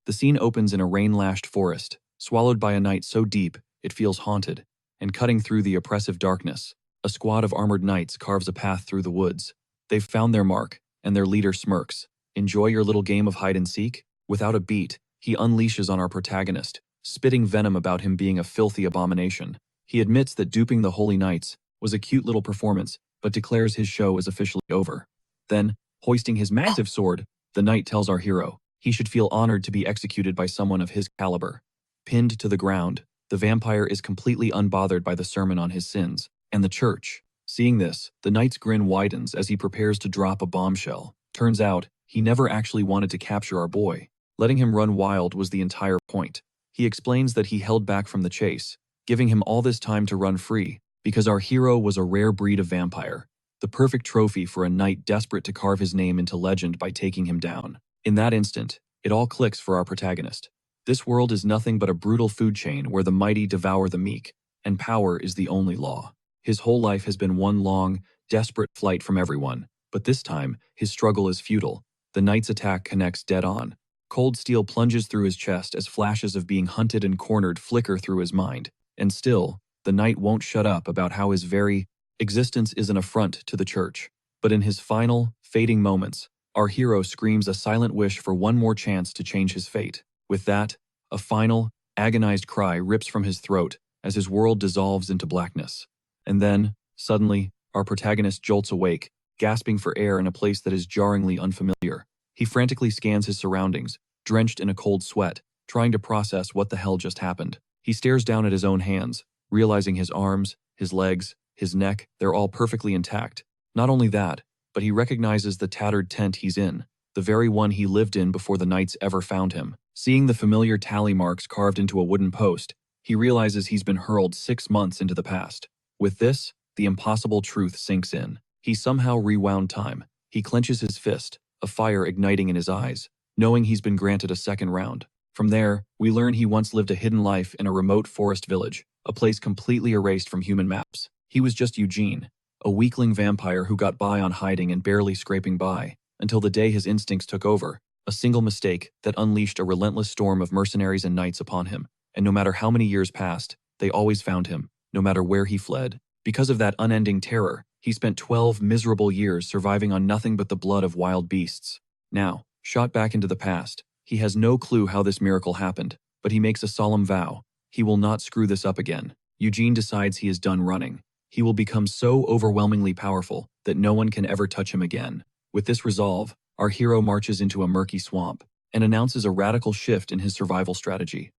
The scene opens in a rain-lashed forest, swallowed by a night so deep it feels haunted, and cutting through the oppressive darkness, a squad of armored knights carves a path through the woods. They've found their mark, and their leader smirks. Enjoy your little game of hide-and-seek? Without a beat, he unleashes on our protagonist, spitting venom about him being a filthy abomination. He admits that duping the Holy Knights was a cute little performance, but declares his show is officially over. Then, hoisting his massive sword, the knight tells our hero he should feel honored to be executed by someone of his caliber. Pinned to the ground, the vampire is completely unbothered by the sermon on his sins and the church. Seeing this, the knight's grin widens as he prepares to drop a bombshell. Turns out, he never actually wanted to capture our boy. Letting him run wild was the entire point. He explains that he held back from the chase, giving him all this time to run free, because our hero was a rare breed of vampire, the perfect trophy for a knight desperate to carve his name into legend by taking him down. In that instant, it all clicks for our protagonist. This world is nothing but a brutal food chain where the mighty devour the meek, and power is the only law. His whole life has been one long, desperate flight from everyone, but this time, his struggle is futile. The knight's attack connects dead on. Cold steel plunges through his chest as flashes of being hunted and cornered flicker through his mind. And still, the knight won't shut up about how his very existence is an affront to the church. But in his final, fading moments, our hero screams a silent wish for one more chance to change his fate. With that, a final, agonized cry rips from his throat as his world dissolves into blackness. And then, suddenly, our protagonist jolts awake, gasping for air in a place that is jarringly unfamiliar. He frantically scans his surroundings, drenched in a cold sweat, trying to process what the hell just happened. He stares down at his own hands, realizing his arms, his legs, his neck, they're all perfectly intact. Not only that, but he recognizes the tattered tent he's in, the very one he lived in before the knights ever found him. Seeing the familiar tally marks carved into a wooden post, he realizes he's been hurled 6 months into the past. With this, the impossible truth sinks in. He somehow rewound time. He clenches his fist, a fire igniting in his eyes, knowing he's been granted a second round. From there, we learn he once lived a hidden life in a remote forest village, a place completely erased from human maps. He was just Eugene, a weakling vampire who got by on hiding and barely scraping by, until the day his instincts took over, a single mistake that unleashed a relentless storm of mercenaries and knights upon him. And no matter how many years passed, they always found him, no matter where he fled. Because of that unending terror, he spent 12 miserable years surviving on nothing but the blood of wild beasts. Now, shot back into the past, he has no clue how this miracle happened, but he makes a solemn vow. He will not screw this up again. Eugene decides he is done running. He will become so overwhelmingly powerful that no one can ever touch him again. With this resolve, our hero marches into a murky swamp and announces a radical shift in his survival strategy.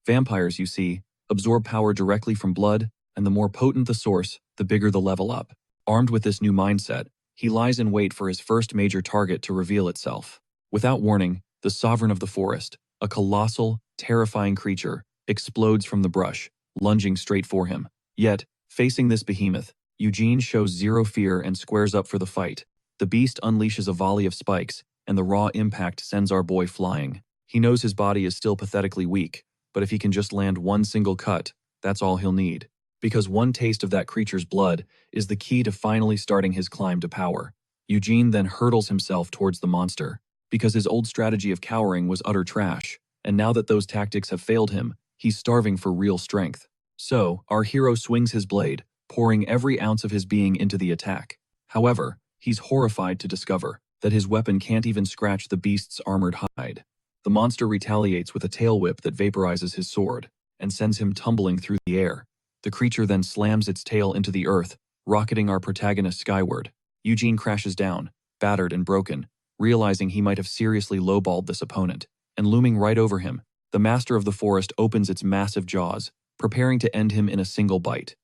Vampires, you see, absorb power directly from blood, and the more potent the source, the bigger the level up. Armed with this new mindset, he lies in wait for his first major target to reveal itself. Without warning, the sovereign of the forest, a colossal, terrifying creature, explodes from the brush, lunging straight for him. Yet, facing this behemoth, Eugene shows zero fear and squares up for the fight. The beast unleashes a volley of spikes, and the raw impact sends our boy flying. He knows his body is still pathetically weak, but if he can just land one single cut, that's all he'll need. Because one taste of that creature's blood is the key to finally starting his climb to power. Eugene then hurtles himself towards the monster, because his old strategy of cowering was utter trash, and now that those tactics have failed him, he's starving for real strength. So, our hero swings his blade, pouring every ounce of his being into the attack. However, he's horrified to discover that his weapon can't even scratch the beast's armored hide. The monster retaliates with a tail whip that vaporizes his sword, and sends him tumbling through the air. The creature then slams its tail into the earth, rocketing our protagonist skyward. Eugene crashes down, battered and broken, realizing he might have seriously lowballed this opponent. And looming right over him, the master of the forest opens its massive jaws, preparing to end him in a single bite.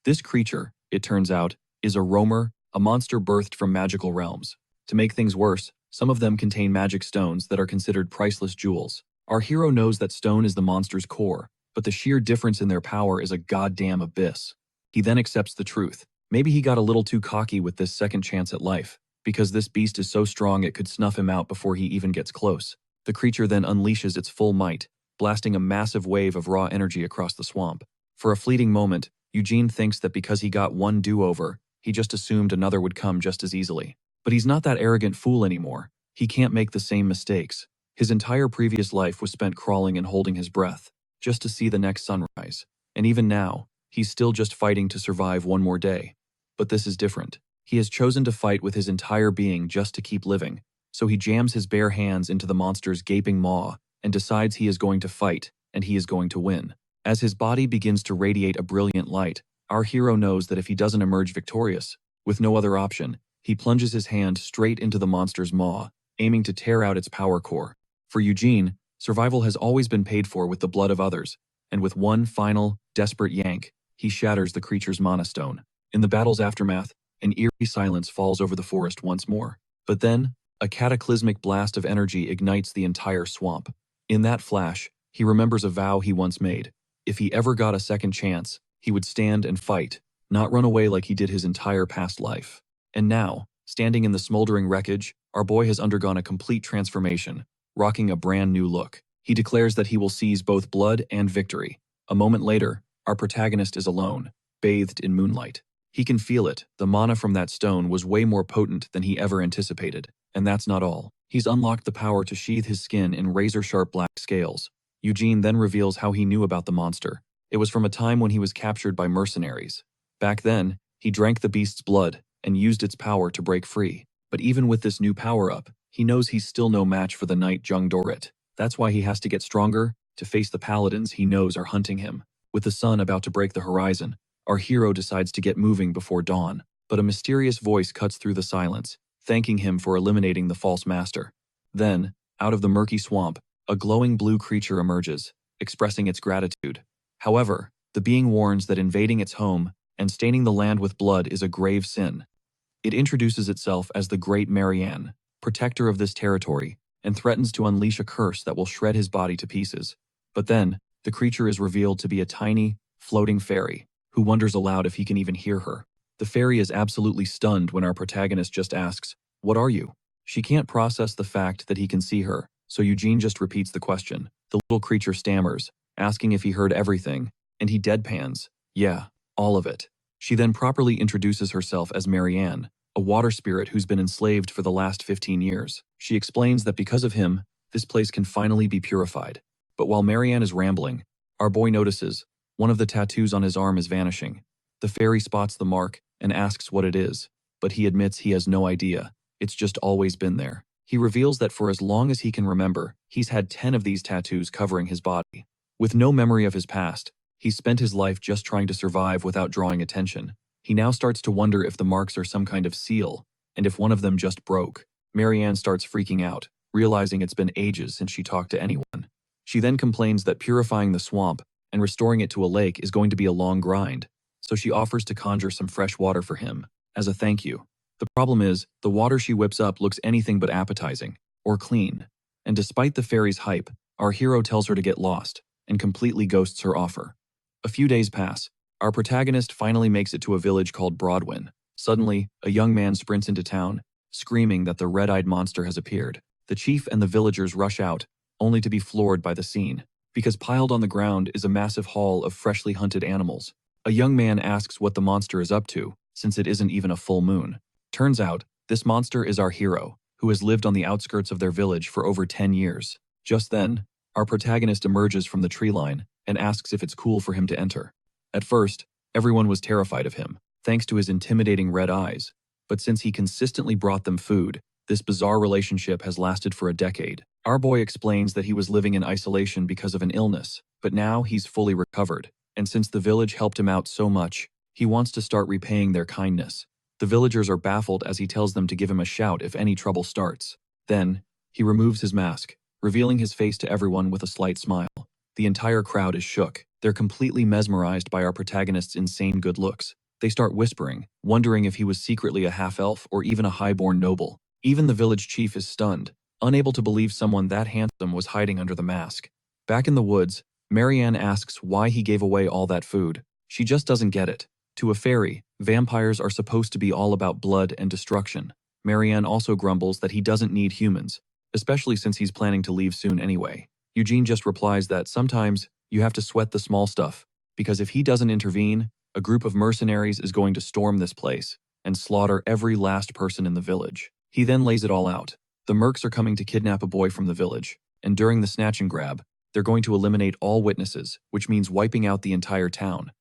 This creature, it turns out, is a roamer, a monster birthed from magical realms. To make things worse, some of them contain magic stones that are considered priceless jewels. Our hero knows that stone is the monster's core, but the sheer difference in their power is a goddamn abyss. He then accepts the truth. Maybe he got a little too cocky with this second chance at life, because this beast is so strong it could snuff him out before he even gets close. The creature then unleashes its full might, blasting a massive wave of raw energy across the swamp. For a fleeting moment, Eugene thinks that because he got one do-over, he just assumed another would come just as easily. But he's not that arrogant fool anymore. He can't make the same mistakes. His entire previous life was spent crawling and holding his breath, just to see the next sunrise. And even now, he's still just fighting to survive one more day. But this is different. He has chosen to fight with his entire being just to keep living, so he jams his bare hands into the monster's gaping maw and decides he is going to fight, and he is going to win. As his body begins to radiate a brilliant light, our hero knows that if he doesn't emerge victorious, with no other option, he plunges his hand straight into the monster's maw, aiming to tear out its power core. For Eugene, survival has always been paid for with the blood of others, and with one final, desperate yank, he shatters the creature's mana stone. In the battle's aftermath, an eerie silence falls over the forest once more. But then, a cataclysmic blast of energy ignites the entire swamp. In that flash, he remembers a vow he once made. If he ever got a second chance, he would stand and fight, not run away like he did his entire past life. And now, standing in the smoldering wreckage, our boy has undergone a complete transformation, rocking a brand new look. He declares that he will seize both blood and victory. A moment later, our protagonist is alone, bathed in moonlight. He can feel it. The mana from that stone was way more potent than he ever anticipated. And that's not all. He's unlocked the power to sheathe his skin in razor-sharp black scales. Eugene then reveals how he knew about the monster. It was from a time when he was captured by mercenaries. Back then, he drank the beast's blood and used its power to break free. But even with this new power-up, he knows he's still no match for the knight Jung Dorit. That's why he has to get stronger to face the paladins he knows are hunting him. With the sun about to break the horizon, our hero decides to get moving before dawn. But a mysterious voice cuts through the silence, thanking him for eliminating the false master. Then, out of the murky swamp, a glowing blue creature emerges, expressing its gratitude. However, the being warns that invading its home and staining the land with blood is a grave sin. It introduces itself as the Great Marianne, protector of this territory, and threatens to unleash a curse that will shred his body to pieces. But then, the creature is revealed to be a tiny, floating fairy, who wonders aloud if he can even hear her. The fairy is absolutely stunned when our protagonist just asks, "What are you?" She can't process the fact that he can see her, so Eugene just repeats the question. The little creature stammers, asking if he heard everything, and he deadpans, "Yeah, all of it." She then properly introduces herself as Marianne, a water spirit who's been enslaved for the last 15 years. She explains that because of him, this place can finally be purified. But while Marianne is rambling, our boy notices one of the tattoos on his arm is vanishing. The fairy spots the mark and asks what it is, but he admits he has no idea. It's just always been there. He reveals that for as long as he can remember, he's had 10 of these tattoos covering his body. With no memory of his past, he's spent his life just trying to survive without drawing attention. He now starts to wonder if the marks are some kind of seal, and if one of them just broke. Marianne starts freaking out, realizing it's been ages since she talked to anyone. She then complains that purifying the swamp and restoring it to a lake is going to be a long grind, so she offers to conjure some fresh water for him, as a thank you. The problem is, the water she whips up looks anything but appetizing, or clean. And despite the fairy's hype, our hero tells her to get lost, and completely ghosts her offer. A few days pass. Our protagonist finally makes it to a village called Broadwin. Suddenly, a young man sprints into town, screaming that the red-eyed monster has appeared. The chief and the villagers rush out, only to be floored by the scene, because piled on the ground is a massive haul of freshly hunted animals. A young man asks what the monster is up to, since it isn't even a full moon. Turns out, this monster is our hero, who has lived on the outskirts of their village for over 10 years. Just then, our protagonist emerges from the tree line and asks if it's cool for him to enter. At first, everyone was terrified of him, thanks to his intimidating red eyes. But since he consistently brought them food, this bizarre relationship has lasted for a decade. Our boy explains that he was living in isolation because of an illness, but now he's fully recovered. And since the village helped him out so much, he wants to start repaying their kindness. The villagers are baffled as he tells them to give him a shout if any trouble starts. Then, he removes his mask, revealing his face to everyone with a slight smile. The entire crowd is shook. They're completely mesmerized by our protagonist's insane good looks. They start whispering, wondering if he was secretly a half-elf or even a high-born noble. Even the village chief is stunned, unable to believe someone that handsome was hiding under the mask. Back in the woods, Marianne asks why he gave away all that food. She just doesn't get it. To a fairy, vampires are supposed to be all about blood and destruction. Marianne also grumbles that he doesn't need humans, especially since he's planning to leave soon anyway. Eugene just replies that sometimes you have to sweat the small stuff, because if he doesn't intervene, a group of mercenaries is going to storm this place and slaughter every last person in the village. He then lays it all out. The mercs are coming to kidnap a boy from the village. and during the snatch and grab, they're going to eliminate all witnesses, which means wiping out the entire town.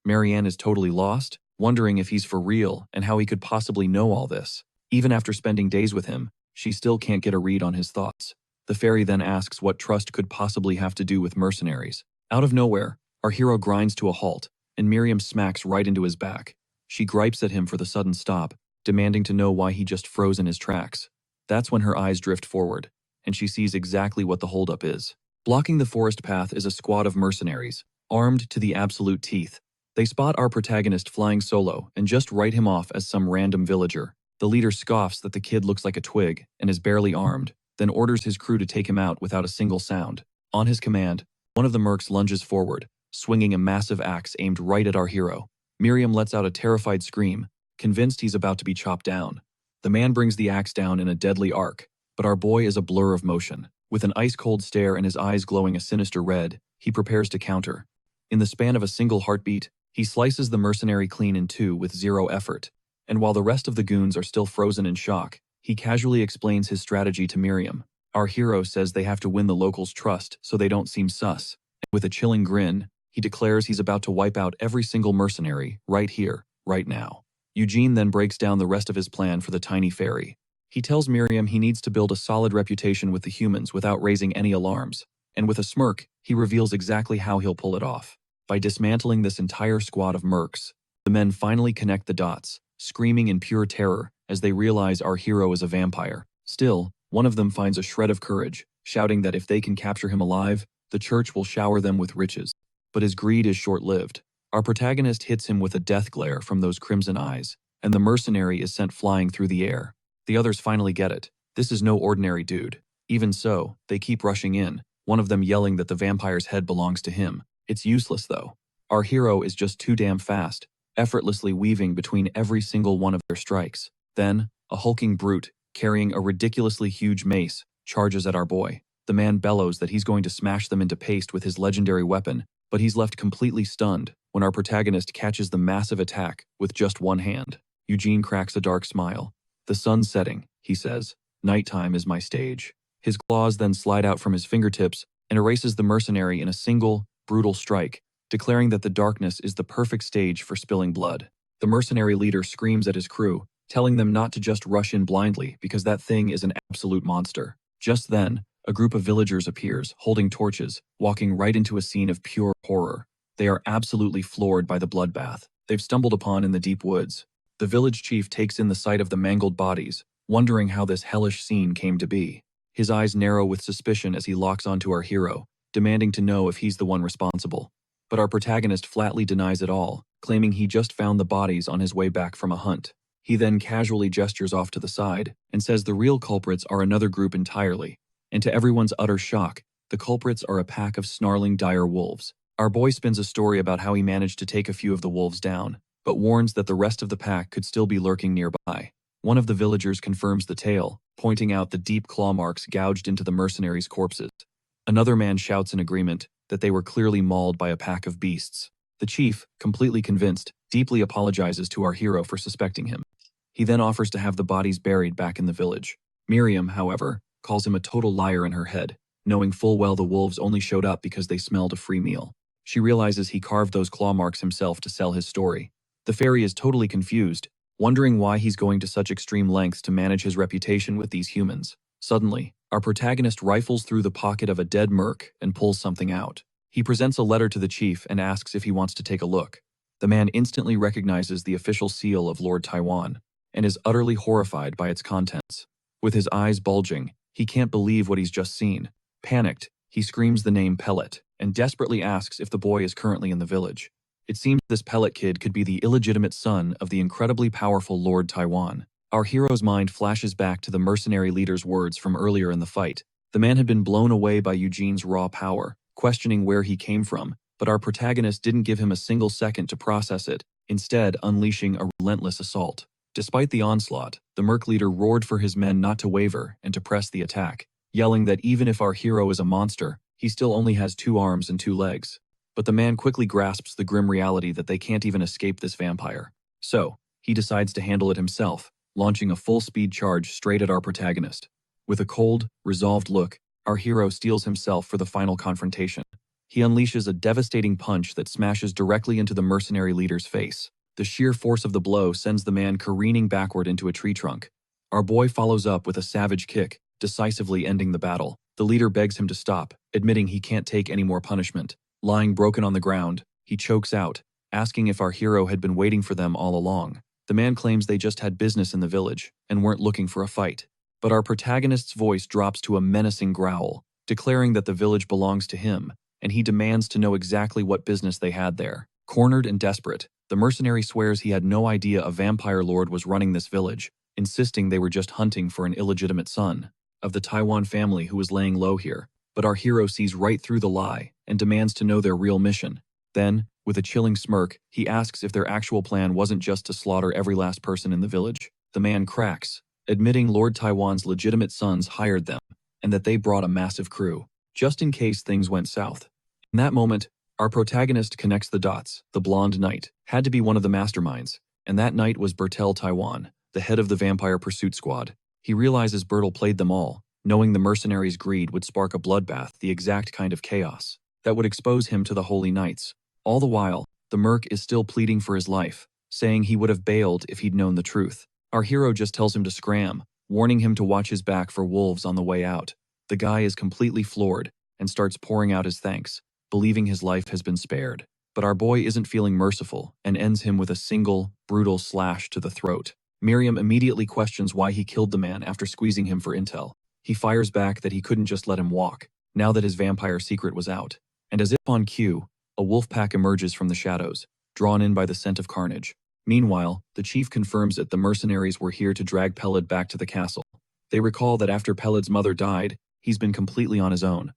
Marianne is totally lost, wondering if he's for real and how he could possibly know all this. Even after spending days with him, she still can't get a read on his thoughts. The fairy then asks what trust could possibly have to do with mercenaries. Out of nowhere, our hero grinds to a halt, and Miriam smacks right into his back. She gripes at him for the sudden stop, demanding to know why he just froze in his tracks. That's when her eyes drift forward, and she sees exactly what the holdup is. Blocking the forest path is a squad of mercenaries, armed to the absolute teeth. They spot our protagonist flying solo and just write him off as some random villager. The leader scoffs that the kid looks like a twig and is barely armed, then orders his crew to take him out without a single sound. On his command, one of the mercs lunges forward, swinging a massive axe aimed right at our hero. Miriam lets out a terrified scream, convinced he's about to be chopped down. The man brings the axe down in a deadly arc, but our boy is a blur of motion. With an ice-cold stare and his eyes glowing a sinister red, he prepares to counter. In the span of a single heartbeat, he slices the mercenary clean in two with zero effort, and while the rest of the goons are still frozen in shock, he casually explains his strategy to Miriam. Our hero says they have to win the locals' trust so they don't seem sus. With a chilling grin, he declares he's about to wipe out every single mercenary, right here, right now. Eugene then breaks down the rest of his plan for the tiny fairy. He tells Miriam he needs to build a solid reputation with the humans without raising any alarms, and with a smirk, he reveals exactly how he'll pull it off. By dismantling this entire squad of mercs, the men finally connect the dots, screaming in pure terror as they realize our hero is a vampire. Still, one of them finds a shred of courage, shouting that if they can capture him alive, the church will shower them with riches. But his greed is short-lived. Our protagonist hits him with a death glare from those crimson eyes, and the mercenary is sent flying through the air. The others finally get it. This is no ordinary dude. Even so, they keep rushing in, one of them yelling that the vampire's head belongs to him. It's useless though. Our hero is just too damn fast, effortlessly weaving between every single one of their strikes. Then, a hulking brute, carrying a ridiculously huge mace, charges at our boy. The man bellows that he's going to smash them into paste with his legendary weapon, but he's left completely stunned when our protagonist catches the massive attack with just one hand. Eugene cracks a dark smile. "The sun's setting," he says. "Nighttime is my stage." His claws then slide out from his fingertips and erases the mercenary in a single, brutal strike, declaring that the darkness is the perfect stage for spilling blood. The mercenary leader screams at his crew, telling them not to just rush in blindly because that thing is an absolute monster. Just then, a group of villagers appears, holding torches, walking right into a scene of pure horror. They are absolutely floored by the bloodbath they've stumbled upon in the deep woods. The village chief takes in the sight of the mangled bodies, wondering how this hellish scene came to be. His eyes narrow with suspicion as he locks onto our hero, demanding to know if he's the one responsible. But our protagonist flatly denies it all, claiming he just found the bodies on his way back from a hunt. He then casually gestures off to the side and says the real culprits are another group entirely. And to everyone's utter shock, the culprits are a pack of snarling dire wolves. Our boy spins a story about how he managed to take a few of the wolves down, but warns that the rest of the pack could still be lurking nearby. One of the villagers confirms the tale, pointing out the deep claw marks gouged into the mercenaries' corpses. Another man shouts in agreement that they were clearly mauled by a pack of beasts. The chief, completely convinced, deeply apologizes to our hero for suspecting him. He then offers to have the bodies buried back in the village. Miriam, however, calls him a total liar in her head, knowing full well the wolves only showed up because they smelled a free meal. She realizes he carved those claw marks himself to sell his story. The fairy is totally confused, wondering why he's going to such extreme lengths to manage his reputation with these humans. Suddenly, our protagonist rifles through the pocket of a dead merc and pulls something out. He presents a letter to the chief and asks if he wants to take a look. The man instantly recognizes the official seal of Lord Taiwan and is utterly horrified by its contents. With his eyes bulging, he can't believe what he's just seen. Panicked, he screams the name Pellet and desperately asks if the boy is currently in the village. It seems this Pellet kid could be the illegitimate son of the incredibly powerful Lord Taiwan. Our hero's mind flashes back to the mercenary leader's words from earlier in the fight. The man had been blown away by Eugene's raw power, questioning where he came from, but our protagonist didn't give him a single second to process it, instead unleashing a relentless assault. Despite the onslaught, the merc leader roared for his men not to waver and to press the attack, yelling that even if our hero is a monster, he still only has 2 arms and 2 legs. But the man quickly grasps the grim reality that they can't even escape this vampire. So, he decides to handle it himself, launching a full-speed charge straight at our protagonist. With a cold, resolved look, our hero steels himself for the final confrontation. He unleashes a devastating punch that smashes directly into the mercenary leader's face. The sheer force of the blow sends the man careening backward into a tree trunk. Our boy follows up with a savage kick, decisively ending the battle. The leader begs him to stop, admitting he can't take any more punishment. Lying broken on the ground, he chokes out, asking if our hero had been waiting for them all along. The man claims they just had business in the village and weren't looking for a fight. But our protagonist's voice drops to a menacing growl, declaring that the village belongs to him, and he demands to know exactly what business they had there. Cornered and desperate, the mercenary swears he had no idea a vampire lord was running this village, insisting they were just hunting for an illegitimate son of the Taiwan family who was laying low here. But our hero sees right through the lie and demands to know their real mission. Then, with a chilling smirk, he asks if their actual plan wasn't just to slaughter every last person in the village. The man cracks, admitting Lord Taiwan's legitimate sons hired them, and that they brought a massive crew, just in case things went south. In that moment, our protagonist connects the dots. The blonde knight had to be one of the masterminds, and that knight was Bertel Taiwan, the head of the vampire pursuit squad. He realizes Bertel played them all, knowing the mercenaries' greed would spark a bloodbath, the exact kind of chaos that would expose him to the holy knights. All the while, the merc is still pleading for his life, saying he would have bailed if he'd known the truth. Our hero just tells him to scram, warning him to watch his back for wolves on the way out. The guy is completely floored and starts pouring out his thanks, believing his life has been spared. But our boy isn't feeling merciful and ends him with a single, brutal slash to the throat. Miriam immediately questions why he killed the man after squeezing him for intel. He fires back that he couldn't just let him walk, now that his vampire secret was out. And as if on cue, a wolf pack emerges from the shadows, drawn in by the scent of carnage. Meanwhile, the chief confirms that the mercenaries were here to drag Peled back to the castle. They recall that after Peled's mother died, he's been completely on his own.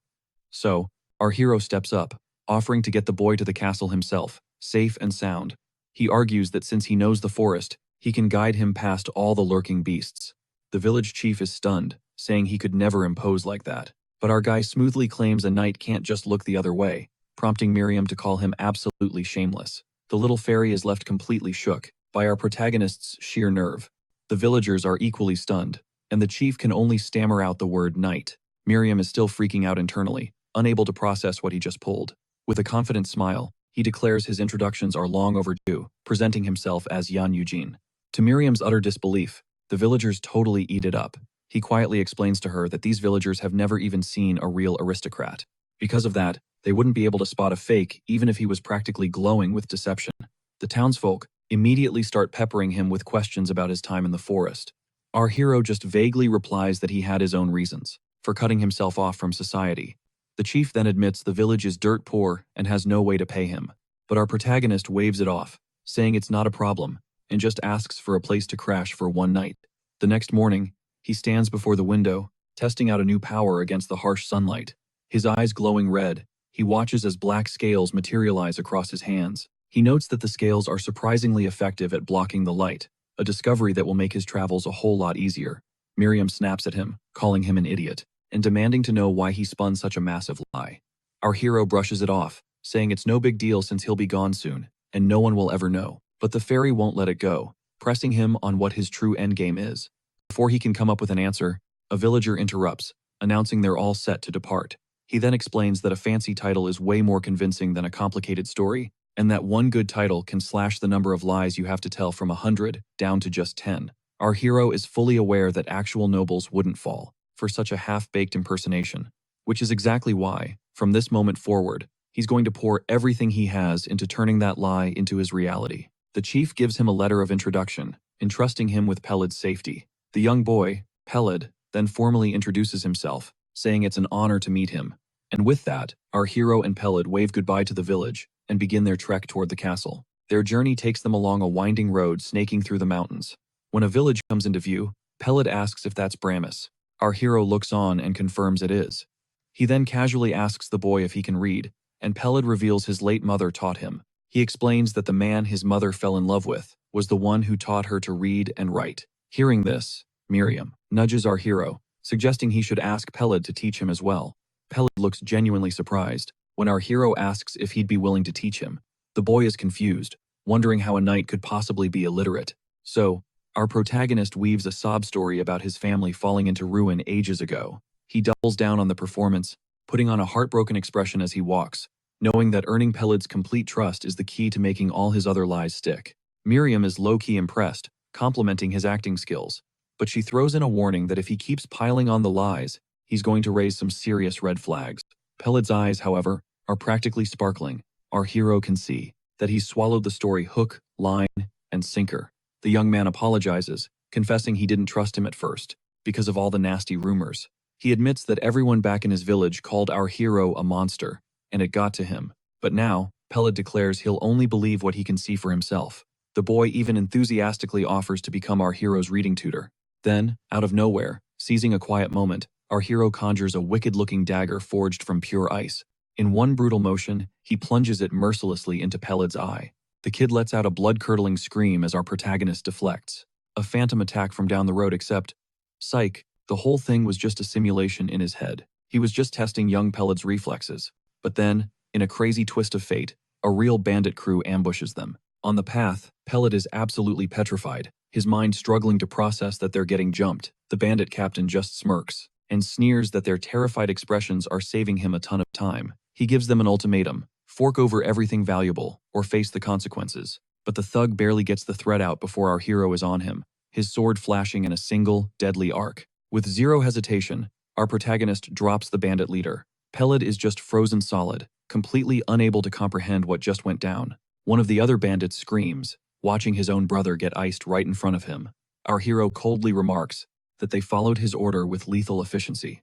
So, our hero steps up, offering to get the boy to the castle himself, safe and sound. He argues that since he knows the forest, he can guide him past all the lurking beasts. The village chief is stunned, saying he could never impose like that. But our guy smoothly claims a knight can't just look the other way, prompting Miriam to call him absolutely shameless. The little fairy is left completely shook by our protagonist's sheer nerve. The villagers are equally stunned, and the chief can only stammer out the word knight. Miriam is still freaking out internally, unable to process what he just pulled. With a confident smile, he declares his introductions are long overdue, presenting himself as Yan Eugene. To Miriam's utter disbelief, the villagers totally eat it up. He quietly explains to her that these villagers have never even seen a real aristocrat. Because of that, they wouldn't be able to spot a fake even if he was practically glowing with deception. The townsfolk immediately start peppering him with questions about his time in the forest. Our hero just vaguely replies that he had his own reasons for cutting himself off from society. The chief then admits the village is dirt poor and has no way to pay him. But our protagonist waves it off, saying it's not a problem, and just asks for a place to crash for one night. The next morning, he stands before the window, testing out a new power against the harsh sunlight. His eyes glowing red, he watches as black scales materialize across his hands. He notes that the scales are surprisingly effective at blocking the light, a discovery that will make his travels a whole lot easier. Miriam snaps at him, calling him an idiot, and demanding to know why he spun such a massive lie. Our hero brushes it off, saying it's no big deal since he'll be gone soon, and no one will ever know. But the fairy won't let it go, pressing him on what his true endgame is. Before he can come up with an answer, a villager interrupts, announcing they're all set to depart. He then explains that a fancy title is way more convincing than a complicated story, and that one good title can slash the number of lies you have to tell from 100 down to just 10. Our hero is fully aware that actual nobles wouldn't fall for such a half-baked impersonation, which is exactly why, from this moment forward, he's going to pour everything he has into turning that lie into his reality. The chief gives him a letter of introduction, entrusting him with Peled's safety. The young boy, Peled, then formally introduces himself, saying it's an honor to meet him. And with that, our hero and Peled wave goodbye to the village and begin their trek toward the castle. Their journey takes them along a winding road snaking through the mountains. When a village comes into view, Peled asks if that's Bramis. Our hero looks on and confirms it is. He then casually asks the boy if he can read, and Peled reveals his late mother taught him. He explains that the man his mother fell in love with was the one who taught her to read and write. Hearing this, Miriam nudges our hero, suggesting he should ask Peled to teach him as well. Peled looks genuinely surprised when our hero asks if he'd be willing to teach him. The boy is confused, wondering how a knight could possibly be illiterate. So, our protagonist weaves a sob story about his family falling into ruin ages ago. He doubles down on the performance, putting on a heartbroken expression as he walks, knowing that earning Pelled's complete trust is the key to making all his other lies stick. Miriam is low-key impressed, complimenting his acting skills, but she throws in a warning that if he keeps piling on the lies, he's going to raise some serious red flags. Pelled's eyes, however, are practically sparkling. Our hero can see that he's swallowed the story hook, line, and sinker. The young man apologizes, confessing he didn't trust him at first, because of all the nasty rumors. He admits that everyone back in his village called our hero a monster, and it got to him. But now, Pelled declares he'll only believe what he can see for himself. The boy even enthusiastically offers to become our hero's reading tutor. Then, out of nowhere, seizing a quiet moment, our hero conjures a wicked-looking dagger forged from pure ice. In one brutal motion, he plunges it mercilessly into Pelled's eye. The kid lets out a blood-curdling scream as our protagonist deflects. A phantom attack from down the road except, psych, the whole thing was just a simulation in his head. He was just testing young Pelled's reflexes. But then, in a crazy twist of fate, a real bandit crew ambushes them. On the path, Pelled is absolutely petrified, his mind struggling to process that they're getting jumped. The bandit captain just smirks and sneers that their terrified expressions are saving him a ton of time. He gives them an ultimatum: fork over everything valuable or face the consequences. But the thug barely gets the threat out before our hero is on him, his sword flashing in a single, deadly arc. With zero hesitation, our protagonist drops the bandit leader. Pelled is just frozen solid, completely unable to comprehend what just went down. One of the other bandits screams, watching his own brother get iced right in front of him. Our hero coldly remarks that they followed his order with lethal efficiency.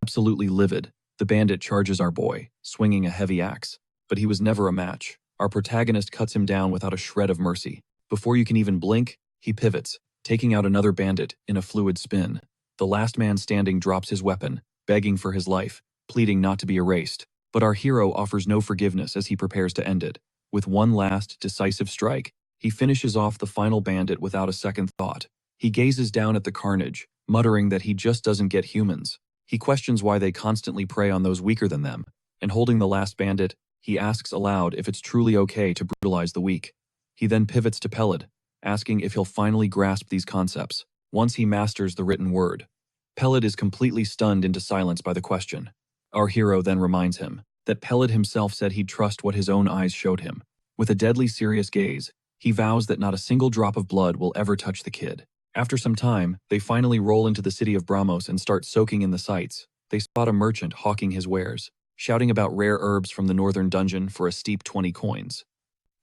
Absolutely livid, the bandit charges our boy, swinging a heavy axe. But he was never a match. Our protagonist cuts him down without a shred of mercy. Before you can even blink, he pivots, taking out another bandit in a fluid spin. The last man standing drops his weapon, begging for his life, pleading not to be erased. But our hero offers no forgiveness as he prepares to end it. With one last, decisive strike, he finishes off the final bandit without a second thought. He gazes down at the carnage, muttering that he just doesn't get humans. He questions why they constantly prey on those weaker than them, and holding the last bandit, he asks aloud if it's truly okay to brutalize the weak. He then pivots to Pelled, asking if he'll finally grasp these concepts, once he masters the written word. Pelled is completely stunned into silence by the question. Our hero then reminds him that Pelled himself said he'd trust what his own eyes showed him. With a deadly serious gaze, he vows that not a single drop of blood will ever touch the kid. After some time, they finally roll into the city of Bramos and start soaking in the sights. They spot a merchant hawking his wares, shouting about rare herbs from the northern dungeon for a steep 20 coins.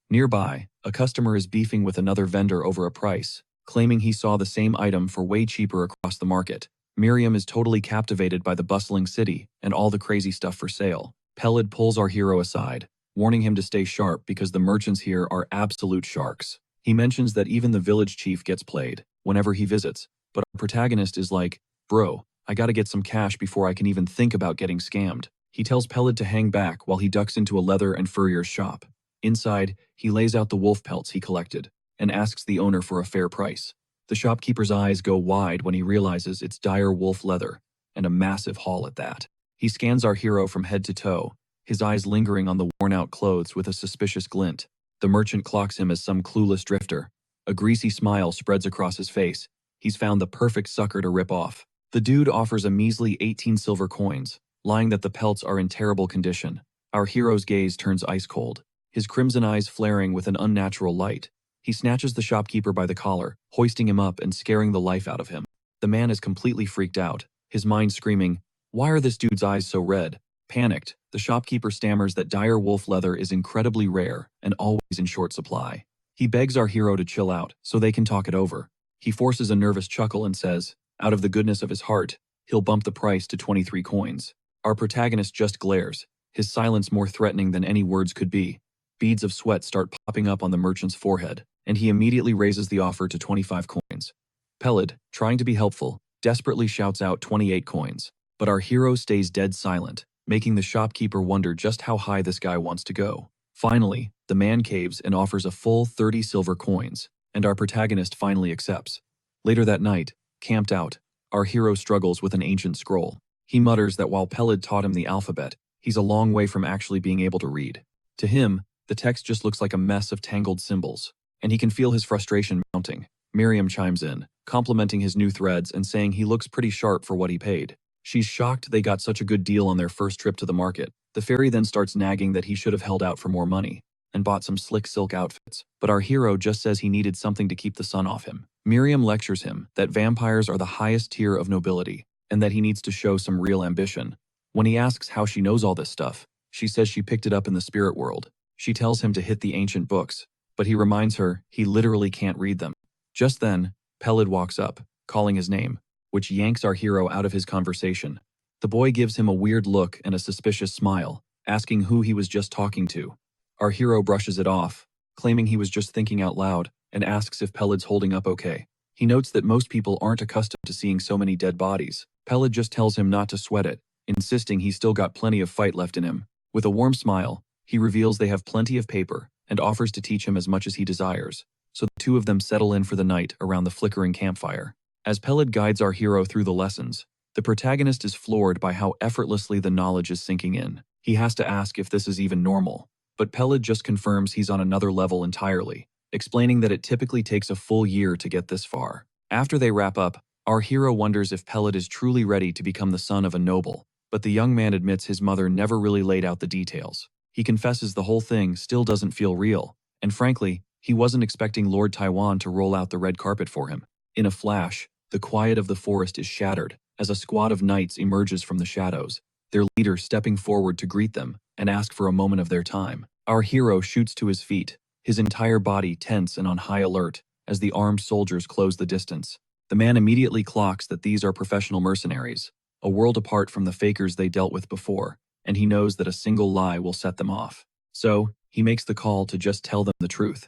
Nearby, a customer is beefing with another vendor over a price, claiming he saw the same item for way cheaper across the market. Miriam is totally captivated by the bustling city and all the crazy stuff for sale. Pelled pulls our hero aside, warning him to stay sharp because the merchants here are absolute sharks. He mentions that even the village chief gets played whenever he visits, but our protagonist is like, "Bro, I gotta get some cash before I can even think about getting scammed." He tells Pelled to hang back while he ducks into a leather and furrier's shop. Inside, he lays out the wolf pelts he collected and asks the owner for a fair price. The shopkeeper's eyes go wide when he realizes it's dire wolf leather, and a massive haul at that. He scans our hero from head to toe, his eyes lingering on the worn-out clothes with a suspicious glint. The merchant clocks him as some clueless drifter. A greasy smile spreads across his face. He's found the perfect sucker to rip off. The dude offers a measly 18 silver coins, lying that the pelts are in terrible condition. Our hero's gaze turns ice cold, his crimson eyes flaring with an unnatural light. He snatches the shopkeeper by the collar, hoisting him up and scaring the life out of him. The man is completely freaked out, his mind screaming, "Why are this dude's eyes so red?" Panicked, the shopkeeper stammers that dire wolf leather is incredibly rare and always in short supply. He begs our hero to chill out so they can talk it over. He forces a nervous chuckle and says, out of the goodness of his heart, he'll bump the price to 23 coins. Our protagonist just glares, his silence more threatening than any words could be. Beads of sweat start popping up on the merchant's forehead, and he immediately raises the offer to 25 coins. Pelled, trying to be helpful, desperately shouts out 28 coins, but our hero stays dead silent, making the shopkeeper wonder just how high this guy wants to go. Finally, the man caves and offers a full 30 silver coins, and our protagonist finally accepts. Later that night, camped out, our hero struggles with an ancient scroll. He mutters that while Pelled taught him the alphabet, he's a long way from actually being able to read. To him, the text just looks like a mess of tangled symbols, and he can feel his frustration mounting. Miriam chimes in, complimenting his new threads and saying he looks pretty sharp for what he paid. She's shocked they got such a good deal on their first trip to the market. The fairy then starts nagging that he should have held out for more money and bought some slick silk outfits. But our hero just says he needed something to keep the sun off him. Miriam lectures him that vampires are the highest tier of nobility and that he needs to show some real ambition. When he asks how she knows all this stuff, she says she picked it up in the spirit world. She tells him to hit the ancient books, but he reminds her he literally can't read them. Just then, Pelid walks up, calling his name, which yanks our hero out of his conversation. The boy gives him a weird look and a suspicious smile, asking who he was just talking to. Our hero brushes it off, claiming he was just thinking out loud, and asks if Pelid's holding up okay. He notes that most people aren't accustomed to seeing so many dead bodies. Pelid just tells him not to sweat it, insisting he's still got plenty of fight left in him. With a warm smile, he reveals they have plenty of paper and offers to teach him as much as he desires. So the two of them settle in for the night around the flickering campfire. As Pelid guides our hero through the lessons, the protagonist is floored by how effortlessly the knowledge is sinking in. He has to ask if this is even normal, but Pelid just confirms he's on another level entirely, explaining that it typically takes a full year to get this far. After they wrap up, our hero wonders if Pelid is truly ready to become the son of a noble, but the young man admits his mother never really laid out the details. He confesses the whole thing still doesn't feel real, and frankly, he wasn't expecting Lord Taiwan to roll out the red carpet for him. In a flash, the quiet of the forest is shattered as a squad of knights emerges from the shadows, their leader stepping forward to greet them and ask for a moment of their time. Our hero shoots to his feet, his entire body tense and on high alert as the armed soldiers close the distance. The man immediately clocks that these are professional mercenaries, a world apart from the fakers they dealt with before, and he knows that a single lie will set them off. So, he makes the call to just tell them the truth.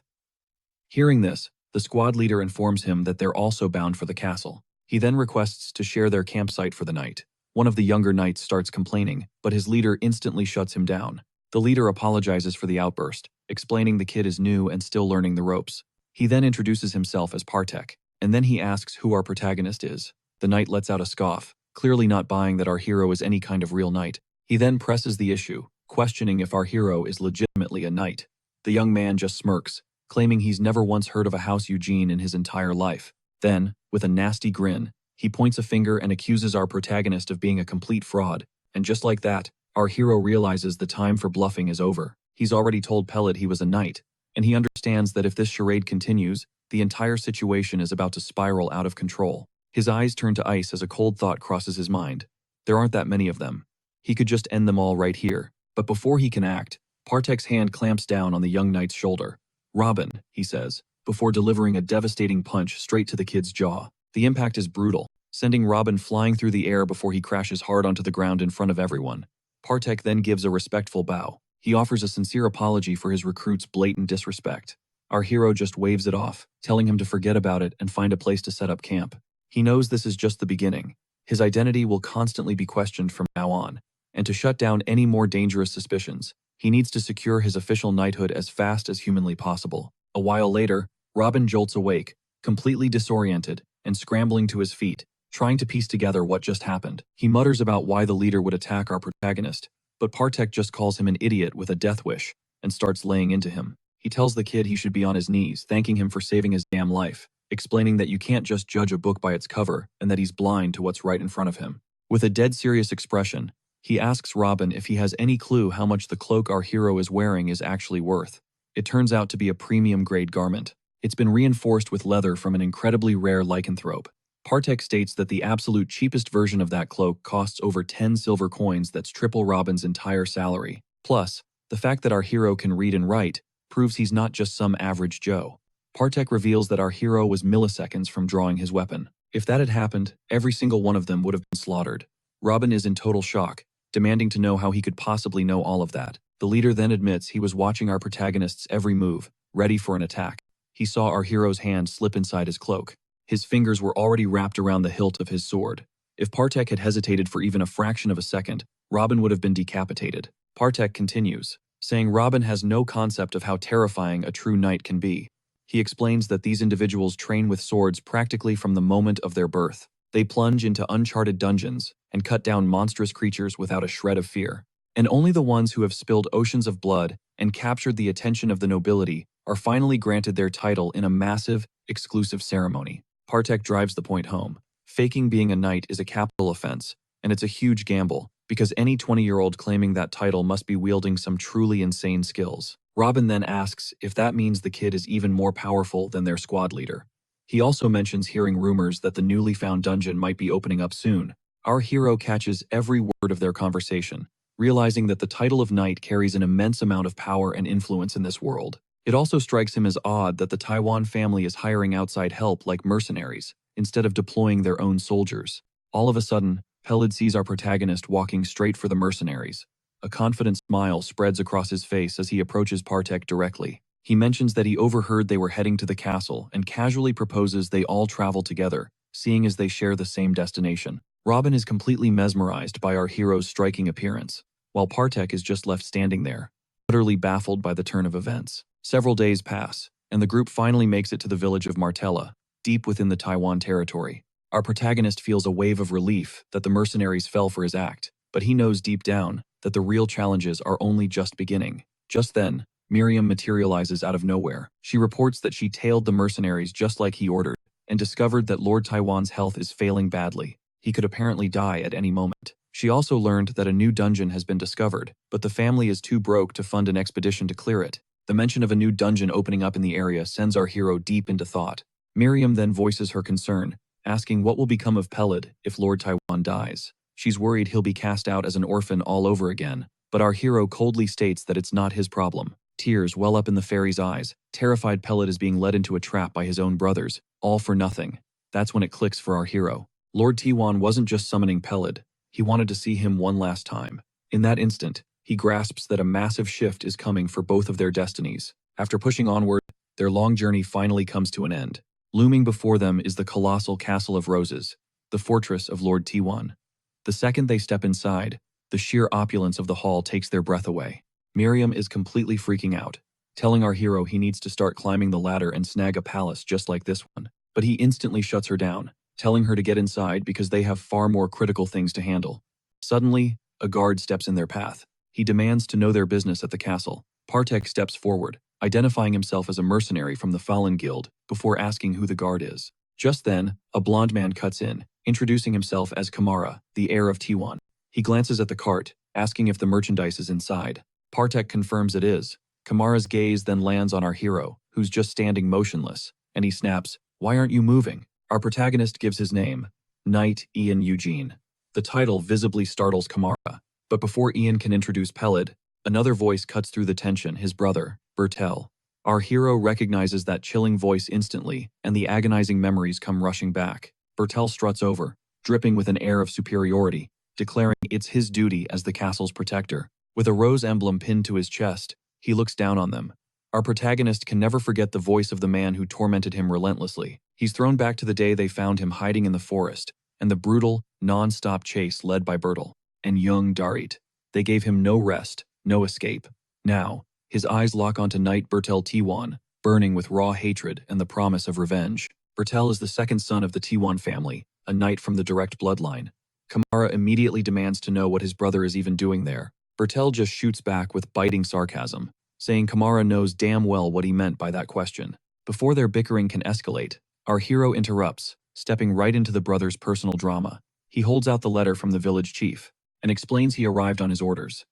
Hearing this, the squad leader informs him that they're also bound for the castle. He then requests to share their campsite for the night. One of the younger knights starts complaining, but his leader instantly shuts him down. The leader apologizes for the outburst, explaining the kid is new and still learning the ropes. He then introduces himself as Partek, and then he asks who our protagonist is. The knight lets out a scoff, clearly not buying that our hero is any kind of real knight. He then presses the issue, questioning if our hero is legitimately a knight. The young man just smirks, claiming he's never once heard of a House Eugene in his entire life. Then, with a nasty grin, he points a finger and accuses our protagonist of being a complete fraud, and just like that, our hero realizes the time for bluffing is over. He's already told Pelid he was a knight, and he understands that if this charade continues, the entire situation is about to spiral out of control. His eyes turn to ice as a cold thought crosses his mind. There aren't that many of them. He could just end them all right here. But before he can act, Partek's hand clamps down on the young knight's shoulder. "Robin," he says, before delivering a devastating punch straight to the kid's jaw. The impact is brutal, sending Robin flying through the air before he crashes hard onto the ground in front of everyone. Partek then gives a respectful bow. He offers a sincere apology for his recruit's blatant disrespect. Our hero just waves it off, telling him to forget about it and find a place to set up camp. He knows this is just the beginning. His identity will constantly be questioned from now on, and to shut down any more dangerous suspicions, he needs to secure his official knighthood as fast as humanly possible. A while later, Robin jolts awake, completely disoriented, and scrambling to his feet, trying to piece together what just happened. He mutters about why the leader would attack our protagonist, but Partek just calls him an idiot with a death wish and starts laying into him. He tells the kid he should be on his knees, thanking him for saving his damn life, explaining that you can't just judge a book by its cover and that he's blind to what's right in front of him. With a dead serious expression, he asks Robin if he has any clue how much the cloak our hero is wearing is actually worth. It turns out to be a premium-grade garment. It's been reinforced with leather from an incredibly rare lycanthrope. Partek states that the absolute cheapest version of that cloak costs over 10 silver coins. That's triple Robin's entire salary. Plus, the fact that our hero can read and write proves he's not just some average Joe. Partek reveals that our hero was milliseconds from drawing his weapon. If that had happened, every single one of them would have been slaughtered. Robin is in total shock, demanding to know how he could possibly know all of that. The leader then admits he was watching our protagonist's every move, ready for an attack. He saw our hero's hand slip inside his cloak. His fingers were already wrapped around the hilt of his sword. If Partek had hesitated for even a fraction of a second, Robin would have been decapitated. Partek continues, saying Robin has no concept of how terrifying a true knight can be. He explains that these individuals train with swords practically from the moment of their birth. They plunge into uncharted dungeons and cut down monstrous creatures without a shred of fear. And only the ones who have spilled oceans of blood and captured the attention of the nobility are finally granted their title in a massive, exclusive ceremony. Partek drives the point home. Faking being a knight is a capital offense, and it's a huge gamble, because any 20-year-old claiming that title must be wielding some truly insane skills. Robin then asks if that means the kid is even more powerful than their squad leader. He also mentions hearing rumors that the newly found dungeon might be opening up soon. Our hero catches every word of their conversation, realizing that the title of knight carries an immense amount of power and influence in this world. It also strikes him as odd that the Taiwan family is hiring outside help like mercenaries, instead of deploying their own soldiers. All of a sudden, Pelid sees our protagonist walking straight for the mercenaries. A confident smile spreads across his face as he approaches Partek directly. He mentions that he overheard they were heading to the castle and casually proposes they all travel together, seeing as they share the same destination. Robin is completely mesmerized by our hero's striking appearance, while Partek is just left standing there, utterly baffled by the turn of events. Several days pass, and the group finally makes it to the village of Martella, deep within the Taiwan territory. Our protagonist feels a wave of relief that the mercenaries fell for his act, but he knows deep down that the real challenges are only just beginning. Just then, Miriam materializes out of nowhere. She reports that she tailed the mercenaries just like he ordered, and discovered that Lord Taiwan's health is failing badly. He could apparently die at any moment. She also learned that a new dungeon has been discovered, but the family is too broke to fund an expedition to clear it. The mention of a new dungeon opening up in the area sends our hero deep into thought. Miriam then voices her concern, asking what will become of Pelid if Lord Taiwan dies. She's worried he'll be cast out as an orphan all over again, but our hero coldly states that it's not his problem. Tears well up in the fairy's eyes, terrified Pelid is being led into a trap by his own brothers, all for nothing. That's when it clicks for our hero. Lord Taiwan wasn't just summoning Pelid, he wanted to see him one last time. In that instant, he grasps that a massive shift is coming for both of their destinies. After pushing onward, their long journey finally comes to an end. Looming before them is the colossal Castle of Roses, the fortress of Lord Taiwan. The second they step inside, the sheer opulence of the hall takes their breath away. Miriam is completely freaking out, telling our hero he needs to start climbing the ladder and snag a palace just like this one. But he instantly shuts her down, telling her to get inside because they have far more critical things to handle. Suddenly, a guard steps in their path. He demands to know their business at the castle. Partek steps forward, identifying himself as a mercenary from the Fallen Guild, before asking who the guard is. Just then, a blond man cuts in, introducing himself as Kamara, the heir of Taiwan. He glances at the cart, asking if the merchandise is inside. Partek confirms it is. Kamara's gaze then lands on our hero, who's just standing motionless, and he snaps, "Why aren't you moving?" Our protagonist gives his name, Knight Ian Eugene. The title visibly startles Kamara, but before Ian can introduce Pelid, another voice cuts through the tension, his brother, Bertel. Our hero recognizes that chilling voice instantly, and the agonizing memories come rushing back. Bertel struts over, dripping with an air of superiority, declaring it's his duty as the castle's protector. With a rose emblem pinned to his chest, he looks down on them. Our protagonist can never forget the voice of the man who tormented him relentlessly. He's thrown back to the day they found him hiding in the forest, and the brutal, non-stop chase led by Bertel and young Darit. They gave him no rest, no escape. Now, his eyes lock onto Knight Bertel Taiwan, burning with raw hatred and the promise of revenge. Bertel is the second son of the Taiwan family, a knight from the direct bloodline. Kamara immediately demands to know what his brother is even doing there. Bertel just shoots back with biting sarcasm, saying Kamara knows damn well what he meant by that question. Before their bickering can escalate, our hero interrupts, stepping right into the brothers' personal drama. He holds out the letter from the village chief, and explains he arrived on his orders.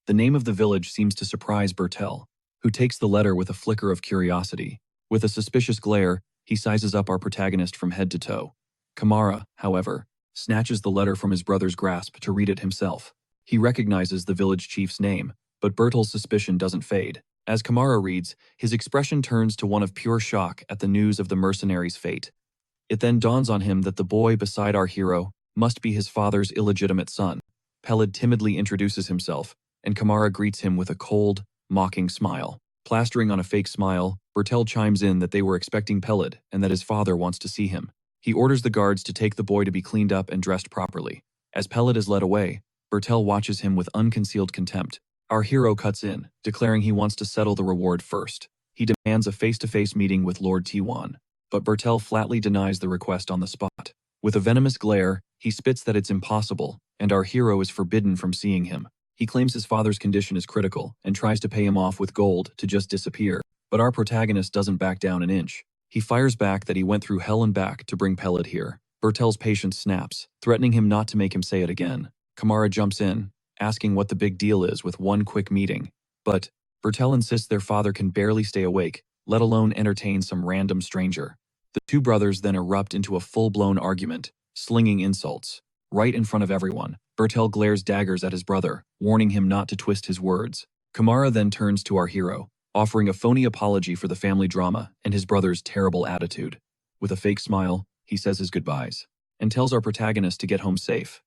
The name of the village seems to surprise Bertel, who takes the letter with a flicker of curiosity. With a suspicious glare, he sizes up our protagonist from head to toe. Kamara, however, snatches the letter from his brother's grasp to read it himself. He recognizes the village chief's name, but Bertel's suspicion doesn't fade. As Kamara reads, his expression turns to one of pure shock at the news of the mercenary's fate. It then dawns on him that the boy beside our hero must be his father's illegitimate son. Pelid timidly introduces himself, and Kamara greets him with a cold, mocking smile. Plastering on a fake smile, Bertel chimes in that they were expecting Pelid and that his father wants to see him. He orders the guards to take the boy to be cleaned up and dressed properly. As Pelid is led away, Bertel watches him with unconcealed contempt. Our hero cuts in, declaring he wants to settle the reward first. He demands a face-to-face meeting with Lord Taiwan, but Bertel flatly denies the request on the spot. With a venomous glare, he spits that it's impossible, and our hero is forbidden from seeing him. He claims his father's condition is critical and tries to pay him off with gold to just disappear, but our protagonist doesn't back down an inch. He fires back that he went through hell and back to bring Pelid here. Bertel's patience snaps, threatening him not to make him say it again. Kamara jumps in, asking what the big deal is with one quick meeting. But Bertel insists their father can barely stay awake, let alone entertain some random stranger. The two brothers then erupt into a full-blown argument, slinging insults. Right in front of everyone, Bertel glares daggers at his brother, warning him not to twist his words. Kamara then turns to our hero, offering a phony apology for the family drama and his brother's terrible attitude. With a fake smile, he says his goodbyes, and tells our protagonist to get home safe.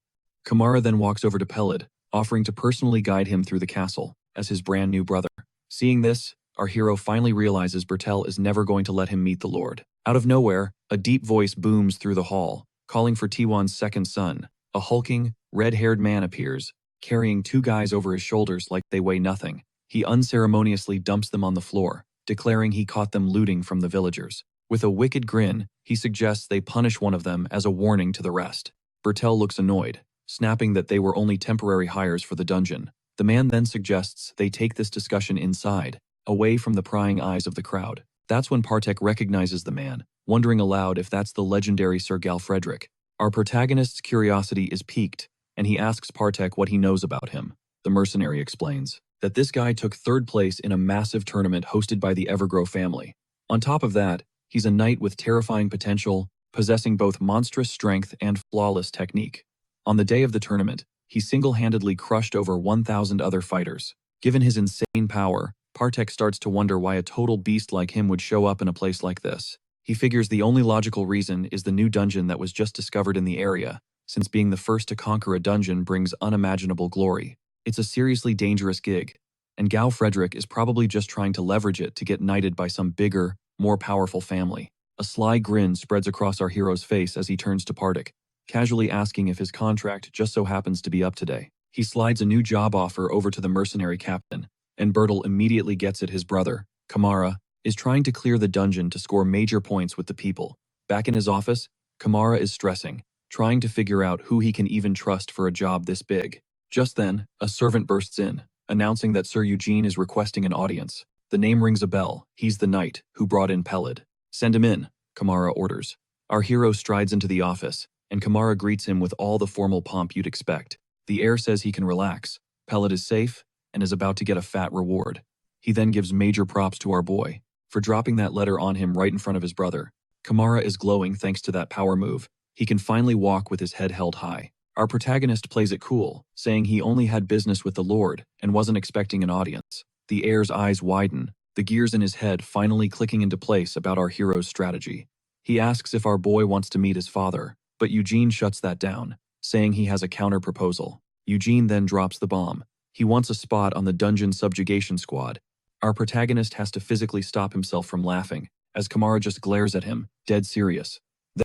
Kamara then walks over to Pelid, offering to personally guide him through the castle, as his brand new brother. Seeing this, our hero finally realizes Bertel is never going to let him meet the Lord. Out of nowhere, a deep voice booms through the hall, calling for Tiwan's second son. A hulking, red-haired man appears, carrying two guys over his shoulders like they weigh nothing. He unceremoniously dumps them on the floor, declaring he caught them looting from the villagers. With a wicked grin, he suggests they punish one of them as a warning to the rest. Bertel looks annoyed, snapping that they were only temporary hires for the dungeon. The man then suggests they take this discussion inside, away from the prying eyes of the crowd. That's when Partek recognizes the man, wondering aloud if that's the legendary Sir Galfredrick. Our protagonist's curiosity is piqued, and he asks Partek what he knows about him. The mercenary explains that this guy took third place in a massive tournament hosted by the Evergrow family. On top of that, he's a knight with terrifying potential, possessing both monstrous strength and flawless technique. On the day of the tournament, he single-handedly crushed over 1,000 other fighters. Given his insane power, Partek starts to wonder why a total beast like him would show up in a place like this. He figures the only logical reason is the new dungeon that was just discovered in the area, since being the first to conquer a dungeon brings unimaginable glory. It's a seriously dangerous gig, and Galfredrick is probably just trying to leverage it to get knighted by some bigger, more powerful family. A sly grin spreads across our hero's face as he turns to Partek, casually asking if his contract just so happens to be up today. He slides a new job offer over to the mercenary captain, and Bertel immediately gets it. His brother, Kamara, is trying to clear the dungeon to score major points with the people. Back in his office, Kamara is stressing, trying to figure out who he can even trust for a job this big. Just then, a servant bursts in, announcing that Sir Eugene is requesting an audience. The name rings a bell. He's the knight who brought in Pelid. Send him in, Kamara orders. Our hero strides into the office, and Kamara greets him with all the formal pomp you'd expect. The heir says he can relax. Pelid is safe and is about to get a fat reward. He then gives major props to our boy for dropping that letter on him right in front of his brother. Kamara is glowing thanks to that power move. He can finally walk with his head held high. Our protagonist plays it cool, saying he only had business with the Lord and wasn't expecting an audience. The heir's eyes widen, the gears in his head finally clicking into place about our hero's strategy. He asks if our boy wants to meet his father, but Eugene shuts that down, saying he has a counter-proposal. Eugene then drops the bomb. He wants a spot on the dungeon subjugation squad. Our protagonist has to physically stop himself from laughing, as Kamara just glares at him, dead serious.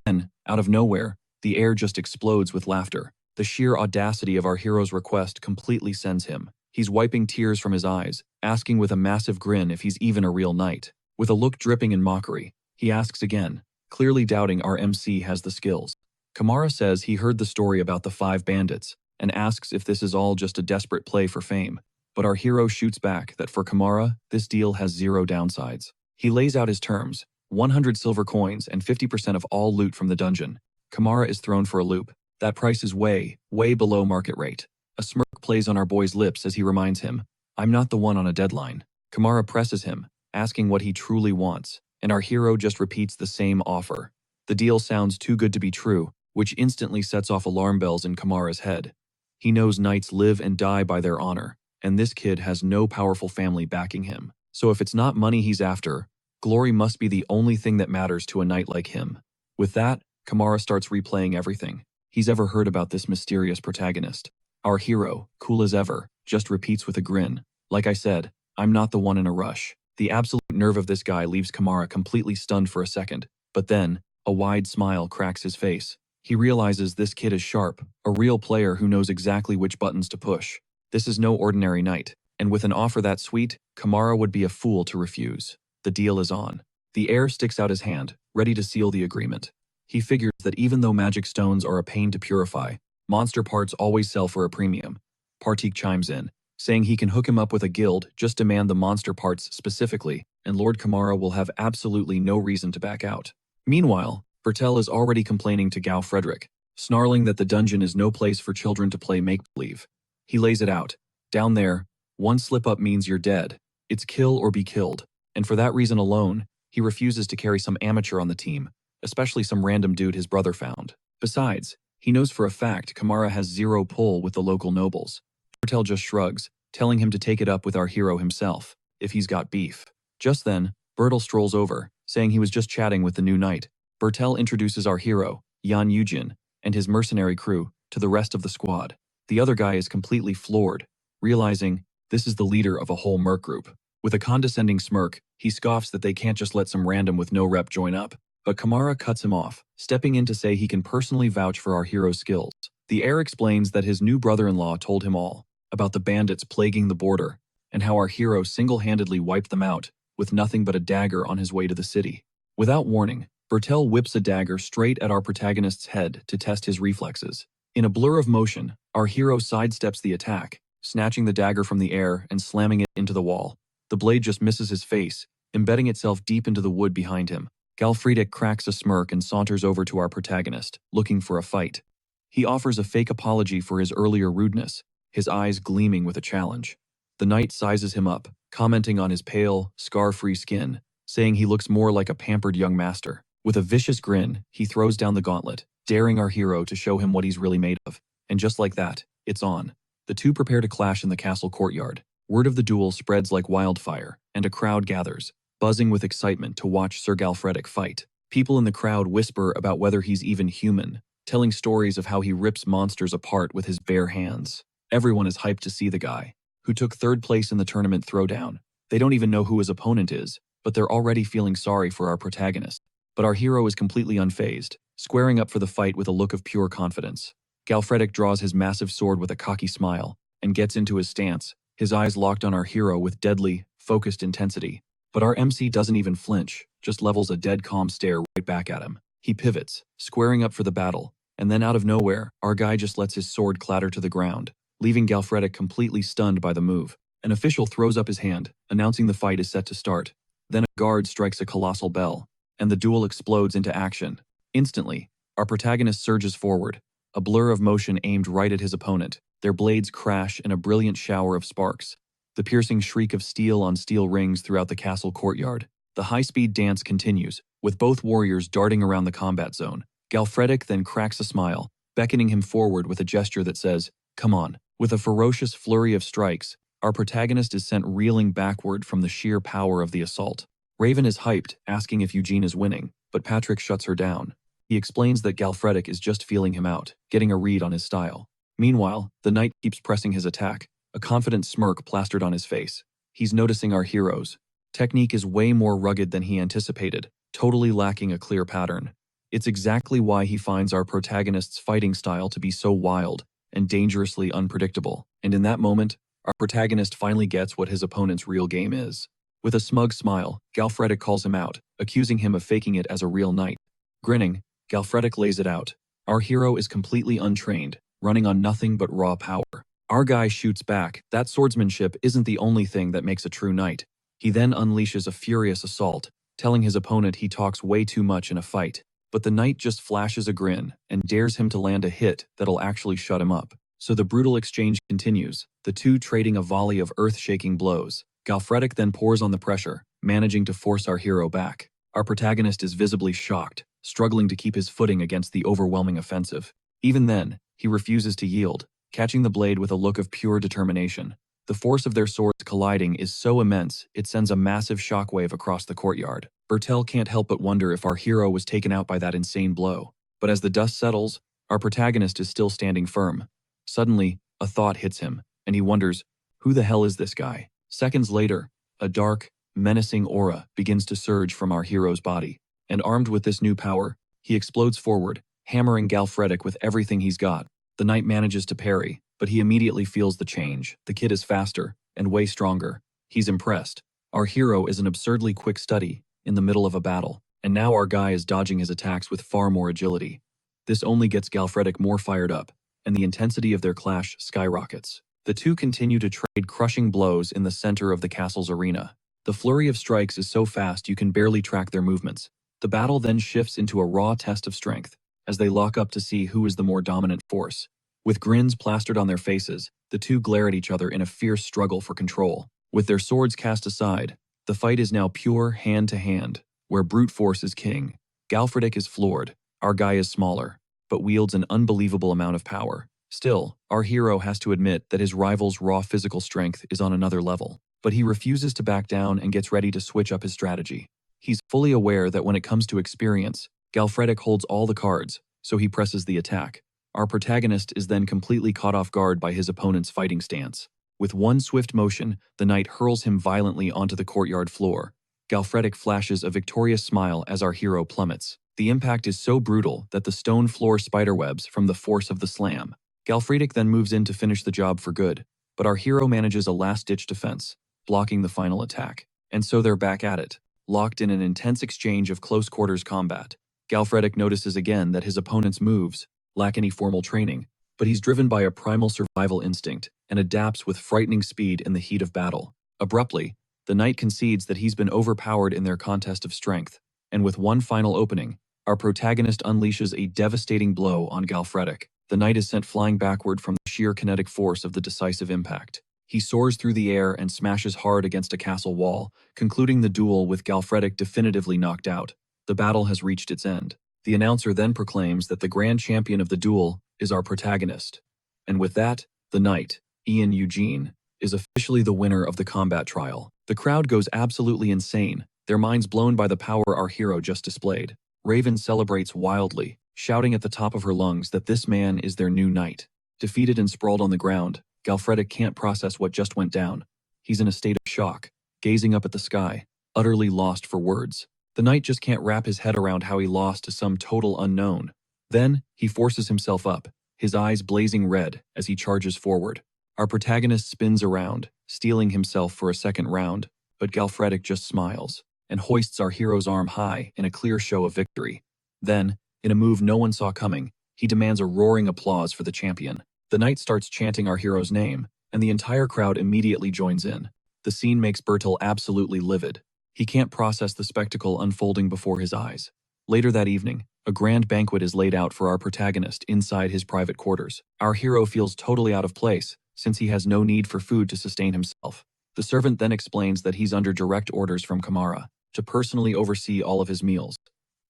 Then, out of nowhere, the air just explodes with laughter. The sheer audacity of our hero's request completely sends him. He's wiping tears from his eyes, asking with a massive grin if he's even a real knight. With a look dripping in mockery, he asks again, clearly doubting our MC has the skills. Kamara says he heard the story about the 5 bandits, and asks if this is all just a desperate play for fame. But our hero shoots back that for Kamara, this deal has 0 downsides. He lays out his terms, 100 silver coins and 50% of all loot from the dungeon. Kamara is thrown for a loop. That price is way, way below market rate. A smirk plays on our boy's lips as he reminds him, I'm not the one on a deadline. Kamara presses him, asking what he truly wants, and our hero just repeats the same offer. The deal sounds too good to be true, which instantly sets off alarm bells in Kamara's head. He knows knights live and die by their honor, and this kid has no powerful family backing him. So if it's not money he's after, glory must be the only thing that matters to a knight like him. With that, Kamara starts replaying everything he's ever heard about this mysterious protagonist. Our hero, cool as ever, just repeats with a grin, like I said, I'm not the one in a rush. The absolute nerve of this guy leaves Kamara completely stunned for a second, but then, a wide smile cracks his face. He realizes this kid is sharp, a real player who knows exactly which buttons to push. This is no ordinary knight, and with an offer that sweet, Kamara would be a fool to refuse. The deal is on. The heir sticks out his hand, ready to seal the agreement. He figures that even though magic stones are a pain to purify, monster parts always sell for a premium. Partik chimes in, saying he can hook him up with a guild, just demand the monster parts specifically, and Lord Kamara will have absolutely no reason to back out. Meanwhile, Bertel is already complaining to Gao Frederick, snarling that the dungeon is no place for children to play make-believe. He lays it out. Down there, one slip-up means you're dead. It's kill or be killed. And for that reason alone, he refuses to carry some amateur on the team, especially some random dude his brother found. Besides, he knows for a fact Kamara has zero pull with the local nobles. Bertel just shrugs, telling him to take it up with our hero himself, if he's got beef. Just then, Bertel strolls over, saying he was just chatting with the new knight. Bertel introduces our hero, Yan Yujin, and his mercenary crew, to the rest of the squad. The other guy is completely floored, realizing this is the leader of a whole merc group. With a condescending smirk, he scoffs that they can't just let some random with no rep join up. But Kamara cuts him off, stepping in to say he can personally vouch for our hero's skills. The heir explains that his new brother-in-law told him all about the bandits plaguing the border, and how our hero single-handedly wiped them out, with nothing but a dagger on his way to the city. Without warning, Bertel whips a dagger straight at our protagonist's head to test his reflexes. In a blur of motion, our hero sidesteps the attack, snatching the dagger from the air and slamming it into the wall. The blade just misses his face, embedding itself deep into the wood behind him. Galfriedic cracks a smirk and saunters over to our protagonist, looking for a fight. He offers a fake apology for his earlier rudeness, his eyes gleaming with a challenge. The knight sizes him up, commenting on his pale, scar-free skin, saying he looks more like a pampered young master. With a vicious grin, he throws down the gauntlet, daring our hero to show him what he's really made of. And just like that, it's on. The two prepare to clash in the castle courtyard. Word of the duel spreads like wildfire, and a crowd gathers, buzzing with excitement to watch Sir Galfredic fight. People in the crowd whisper about whether he's even human, telling stories of how he rips monsters apart with his bare hands. Everyone is hyped to see the guy, who took third place in the tournament throwdown. They don't even know who his opponent is, but they're already feeling sorry for our protagonist. But our hero is completely unfazed, squaring up for the fight with a look of pure confidence. Galfredic draws his massive sword with a cocky smile, and gets into his stance, his eyes locked on our hero with deadly, focused intensity. But our MC doesn't even flinch, just levels a dead calm stare right back at him. He pivots, squaring up for the battle, and then out of nowhere, our guy just lets his sword clatter to the ground, leaving Galfredic completely stunned by the move. An official throws up his hand, announcing the fight is set to start. Then a guard strikes a colossal bell, and the duel explodes into action. Instantly, our protagonist surges forward, a blur of motion aimed right at his opponent. Their blades crash in a brilliant shower of sparks. The piercing shriek of steel on steel rings throughout the castle courtyard. The high-speed dance continues, with both warriors darting around the combat zone. Galfredic then cracks a smile, beckoning him forward with a gesture that says, "Come on." With a ferocious flurry of strikes, our protagonist is sent reeling backward from the sheer power of the assault. Raven is hyped, asking if Eugene is winning, but Patrick shuts her down. He explains that Galfredic is just feeling him out, getting a read on his style. Meanwhile, the knight keeps pressing his attack, a confident smirk plastered on his face. He's noticing our hero's technique is way more rugged than he anticipated, totally lacking a clear pattern. It's exactly why he finds our protagonist's fighting style to be so wild and dangerously unpredictable. And in that moment, our protagonist finally gets what his opponent's real game is. With a smug smile, Galfredic calls him out, accusing him of faking it as a real knight. Grinning, Galfredic lays it out. Our hero is completely untrained, running on nothing but raw power. Our guy shoots back. That swordsmanship isn't the only thing that makes a true knight. He then unleashes a furious assault, telling his opponent he talks way too much in a fight. But the knight just flashes a grin and dares him to land a hit that'll actually shut him up. So the brutal exchange continues, the two trading a volley of earth-shaking blows. Galfredic then pours on the pressure, managing to force our hero back. Our protagonist is visibly shocked, struggling to keep his footing against the overwhelming offensive. Even then, he refuses to yield, catching the blade with a look of pure determination. The force of their swords colliding is so immense, it sends a massive shockwave across the courtyard. Bertel can't help but wonder if our hero was taken out by that insane blow. But as the dust settles, our protagonist is still standing firm. Suddenly, a thought hits him, and he wonders, who the hell is this guy? Seconds later, a dark, menacing aura begins to surge from our hero's body. And armed with this new power, he explodes forward, hammering Galfredic with everything he's got. The knight manages to parry, but he immediately feels the change. The kid is faster, and way stronger. He's impressed. Our hero is an absurdly quick study, in the middle of a battle, and now our guy is dodging his attacks with far more agility. This only gets Galfredic more fired up, and the intensity of their clash skyrockets. The two continue to trade crushing blows in the center of the castle's arena. The flurry of strikes is so fast you can barely track their movements, The battle then shifts into a raw test of strength, as they lock up to see who is the more dominant force. With grins plastered on their faces, the two glare at each other in a fierce struggle for control. With their swords cast aside, the fight is now pure hand-to-hand, where brute force is king. Galfredic is floored, our guy is smaller, but wields an unbelievable amount of power. Still, our hero has to admit that his rival's raw physical strength is on another level, but he refuses to back down and gets ready to switch up his strategy. He's fully aware that when it comes to experience, Galfredic holds all the cards, so he presses the attack. Our protagonist is then completely caught off guard by his opponent's fighting stance. With one swift motion, the knight hurls him violently onto the courtyard floor. Galfredic flashes a victorious smile as our hero plummets. The impact is so brutal that the stone floor spiderwebs from the force of the slam. Galfredic then moves in to finish the job for good, but our hero manages a last-ditch defense, blocking the final attack. And so they're back at it, locked in an intense exchange of close-quarters combat. Galfredic notices again that his opponent's moves lack any formal training, but he's driven by a primal survival instinct and adapts with frightening speed in the heat of battle. Abruptly, the knight concedes that he's been overpowered in their contest of strength, and with one final opening, our protagonist unleashes a devastating blow on Galfredic. The knight is sent flying backward from the sheer kinetic force of the decisive impact. He soars through the air and smashes hard against a castle wall, concluding the duel with Galfredic definitively knocked out. The battle has reached its end. The announcer then proclaims that the grand champion of the duel is our protagonist. And with that, the knight, Ian Eugene, is officially the winner of the combat trial. The crowd goes absolutely insane, their minds blown by the power our hero just displayed. Raven celebrates wildly, shouting at the top of her lungs that this man is their new knight. Defeated and sprawled on the ground, Galfredic can't process what just went down. He's in a state of shock, gazing up at the sky, utterly lost for words. The knight just can't wrap his head around how he lost to some total unknown. Then, he forces himself up, his eyes blazing red as he charges forward. Our protagonist spins around, steeling himself for a second round, but Galfredic just smiles and hoists our hero's arm high in a clear show of victory. Then, in a move no one saw coming, he demands a roaring applause for the champion. The knight starts chanting our hero's name, and the entire crowd immediately joins in. The scene makes Bertel absolutely livid. He can't process the spectacle unfolding before his eyes. Later that evening, a grand banquet is laid out for our protagonist inside his private quarters. Our hero feels totally out of place, since he has no need for food to sustain himself. The servant then explains that he's under direct orders from Kamara to personally oversee all of his meals.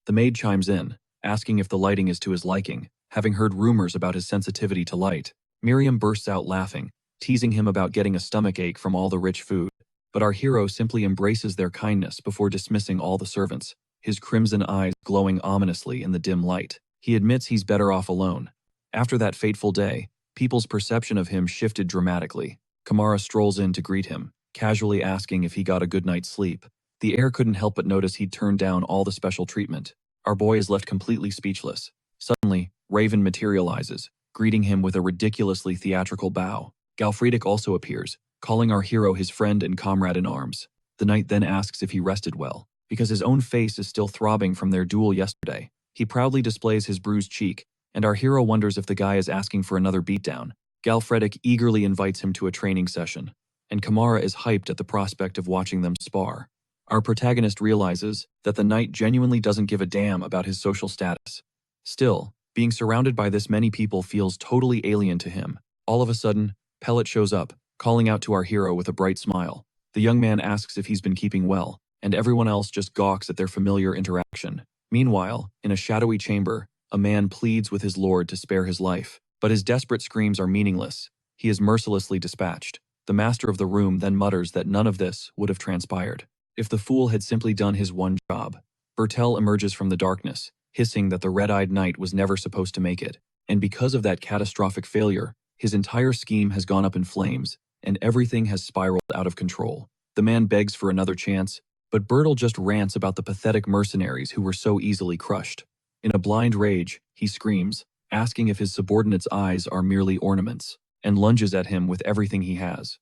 The maid chimes in, asking if the lighting is to his liking, having heard rumors about his sensitivity to light. Miriam bursts out laughing, teasing him about getting a stomachache from all the rich food. But our hero simply embraces their kindness before dismissing all the servants, his crimson eyes glowing ominously in the dim light. He admits he's better off alone. After that fateful day, people's perception of him shifted dramatically. Kamara strolls in to greet him, casually asking if he got a good night's sleep. The heir couldn't help but notice he'd turned down all the special treatment. Our boy is left completely speechless. Suddenly, Raven materializes, greeting him with a ridiculously theatrical bow. Galfredic also appears, calling our hero his friend and comrade in arms. The knight then asks if he rested well, because his own face is still throbbing from their duel yesterday. He proudly displays his bruised cheek, and our hero wonders if the guy is asking for another beatdown. Galfredic eagerly invites him to a training session, and Kamara is hyped at the prospect of watching them spar. Our protagonist realizes that the knight genuinely doesn't give a damn about his social status. Still, being surrounded by this many people feels totally alien to him. All of a sudden, Pellet shows up, calling out to our hero with a bright smile. The young man asks if he's been keeping well, and everyone else just gawks at their familiar interaction. Meanwhile, in a shadowy chamber, a man pleads with his lord to spare his life, but his desperate screams are meaningless. He is mercilessly dispatched. The master of the room then mutters that none of this would have transpired if the fool had simply done his one job. Bertel emerges from the darkness, hissing that the red-eyed knight was never supposed to make it, and because of that catastrophic failure, his entire scheme has gone up in flames, and everything has spiraled out of control. The man begs for another chance, but Bertel just rants about the pathetic mercenaries who were so easily crushed. In a blind rage, he screams, asking if his subordinates' eyes are merely ornaments, and lunges at him with everything he has.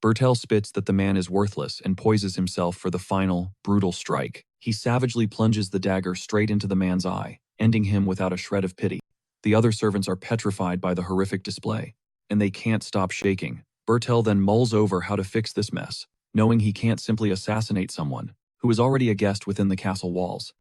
Bertel spits that the man is worthless and poises himself for the final, brutal strike. He savagely plunges the dagger straight into the man's eye, ending him without a shred of pity. The other servants are petrified by the horrific display, and they can't stop shaking. Bertel then mulls over how to fix this mess, knowing he can't simply assassinate someone who is already a guest within the castle walls.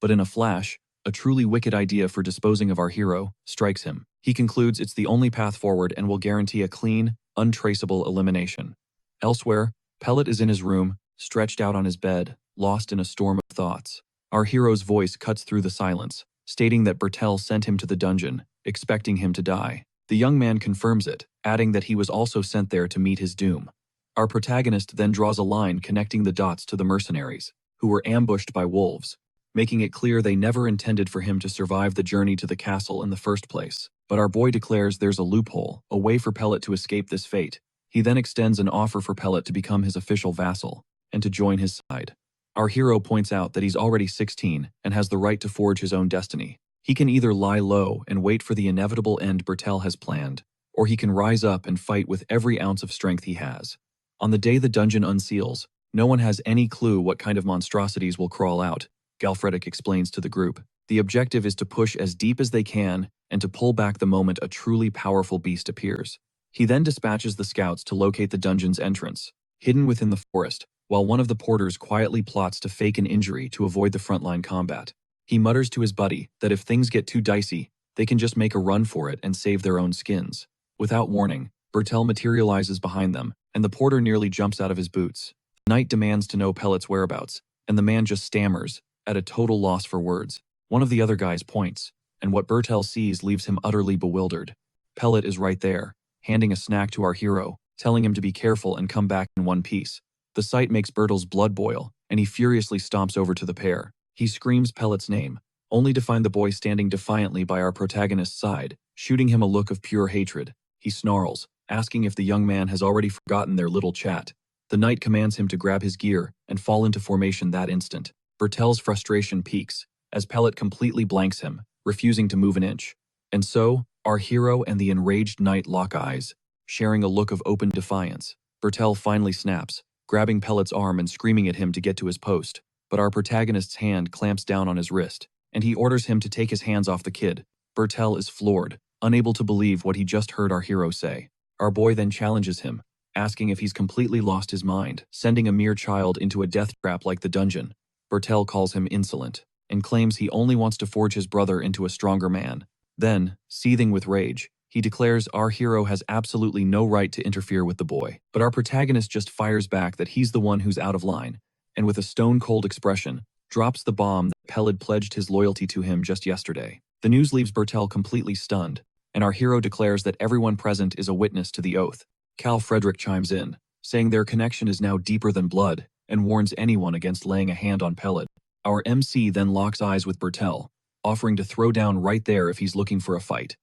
But in a flash, a truly wicked idea for disposing of our hero strikes him. He concludes it's the only path forward and will guarantee a clean, untraceable elimination. Elsewhere, Pellet is in his room, stretched out on his bed, lost in a storm of thoughts. Our hero's voice cuts through the silence, stating that Bertel sent him to the dungeon, expecting him to die. The young man confirms it, adding that he was also sent there to meet his doom. Our protagonist then draws a line connecting the dots to the mercenaries, who were ambushed by wolves, making it clear they never intended for him to survive the journey to the castle in the first place. But our boy declares there's a loophole, a way for Pellet to escape this fate. He then extends an offer for Pellet to become his official vassal, and to join his side. Our hero points out that he's already 16 and has the right to forge his own destiny. He can either lie low and wait for the inevitable end Bertel has planned, or he can rise up and fight with every ounce of strength he has. On the day the dungeon unseals, no one has any clue what kind of monstrosities will crawl out, Galfredic explains to the group. The objective is to push as deep as they can and to pull back the moment a truly powerful beast appears. He then dispatches the scouts to locate the dungeon's entrance, hidden within the forest, while one of the porters quietly plots to fake an injury to avoid the frontline combat. He mutters to his buddy that if things get too dicey, they can just make a run for it and save their own skins. Without warning, Bertel materializes behind them, and the porter nearly jumps out of his boots. The knight demands to know Pellet's whereabouts, and the man just stammers, at a total loss for words. One of the other guys points, and what Bertel sees leaves him utterly bewildered. Pellet is right there, handing a snack to our hero, telling him to be careful and come back in one piece. The sight makes Bertel's blood boil, and he furiously stomps over to the pair. He screams Pellet's name, only to find the boy standing defiantly by our protagonist's side, shooting him a look of pure hatred. He snarls, asking if the young man has already forgotten their little chat. The knight commands him to grab his gear and fall into formation that instant. Bertel's frustration peaks, as Pellet completely blanks him, refusing to move an inch. And so, our hero and the enraged knight lock eyes, sharing a look of open defiance. Bertel finally snaps, grabbing Pellet's arm and screaming at him to get to his post. But our protagonist's hand clamps down on his wrist, and he orders him to take his hands off the kid. Bertel is floored, unable to believe what he just heard our hero say. Our boy then challenges him, asking if he's completely lost his mind, sending a mere child into a death trap like the dungeon. Bertel calls him insolent, and claims he only wants to forge his brother into a stronger man. Then, seething with rage, he declares our hero has absolutely no right to interfere with the boy. But our protagonist just fires back that he's the one who's out of line, and with a stone-cold expression, drops the bomb that Pellet pledged his loyalty to him just yesterday. The news leaves Bertel completely stunned, and our hero declares that everyone present is a witness to the oath. Cal Frederick chimes in, saying their connection is now deeper than blood, and warns anyone against laying a hand on Pellet. Our MC then locks eyes with Bertel, offering to throw down right there if he's looking for a fight.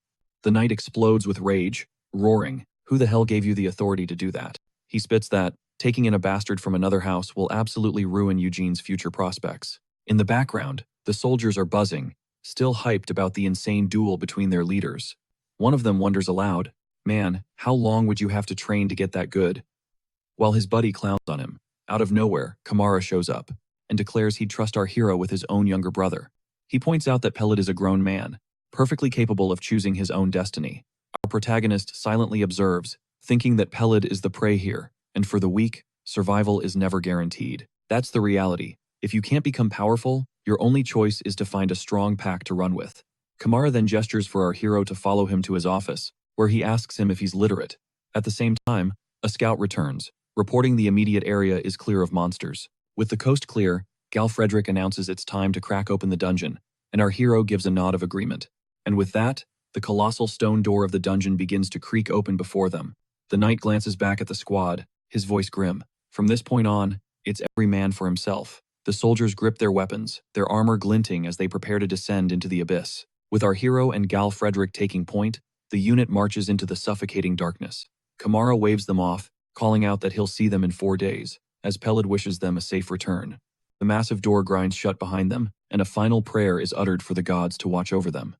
The knight explodes with rage, roaring, "Who the hell gave you the authority to do that?" He spits that taking in a bastard from another house will absolutely ruin Eugene's future prospects. In the background, the soldiers are buzzing, still hyped about the insane duel between their leaders. One of them wonders aloud, "Man, how long would you have to train to get that good?" While his buddy clowns on him, out of nowhere, Kamara shows up and declares he'd trust our hero with his own younger brother. He points out that Pellet is a grown man, perfectly capable of choosing his own destiny. Our protagonist silently observes, thinking that Pellet is the prey here, and for the weak, survival is never guaranteed. That's the reality. If you can't become powerful, your only choice is to find a strong pack to run with. Kamara then gestures for our hero to follow him to his office, where he asks him if he's literate. At the same time, a scout returns, reporting the immediate area is clear of monsters. With the coast clear, Gal Frederick announces it's time to crack open the dungeon, and our hero gives a nod of agreement. And with that, the colossal stone door of the dungeon begins to creak open before them. The knight glances back at the squad, his voice grim. From this point on, it's every man for himself. The soldiers grip their weapons, their armor glinting as they prepare to descend into the abyss. With our hero and Gal Frederick taking point, the unit marches into the suffocating darkness. Kamara waves them off, calling out that he'll see them in 4 days, as Pellet wishes them a safe return. The massive door grinds shut behind them, and a final prayer is uttered for the gods to watch over them.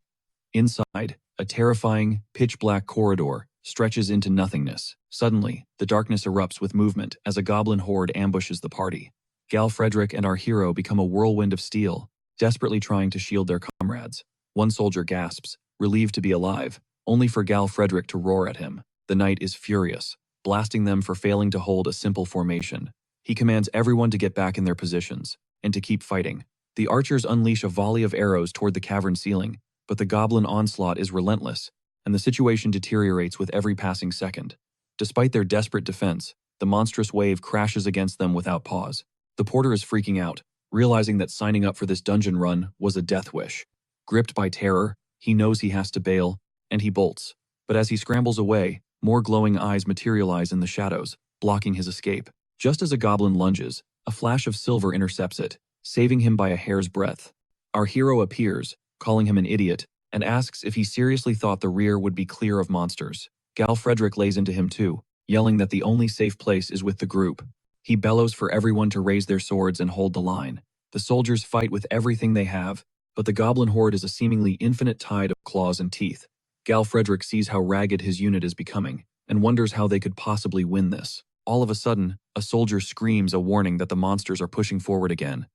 Inside, a terrifying, pitch-black corridor stretches into nothingness. Suddenly, the darkness erupts with movement as a goblin horde ambushes the party. Gal Frederick and our hero become a whirlwind of steel, desperately trying to shield their comrades. One soldier gasps, relieved to be alive, only for Gal Frederick to roar at him. The knight is furious, blasting them for failing to hold a simple formation. He commands everyone to get back in their positions, and to keep fighting. The archers unleash a volley of arrows toward the cavern ceiling, but the goblin onslaught is relentless, and the situation deteriorates with every passing second. Despite their desperate defense, the monstrous wave crashes against them without pause. The porter is freaking out, realizing that signing up for this dungeon run was a death wish. Gripped by terror, he knows he has to bail, and he bolts. But as he scrambles away, more glowing eyes materialize in the shadows, blocking his escape. Just as a goblin lunges, a flash of silver intercepts it, saving him by a hair's breadth. Our hero appears, calling him an idiot, and asks if he seriously thought the rear would be clear of monsters. Gal Frederick lays into him too, yelling that the only safe place is with the group. He bellows for everyone to raise their swords and hold the line. The soldiers fight with everything they have, but the goblin horde is a seemingly infinite tide of claws and teeth. Gal Frederick sees how ragged his unit is becoming, and wonders how they could possibly win this. All of a sudden, a soldier screams a warning that the monsters are pushing forward again.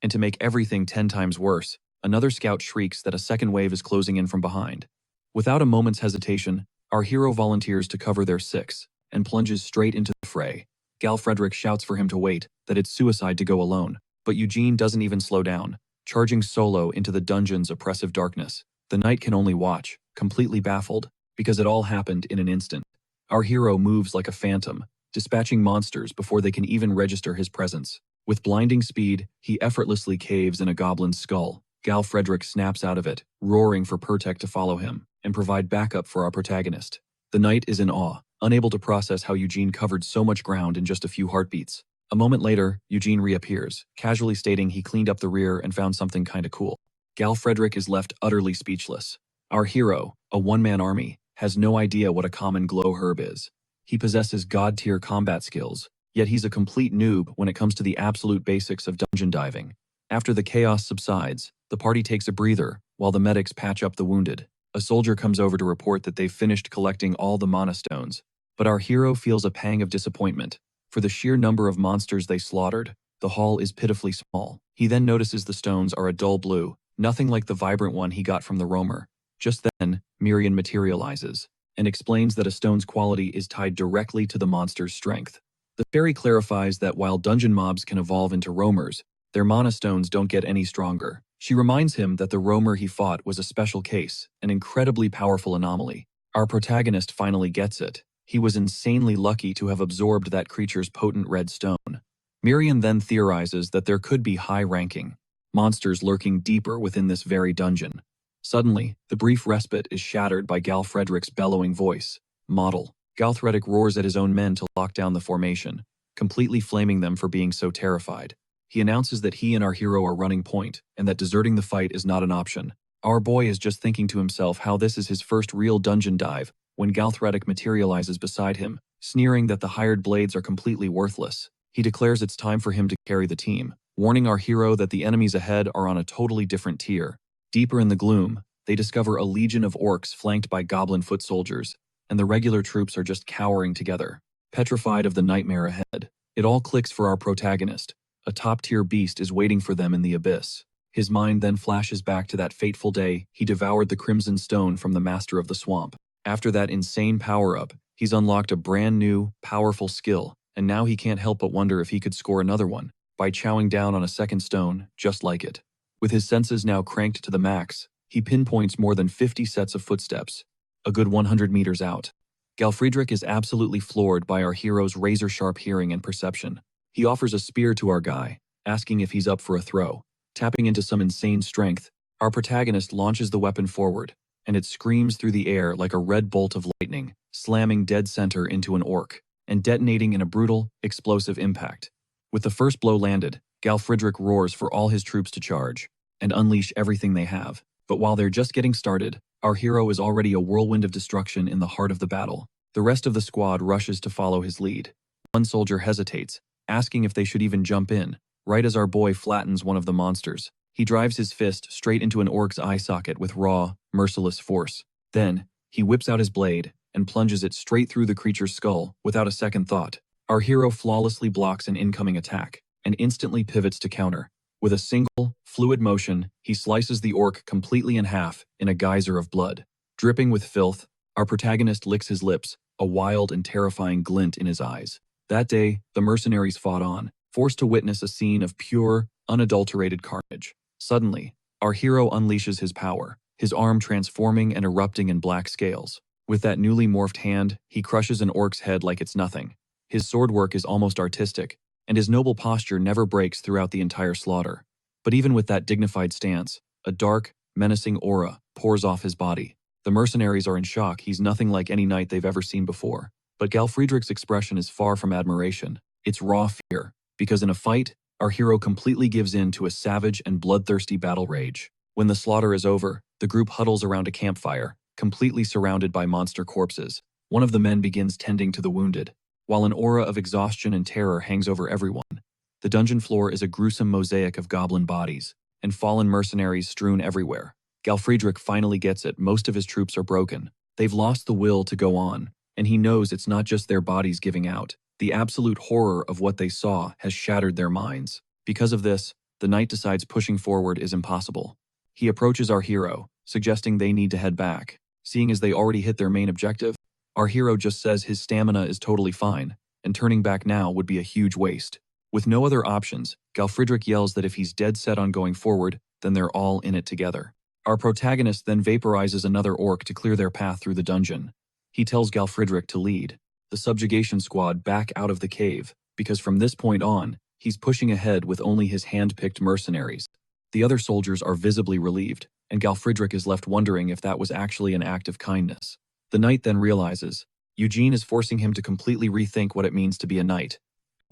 And to make everything 10 times worse, another scout shrieks that a second wave is closing in from behind. Without a moment's hesitation, our hero volunteers to cover their six, and plunges straight into the fray. Gal Frederick shouts for him to wait, that it's suicide to go alone, but Eugene doesn't even slow down, charging solo into the dungeon's oppressive darkness. The knight can only watch, completely baffled, because it all happened in an instant. Our hero moves like a phantom, dispatching monsters before they can even register his presence. With blinding speed, he effortlessly caves in a goblin's skull. Gal Frederick snaps out of it, roaring for Pertek to follow him and provide backup for our protagonist. The knight is in awe, unable to process how Eugene covered so much ground in just a few heartbeats. A moment later, Eugene reappears, casually stating he cleaned up the rear and found something kinda cool. Gal Frederick is left utterly speechless. Our hero, a one-man army, has no idea what a common glow herb is. He possesses god-tier combat skills, yet he's a complete noob when it comes to the absolute basics of dungeon diving. After the chaos subsides, the party takes a breather while the medics patch up the wounded. A soldier comes over to report that they've finished collecting all the mana stones, but our hero feels a pang of disappointment. For the sheer number of monsters they slaughtered, the haul is pitifully small. He then notices the stones are a dull blue, nothing like the vibrant one he got from the roamer. Just then, Miriam materializes and explains that a stone's quality is tied directly to the monster's strength. The fairy clarifies that while dungeon mobs can evolve into roamers, their mana stones don't get any stronger. She reminds him that the roamer he fought was a special case, an incredibly powerful anomaly. Our protagonist finally gets it. He was insanely lucky to have absorbed that creature's potent red stone. Miriam then theorizes that there could be high-ranking monsters lurking deeper within this very dungeon. Suddenly, the brief respite is shattered by Gal Frederick's bellowing voice. Model. Gal Frederick roars at his own men to lock down the formation, completely flaming them for being so terrified. He announces that he and our hero are running point, and that deserting the fight is not an option. Our boy is just thinking to himself how this is his first real dungeon dive, when Galthretic materializes beside him, sneering that the hired blades are completely worthless. He declares it's time for him to carry the team, warning our hero that the enemies ahead are on a totally different tier. Deeper in the gloom, they discover a legion of orcs flanked by goblin foot soldiers, and the regular troops are just cowering together, petrified of the nightmare ahead. It all clicks for our protagonist. A top-tier beast is waiting for them in the abyss. His mind then flashes back to that fateful day he devoured the Crimson Stone from the Master of the Swamp. After that insane power-up, he's unlocked a brand new, powerful skill, and now he can't help but wonder if he could score another one by chowing down on a second stone just like it. With his senses now cranked to the max, he pinpoints more than 50 sets of footsteps, a good 100 meters out. Galfriedrich is absolutely floored by our hero's razor-sharp hearing and perception. He offers a spear to our guy, asking if he's up for a throw. Tapping into some insane strength, our protagonist launches the weapon forward, and it screams through the air like a red bolt of lightning, slamming dead center into an orc, and detonating in a brutal, explosive impact. With the first blow landed, Galfriedrich roars for all his troops to charge, and unleash everything they have. But while they're just getting started, our hero is already a whirlwind of destruction in the heart of the battle. The rest of the squad rushes to follow his lead. One soldier hesitates, asking if they should even jump in, right as our boy flattens one of the monsters. He drives his fist straight into an orc's eye socket with raw, merciless force. Then, he whips out his blade and plunges it straight through the creature's skull without a second thought. Our hero flawlessly blocks an incoming attack and instantly pivots to counter. With a single, fluid motion, he slices the orc completely in half in a geyser of blood. Dripping with filth, our protagonist licks his lips, a wild and terrifying glint in his eyes. That day, the mercenaries fought on, forced to witness a scene of pure, unadulterated carnage. Suddenly, our hero unleashes his power, his arm transforming and erupting in black scales. With that newly morphed hand, he crushes an orc's head like it's nothing. His sword work is almost artistic, and his noble posture never breaks throughout the entire slaughter. But even with that dignified stance, a dark, menacing aura pours off his body. The mercenaries are in shock. He's nothing like any knight they've ever seen before. But Galfriedrich's expression is far from admiration. It's raw fear, because in a fight, our hero completely gives in to a savage and bloodthirsty battle rage. When the slaughter is over, the group huddles around a campfire, completely surrounded by monster corpses. One of the men begins tending to the wounded, while an aura of exhaustion and terror hangs over everyone. The dungeon floor is a gruesome mosaic of goblin bodies, and fallen mercenaries strewn everywhere. Galfriedrich finally gets it. Most of his troops are broken. They've lost the will to go on, and he knows it's not just their bodies giving out. The absolute horror of what they saw has shattered their minds. Because of this, the knight decides pushing forward is impossible. He approaches our hero, suggesting they need to head back. Seeing as they already hit their main objective, our hero just says his stamina is totally fine, and turning back now would be a huge waste. With no other options, Galfriedrich yells that if he's dead set on going forward, then they're all in it together. Our protagonist then vaporizes another orc to clear their path through the dungeon. He tells Galfriedrich to lead the subjugation squad back out of the cave, because from this point on, he's pushing ahead with only his hand-picked mercenaries. The other soldiers are visibly relieved, and Galfriedrich is left wondering if that was actually an act of kindness. The knight then realizes Eugene is forcing him to completely rethink what it means to be a knight.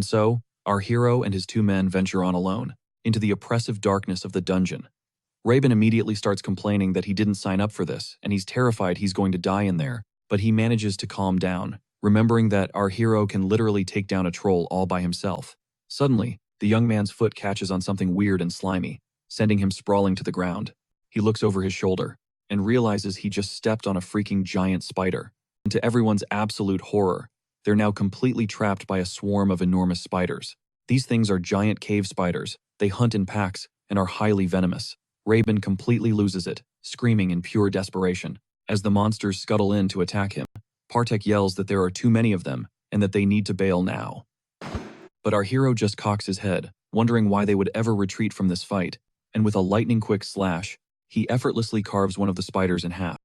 And so, our hero and his two men venture on alone, into the oppressive darkness of the dungeon. Rabin immediately starts complaining that he didn't sign up for this, and he's terrified he's going to die in there, but he manages to calm down, remembering that our hero can literally take down a troll all by himself. Suddenly, the young man's foot catches on something weird and slimy, sending him sprawling to the ground. He looks over his shoulder, and realizes he just stepped on a freaking giant spider. And to everyone's absolute horror, they're now completely trapped by a swarm of enormous spiders. These things are giant cave spiders. They hunt in packs and are highly venomous. Rabin completely loses it, screaming in pure desperation. As the monsters scuttle in to attack him, Partek yells that there are too many of them and that they need to bail now. But our hero just cocks his head, wondering why they would ever retreat from this fight, and with a lightning-quick slash, he effortlessly carves one of the spiders in half.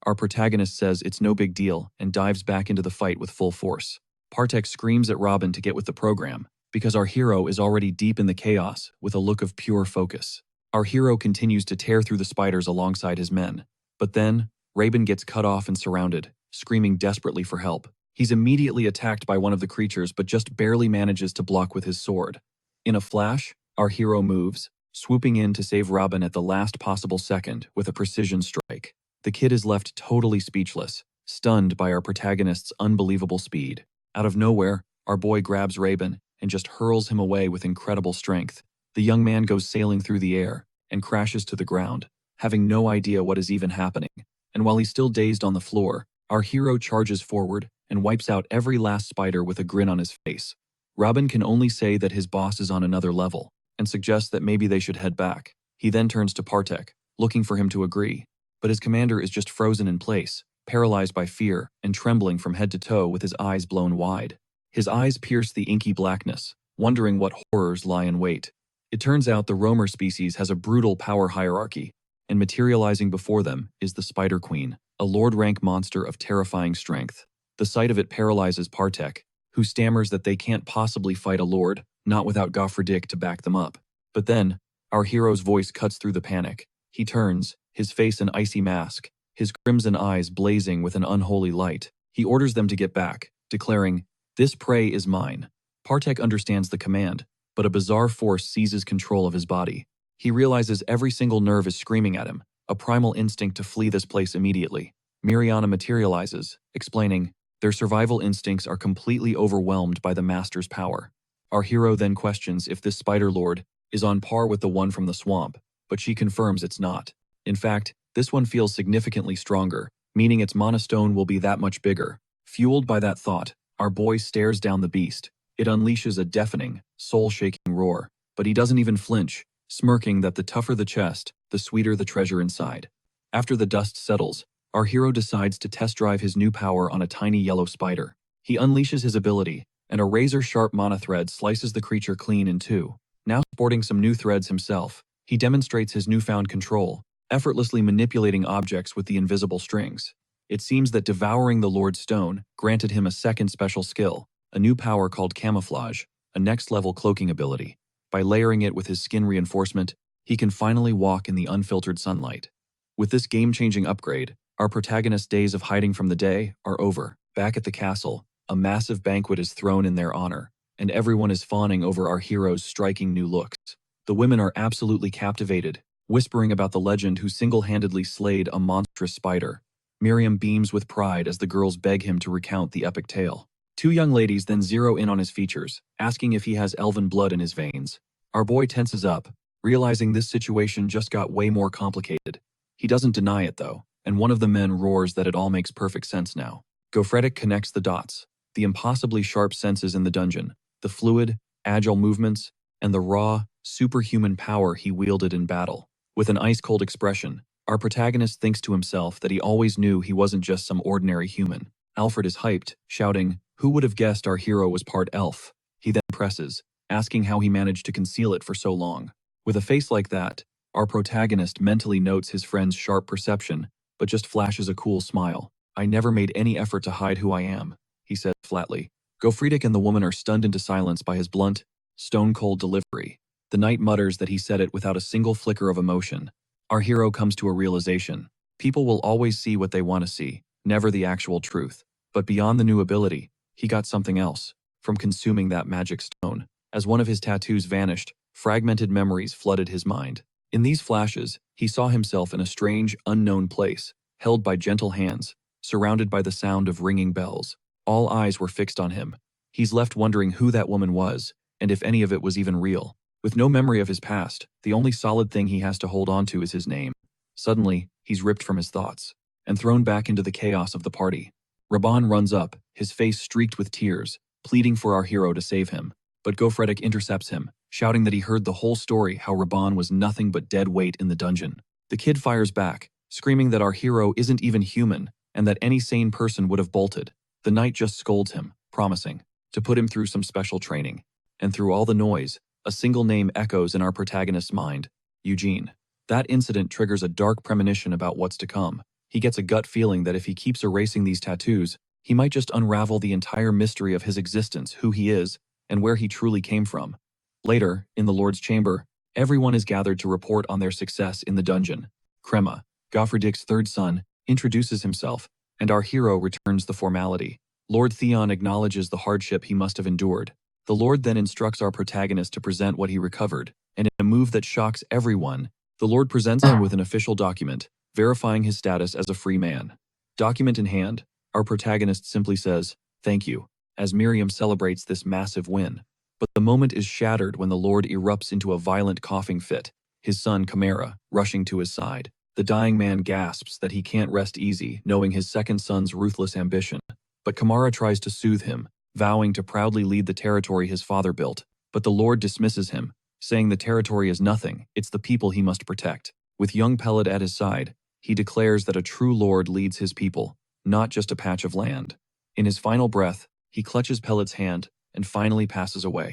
Our protagonist says it's no big deal and dives back into the fight with full force. Partek screams at Robin to get with the program, because our hero is already deep in the chaos with a look of pure focus. Our hero continues to tear through the spiders alongside his men, but then, Rabin gets cut off and surrounded, screaming desperately for help. He's immediately attacked by one of the creatures but just barely manages to block with his sword. In a flash, our hero moves, swooping in to save Robin at the last possible second with a precision strike. The kid is left totally speechless, stunned by our protagonist's unbelievable speed. Out of nowhere, our boy grabs Rabin and just hurls him away with incredible strength. The young man goes sailing through the air and crashes to the ground, having no idea what is even happening. And while he's still dazed on the floor, our hero charges forward and wipes out every last spider with a grin on his face. Robin can only say that his boss is on another level, and suggests that maybe they should head back. He then turns to Partek, looking for him to agree, but his commander is just frozen in place, paralyzed by fear and trembling from head to toe with his eyes blown wide. His eyes pierce the inky blackness, wondering what horrors lie in wait. It turns out the Roamer species has a brutal power hierarchy, and materializing before them is the Spider Queen, a Lord-rank monster of terrifying strength. The sight of it paralyzes Partek, who stammers that they can't possibly fight a lord, not without Galfriedrich to back them up. But then, our hero's voice cuts through the panic. He turns, his face an icy mask, his crimson eyes blazing with an unholy light. He orders them to get back, declaring, "This prey is mine." Partek understands the command, but a bizarre force seizes control of his body. He realizes every single nerve is screaming at him, a primal instinct to flee this place immediately. Miriana materializes, explaining, their survival instincts are completely overwhelmed by the master's power. Our hero then questions if this Spider Lord is on par with the one from the swamp, but she confirms it's not. In fact, this one feels significantly stronger, meaning its mana stone will be that much bigger. Fueled by that thought, our boy stares down the beast. It unleashes a deafening, soul-shaking roar, but he doesn't even flinch, smirking that the tougher the chest, the sweeter the treasure inside. After the dust settles, our hero decides to test drive his new power on a tiny yellow spider. He unleashes his ability, and a razor-sharp mana thread slices the creature clean in two. Now sporting some new threads himself, He demonstrates his newfound control, effortlessly manipulating objects with the invisible strings. It seems that devouring the Lord's Stone granted him a second special skill, a new power called camouflage, a next-level cloaking ability. By layering it with his skin reinforcement, he can finally walk in the unfiltered sunlight. With this game-changing upgrade, our protagonist's days of hiding from the day are over. Back at the castle, a massive banquet is thrown in their honor, and everyone is fawning over our hero's striking new looks. The women are absolutely captivated, whispering about the legend who single-handedly slayed a monstrous spider. Miriam beams with pride as the girls beg him to recount the epic tale. Two young ladies then zero in on his features, asking if he has elven blood in his veins. Our boy tenses up, realizing this situation just got way more complicated. He doesn't deny it though, and one of the men roars that it all makes perfect sense now. Gofretic connects the dots, the impossibly sharp senses in the dungeon, the fluid, agile movements, and the raw, superhuman power he wielded in battle. With an ice-cold expression, our protagonist thinks to himself that he always knew he wasn't just some ordinary human. Alfred is hyped, shouting, "Who would have guessed our hero was part elf?" He then presses, asking how he managed to conceal it for so long. With a face like that, our protagonist mentally notes his friend's sharp perception, but just flashes a cool smile. "I never made any effort to hide who I am," he says flatly. Gofretic and the woman are stunned into silence by his blunt, stone-cold delivery. The knight mutters that he said it without a single flicker of emotion. Our hero comes to a realization. People will always see what they want to see, never the actual truth. But beyond the new ability, he got something else from consuming that magic stone. As one of his tattoos vanished, fragmented memories flooded his mind. In these flashes, he saw himself in a strange, unknown place, held by gentle hands, surrounded by the sound of ringing bells. All eyes were fixed on him. He's left wondering who that woman was, and if any of it was even real. With no memory of his past, the only solid thing he has to hold on to is his name. Suddenly, he's ripped from his thoughts and thrown back into the chaos of the party. Raban runs up, his face streaked with tears, pleading for our hero to save him. But Gofretic intercepts him, shouting that he heard the whole story, how Raban was nothing but dead weight in the dungeon. The kid fires back, screaming that our hero isn't even human, and that any sane person would have bolted. The knight just scolds him, promising to put him through some special training. And through all the noise, a single name echoes in our protagonist's mind: Eugene. That incident triggers a dark premonition about what's to come. He gets a gut feeling that if he keeps erasing these tattoos, he might just unravel the entire mystery of his existence, who he is, and where he truly came from. Later, in the Lord's Chamber, everyone is gathered to report on their success in the dungeon. Crema, Gofredic's third son, introduces himself, and our hero returns the formality. Lord Theon acknowledges the hardship he must have endured. The Lord then instructs our protagonist to present what he recovered, and in a move that shocks everyone, the Lord presents him with an official document, verifying his status as a free man. Document in hand, our protagonist simply says, "Thank you," as Miriam celebrates this massive win. But the moment is shattered when the Lord erupts into a violent coughing fit, his son Chimera rushing to his side. The dying man gasps that he can't rest easy, knowing his second son's ruthless ambition. But Chimera tries to soothe him, vowing to proudly lead the territory his father built. But the Lord dismisses him, saying the territory is nothing, it's the people he must protect. With young Pellet at his side, he declares that a true Lord leads his people, not just a patch of land. In his final breath, he clutches Pellet's hand and finally passes away.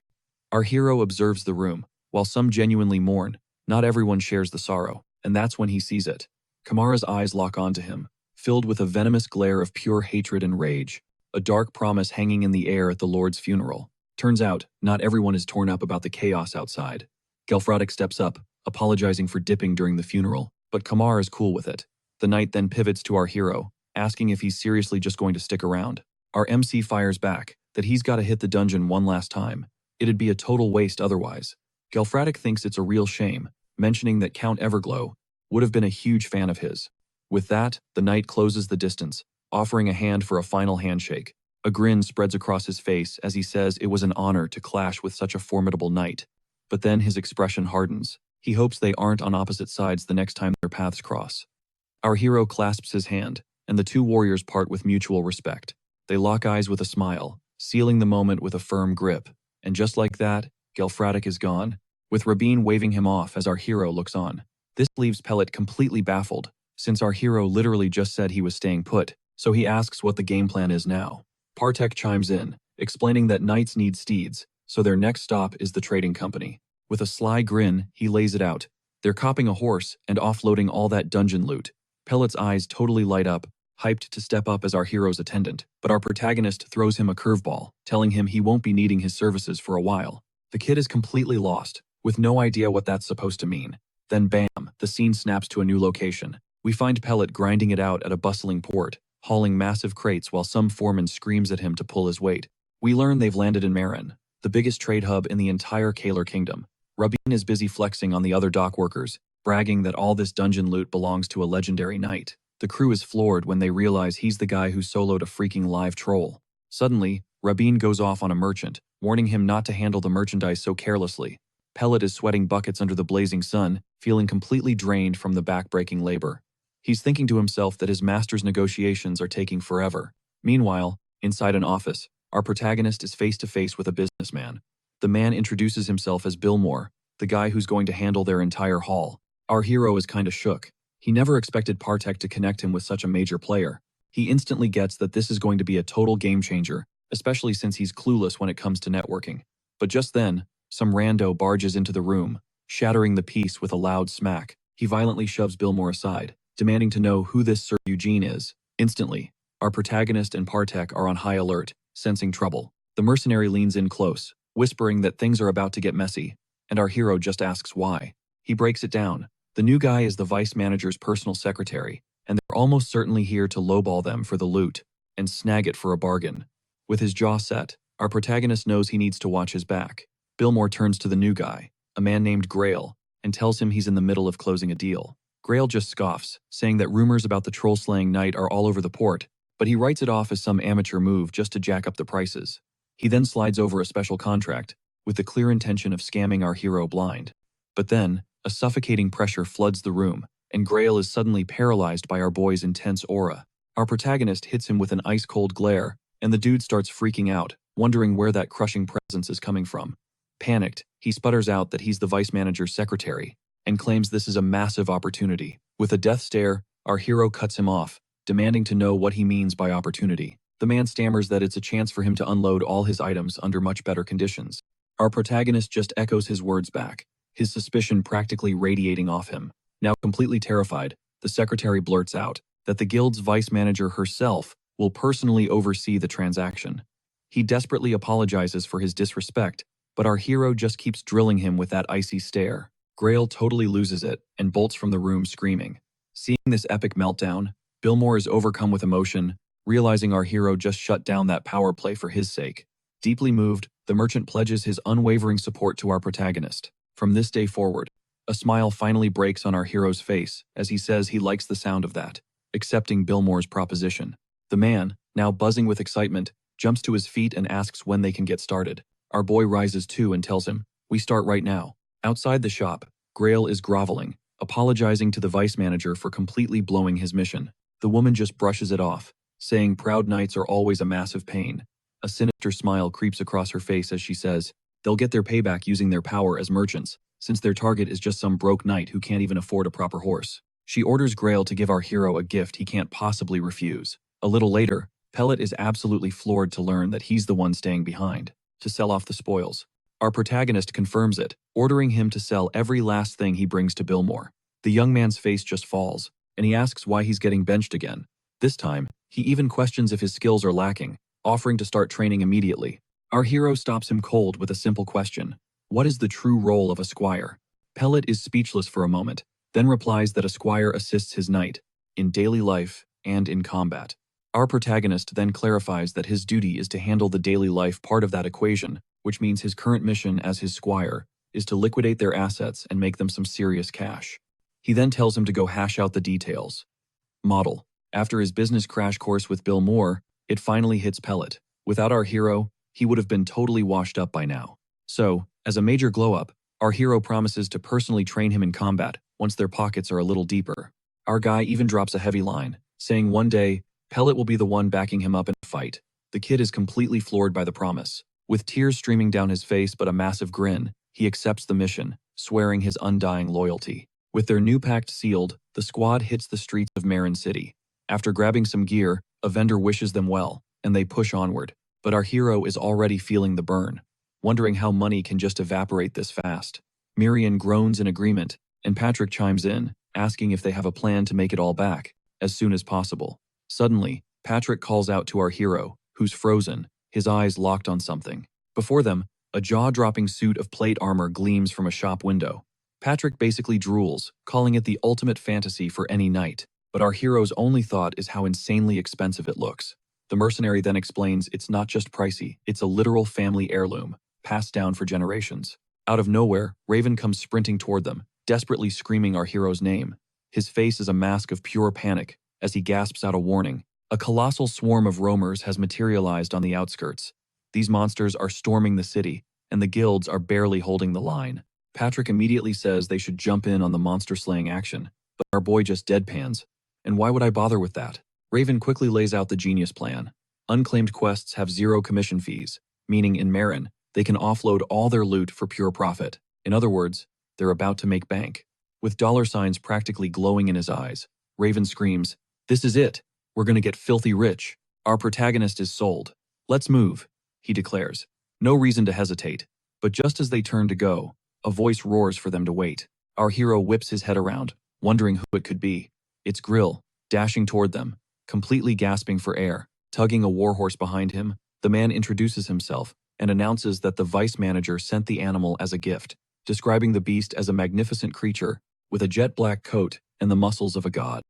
Our hero observes the room. While some genuinely mourn, not everyone shares the sorrow, and that's when he sees it. Kamara's eyes lock onto him, filled with a venomous glare of pure hatred and rage, a dark promise hanging in the air at the Lord's funeral. Turns out, not everyone is torn up about the chaos outside. Gelfrodic steps up, apologizing for dipping during the funeral, but Kamar is cool with it. The knight then pivots to our hero, asking if he's seriously just going to stick around. Our MC fires back that he's got to hit the dungeon one last time. It'd be a total waste otherwise. Gelfrodic thinks it's a real shame, mentioning that Count Everglow would have been a huge fan of his. With that, the knight closes the distance, offering a hand for a final handshake. A grin spreads across his face as he says it was an honor to clash with such a formidable knight. But then his expression hardens. He hopes they aren't on opposite sides the next time their paths cross. Our hero clasps his hand, and the two warriors part with mutual respect. They lock eyes with a smile, sealing the moment with a firm grip. And just like that, Gelfrodic is gone, with Rabin waving him off as our hero looks on. This leaves Pellet completely baffled, since our hero literally just said he was staying put, so he asks what the game plan is now. Partek chimes in, explaining that knights need steeds, so their next stop is the trading company. With a sly grin, he lays it out. They're copping a horse and offloading all that dungeon loot. Pellet's eyes totally light up, hyped to step up as our hero's attendant, but our protagonist throws him a curveball, telling him he won't be needing his services for a while. The kid is completely lost, with no idea what that's supposed to mean. Then bam, the scene snaps to a new location. We find Pellet grinding it out at a bustling port, hauling massive crates while some foreman screams at him to pull his weight. We learn they've landed in Marin, the biggest trade hub in the entire Kalar kingdom. Rabin is busy flexing on the other dock workers, bragging that all this dungeon loot belongs to a legendary knight. The crew is floored when they realize he's the guy who soloed a freaking live troll. Suddenly, Rabin goes off on a merchant, warning him not to handle the merchandise so carelessly. Pellet is sweating buckets under the blazing sun, feeling completely drained from the back-breaking labor. He's thinking to himself that his master's negotiations are taking forever. Meanwhile, inside an office, our protagonist is face-to-face with a businessman. The man introduces himself as Billmore, the guy who's going to handle their entire haul. Our hero is kinda shook. He never expected Partek to connect him with such a major player. He instantly gets that this is going to be a total game changer, especially since he's clueless when it comes to networking. But just then, some rando barges into the room, shattering the peace with a loud smack. He violently shoves Billmore aside, demanding to know who this Sir Eugene is. Instantly, our protagonist and Partek are on high alert, sensing trouble. The mercenary leans in close, whispering that things are about to get messy, and our hero just asks why. He breaks it down. The new guy is the vice manager's personal secretary, and they're almost certainly here to lowball them for the loot and snag it for a bargain. With his jaw set, our protagonist knows he needs to watch his back. Billmore turns to the new guy, a man named Grail, and tells him he's in the middle of closing a deal. Grail just scoffs, saying that rumors about the troll-slaying knight are all over the port, but he writes it off as some amateur move just to jack up the prices. He then slides over a special contract, with the clear intention of scamming our hero blind. But then, a suffocating pressure floods the room, and Grail is suddenly paralyzed by our boy's intense aura. Our protagonist hits him with an ice-cold glare, and the dude starts freaking out, wondering where that crushing presence is coming from. Panicked, he sputters out that he's the vice manager's secretary, and claims this is a massive opportunity. With a death stare, our hero cuts him off, demanding to know what he means by opportunity. The man stammers that it's a chance for him to unload all his items under much better conditions. Our protagonist just echoes his words back, his suspicion practically radiating off him. Now completely terrified, the secretary blurts out that the guild's vice manager herself will personally oversee the transaction. He desperately apologizes for his disrespect, but our hero just keeps drilling him with that icy stare. Grail totally loses it and bolts from the room screaming. Seeing this epic meltdown, Billmore is overcome with emotion, realizing our hero just shut down that power play for his sake. Deeply moved, the merchant pledges his unwavering support to our protagonist. From this day forward, a smile finally breaks on our hero's face as he says he likes the sound of that, accepting Billmore's proposition. The man, now buzzing with excitement, jumps to his feet and asks when they can get started. Our boy rises too and tells him, "We start right now." Outside the shop, Grail is groveling, apologizing to the vice manager for completely blowing his mission. The woman just brushes it off, saying proud knights are always a massive pain. A sinister smile creeps across her face as she says, they'll get their payback using their power as merchants, since their target is just some broke knight who can't even afford a proper horse. She orders Grail to give our hero a gift he can't possibly refuse. A little later, Pellet is absolutely floored to learn that he's the one staying behind, to sell off the spoils. Our protagonist confirms it, ordering him to sell every last thing he brings to Billmore. The young man's face just falls, and he asks why he's getting benched again. This time, he even questions if his skills are lacking, offering to start training immediately. Our hero stops him cold with a simple question. What is the true role of a squire? Pellet is speechless for a moment, then replies that a squire assists his knight, in daily life and in combat. Our protagonist then clarifies that his duty is to handle the daily life part of that equation, which means his current mission as his squire is to liquidate their assets and make them some serious cash. He then tells him to go hash out the details. Model. After his business crash course with Bill Moore, it finally hits Pellet. Without our hero, he would have been totally washed up by now. So, as a major glow-up, our hero promises to personally train him in combat once their pockets are a little deeper. Our guy even drops a heavy line, saying one day, Pellet will be the one backing him up in a fight. The kid is completely floored by the promise. With tears streaming down his face but a massive grin, he accepts the mission, swearing his undying loyalty. With their new pact sealed, the squad hits the streets of Marin City. After grabbing some gear, a vendor wishes them well, and they push onward. But our hero is already feeling the burn, wondering how money can just evaporate this fast. Miriam groans in agreement, and Patrick chimes in, asking if they have a plan to make it all back, as soon as possible. Suddenly, Patrick calls out to our hero, who's frozen, his eyes locked on something. Before them, a jaw-dropping suit of plate armor gleams from a shop window. Patrick basically drools, calling it the ultimate fantasy for any knight, but our hero's only thought is how insanely expensive it looks. The mercenary then explains it's not just pricey, it's a literal family heirloom, passed down for generations. Out of nowhere, Raven comes sprinting toward them, desperately screaming our hero's name. His face is a mask of pure panic as he gasps out a warning. A colossal swarm of roamers has materialized on the outskirts. These monsters are storming the city, and the guilds are barely holding the line. Patrick immediately says they should jump in on the monster-slaying action, but our boy just deadpans. And why would I bother with that? Raven quickly lays out the genius plan. Unclaimed quests have 0 commission fees, meaning in Marin, they can offload all their loot for pure profit. In other words, they're about to make bank. With dollar signs practically glowing in his eyes, Raven screams, "This is it! We're gonna get filthy rich. Our protagonist is sold. Let's move," he declares. No reason to hesitate, but just as they turn to go, a voice roars for them to wait. Our hero whips his head around, wondering who it could be. It's Grill, dashing toward them, completely gasping for air. Tugging a warhorse behind him, the man introduces himself and announces that the vice manager sent the animal as a gift, describing the beast as a magnificent creature with a jet-black coat and the muscles of a god.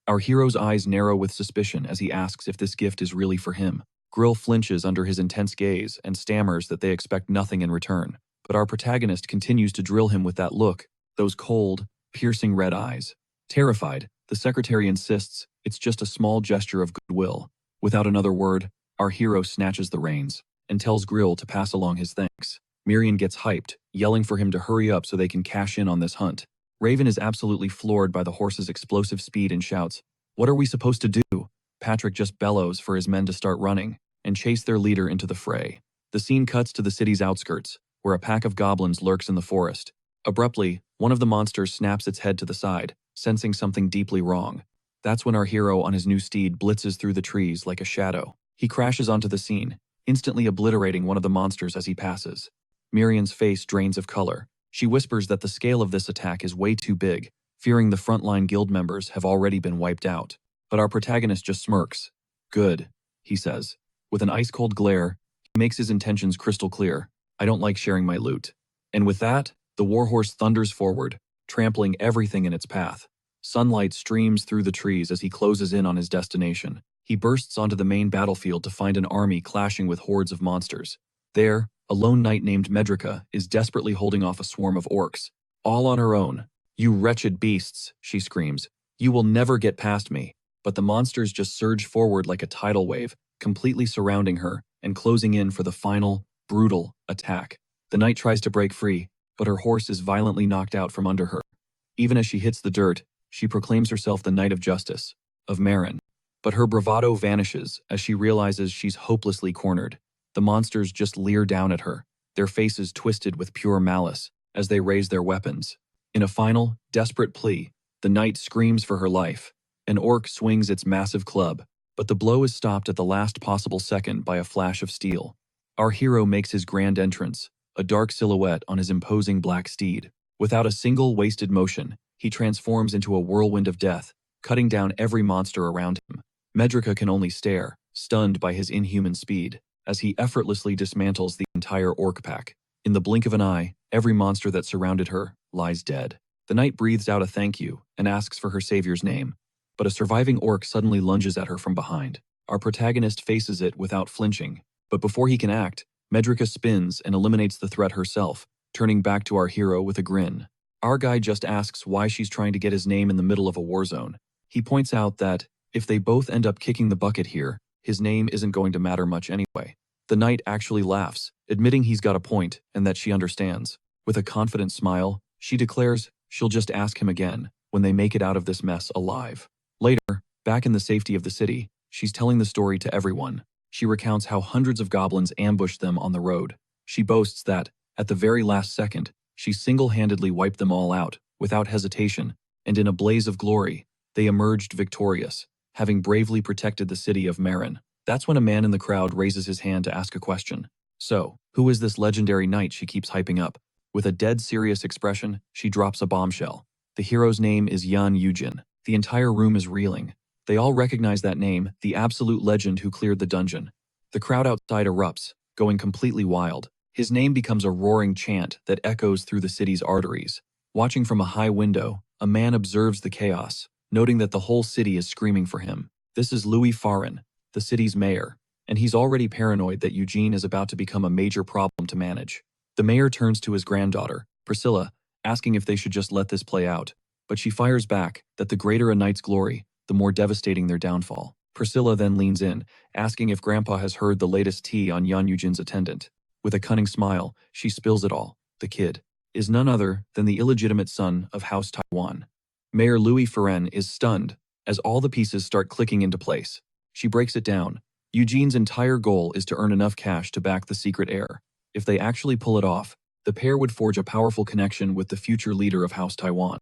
Our hero's eyes narrow with suspicion as he asks if this gift is really for him. Grill flinches under his intense gaze and stammers that they expect nothing in return. But our protagonist continues to drill him with that look, those cold, piercing red eyes. Terrified, the secretary insists it's just a small gesture of goodwill. Without another word, our hero snatches the reins and tells Grill to pass along his thanks. Miriam gets hyped, yelling for him to hurry up so they can cash in on this hunt. Raven is absolutely floored by the horse's explosive speed and shouts, "What are we supposed to do?" Patrick just bellows for his men to start running and chase their leader into the fray. The scene cuts to the city's outskirts, where a pack of goblins lurks in the forest. Abruptly, one of the monsters snaps its head to the side, sensing something deeply wrong. That's when our hero on his new steed blitzes through the trees like a shadow. He crashes onto the scene, instantly obliterating one of the monsters as he passes. Miriam's face drains of color. She whispers that the scale of this attack is way too big, fearing the frontline guild members have already been wiped out. But our protagonist just smirks. "Good," he says. With an ice-cold glare, he makes his intentions crystal clear. "I don't like sharing my loot." And with that, the warhorse thunders forward, trampling everything in its path. Sunlight streams through the trees as he closes in on his destination. He bursts onto the main battlefield to find an army clashing with hordes of monsters. There, a lone knight named Medrica is desperately holding off a swarm of orcs, all on her own. "You wretched beasts," she screams. "You will never get past me." But the monsters just surge forward like a tidal wave, completely surrounding her and closing in for the final, brutal attack. The knight tries to break free, but her horse is violently knocked out from under her. Even as she hits the dirt, she proclaims herself the Knight of Justice, of Marin. But her bravado vanishes as she realizes she's hopelessly cornered. The monsters just leer down at her, their faces twisted with pure malice, as they raise their weapons. In a final, desperate plea, the knight screams for her life. An orc swings its massive club, but the blow is stopped at the last possible second by a flash of steel. Our hero makes his grand entrance, a dark silhouette on his imposing black steed. Without a single wasted motion, he transforms into a whirlwind of death, cutting down every monster around him. Medrica can only stare, stunned by his inhuman speed, as he effortlessly dismantles the entire orc pack. In the blink of an eye, every monster that surrounded her lies dead. The knight breathes out a thank you and asks for her savior's name, but a surviving orc suddenly lunges at her from behind. Our protagonist faces it without flinching, but before he can act, Medrica spins and eliminates the threat herself, turning back to our hero with a grin. Our guy just asks why she's trying to get his name in the middle of a war zone. He points out that, if they both end up kicking the bucket here, his name isn't going to matter much anyway. The knight actually laughs, admitting he's got a point and that she understands. With a confident smile, she declares she'll just ask him again when they make it out of this mess alive. Later, back in the safety of the city, she's telling the story to everyone. She recounts how hundreds of goblins ambushed them on the road. She boasts that, at the very last second, she single-handedly wiped them all out, without hesitation, and in a blaze of glory, they emerged victorious, having bravely protected the city of Marin. That's when a man in the crowd raises his hand to ask a question. So, who is this legendary knight she keeps hyping up? With a dead serious expression, she drops a bombshell. The hero's name is Yan Yujin. The entire room is reeling. They all recognize that name, the absolute legend who cleared the dungeon. The crowd outside erupts, going completely wild. His name becomes a roaring chant that echoes through the city's arteries. Watching from a high window, a man observes the chaos, noting that the whole city is screaming for him. This is Louis Farin, the city's mayor, and he's already paranoid that Eugene is about to become a major problem to manage. The mayor turns to his granddaughter, Priscilla, asking if they should just let this play out, but she fires back that the greater a knight's glory, the more devastating their downfall. Priscilla then leans in, asking if Grandpa has heard the latest tea on Yan Eugene's attendant. With a cunning smile, she spills it all. The kid is none other than the illegitimate son of House Taiwan. Mayor Louis Ferren is stunned as all the pieces start clicking into place. She breaks it down. Eugene's entire goal is to earn enough cash to back the secret heir. If they actually pull it off, the pair would forge a powerful connection with the future leader of House Taiwan.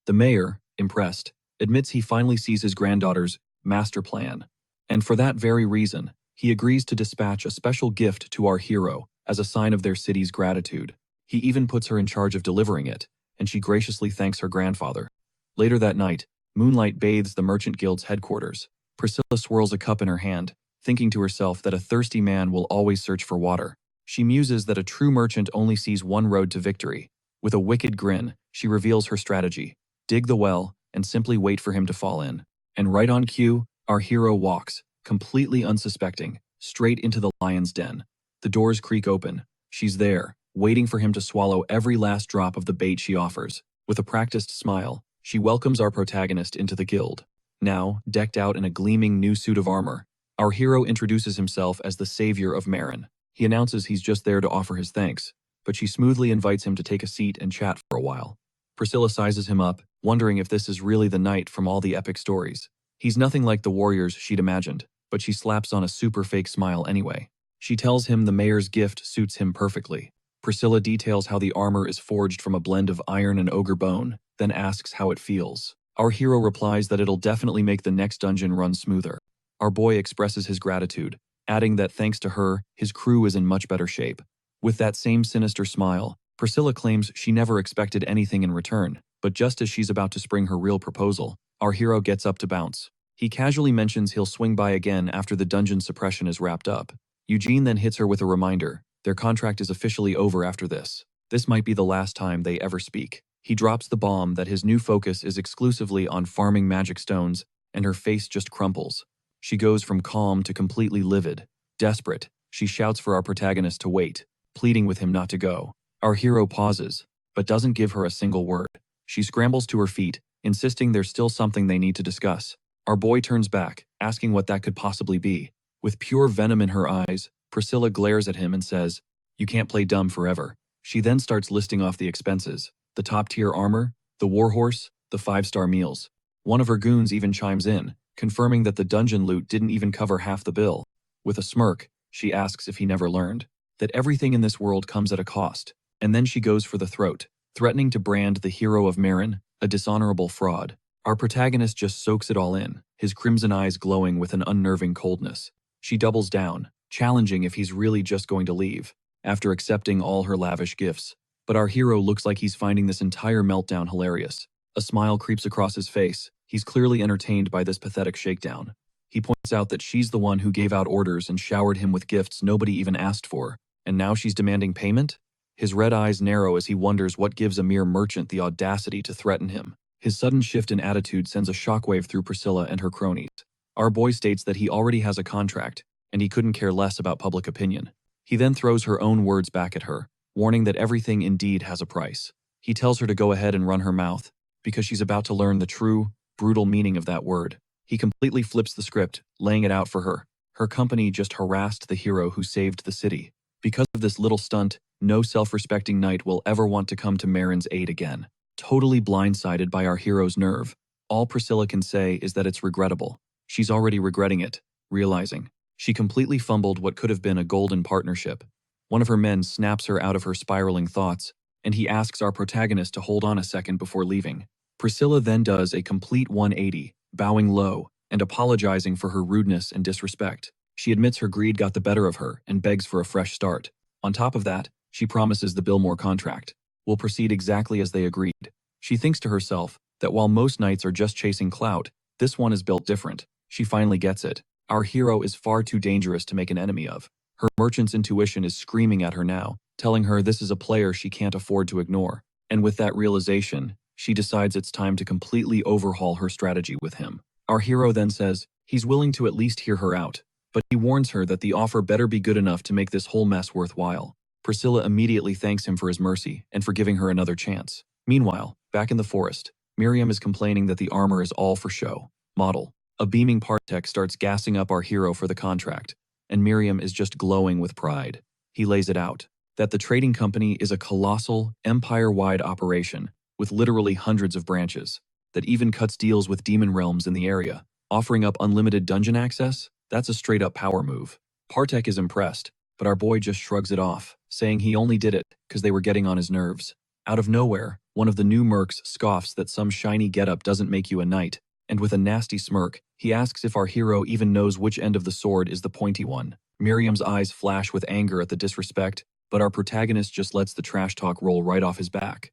The mayor, impressed, admits he finally sees his granddaughter's master plan. And for that very reason, he agrees to dispatch a special gift to our hero as a sign of their city's gratitude. He even puts her in charge of delivering it, and she graciously thanks her grandfather. Later that night, moonlight bathes the Merchant Guild's headquarters. Priscilla swirls a cup in her hand, thinking to herself that a thirsty man will always search for water. She muses that a true merchant only sees one road to victory. With a wicked grin, she reveals her strategy: dig the well and simply wait for him to fall in. And right on cue, our hero walks, completely unsuspecting, straight into the lion's den. The doors creak open. She's there, waiting for him to swallow every last drop of the bait she offers. With a practiced smile, she welcomes our protagonist into the guild. Now, decked out in a gleaming new suit of armor, our hero introduces himself as the savior of Marin. He announces he's just there to offer his thanks, but she smoothly invites him to take a seat and chat for a while. Priscilla sizes him up, wondering if this is really the knight from all the epic stories. He's nothing like the warriors she'd imagined, but she slaps on a super fake smile anyway. She tells him the mayor's gift suits him perfectly. Priscilla details how the armor is forged from a blend of iron and ogre bone, then asks how it feels. Our hero replies that it'll definitely make the next dungeon run smoother. Our boy expresses his gratitude, adding that thanks to her, his crew is in much better shape. With that same sinister smile, Priscilla claims she never expected anything in return, but just as she's about to spring her real proposal, our hero gets up to bounce. He casually mentions he'll swing by again after the dungeon suppression is wrapped up. Eugene then hits her with a reminder: their contract is officially over after this. This might be the last time they ever speak. He drops the bomb that his new focus is exclusively on farming magic stones, and her face just crumples. She goes from calm to completely livid. Desperate, she shouts for our protagonist to wait, pleading with him not to go. Our hero pauses, but doesn't give her a single word. She scrambles to her feet, insisting there's still something they need to discuss. Our boy turns back, asking what that could possibly be. With pure venom in her eyes, Priscilla glares at him and says, "You can't play dumb forever." She then starts listing off the expenses: the top-tier armor, the warhorse, the 5-star meals. One of her goons even chimes in, confirming that the dungeon loot didn't even cover half the bill. With a smirk, she asks if he never learned that everything in this world comes at a cost, and then she goes for the throat, threatening to brand the hero of Marin a dishonorable fraud. Our protagonist just soaks it all in, his crimson eyes glowing with an unnerving coldness. She doubles down, challenging if he's really just going to leave, after accepting all her lavish gifts. But our hero looks like he's finding this entire meltdown hilarious. A smile creeps across his face. He's clearly entertained by this pathetic shakedown. He points out that she's the one who gave out orders and showered him with gifts nobody even asked for, and now she's demanding payment? His red eyes narrow as he wonders what gives a mere merchant the audacity to threaten him. His sudden shift in attitude sends a shockwave through Priscilla and her cronies. Our boy states that he already has a contract, and he couldn't care less about public opinion. He then throws her own words back at her, warning that everything indeed has a price. He tells her to go ahead and run her mouth, because she's about to learn the true, brutal meaning of that word. He completely flips the script, laying it out for her. Her company just harassed the hero who saved the city. Because of this little stunt, no self-respecting knight will ever want to come to Marin's aid again. Totally blindsided by our hero's nerve, all Priscilla can say is that it's regrettable. She's already regretting it, realizing she completely fumbled what could have been a golden partnership. One of her men snaps her out of her spiraling thoughts, and he asks our protagonist to hold on a second before leaving. Priscilla then does a complete 180, bowing low and apologizing for her rudeness and disrespect. She admits her greed got the better of her and begs for a fresh start. On top of that, she promises the Billmore contract will proceed exactly as they agreed. She She thinks to herself that while most knights are just chasing clout, this one is built different. She finally gets it. Our hero is far too dangerous to make an enemy of. Her merchant's intuition is screaming at her now, telling her this is a player she can't afford to ignore. And with that realization, she decides it's time to completely overhaul her strategy with him. Our hero then says he's willing to at least hear her out, but he warns her that the offer better be good enough to make this whole mess worthwhile. Priscilla immediately thanks him for his mercy and for giving her another chance. Meanwhile, back in the forest, Miriam is complaining that the armor is all for show. Model. A beaming Partek starts gassing up our hero for the contract, and Miriam is just glowing with pride. He lays it out that the trading company is a colossal, empire-wide operation with literally hundreds of branches, that even cuts deals with demon realms in the area, offering up unlimited dungeon access. That's a straight-up power move. Partek is impressed, but our boy just shrugs it off, saying he only did it because they were getting on his nerves. Out of nowhere, one of the new mercs scoffs that some shiny getup doesn't make you a knight, and with a nasty smirk, he asks if our hero even knows which end of the sword is the pointy one. Miriam's eyes flash with anger at the disrespect, but our protagonist just lets the trash talk roll right off his back.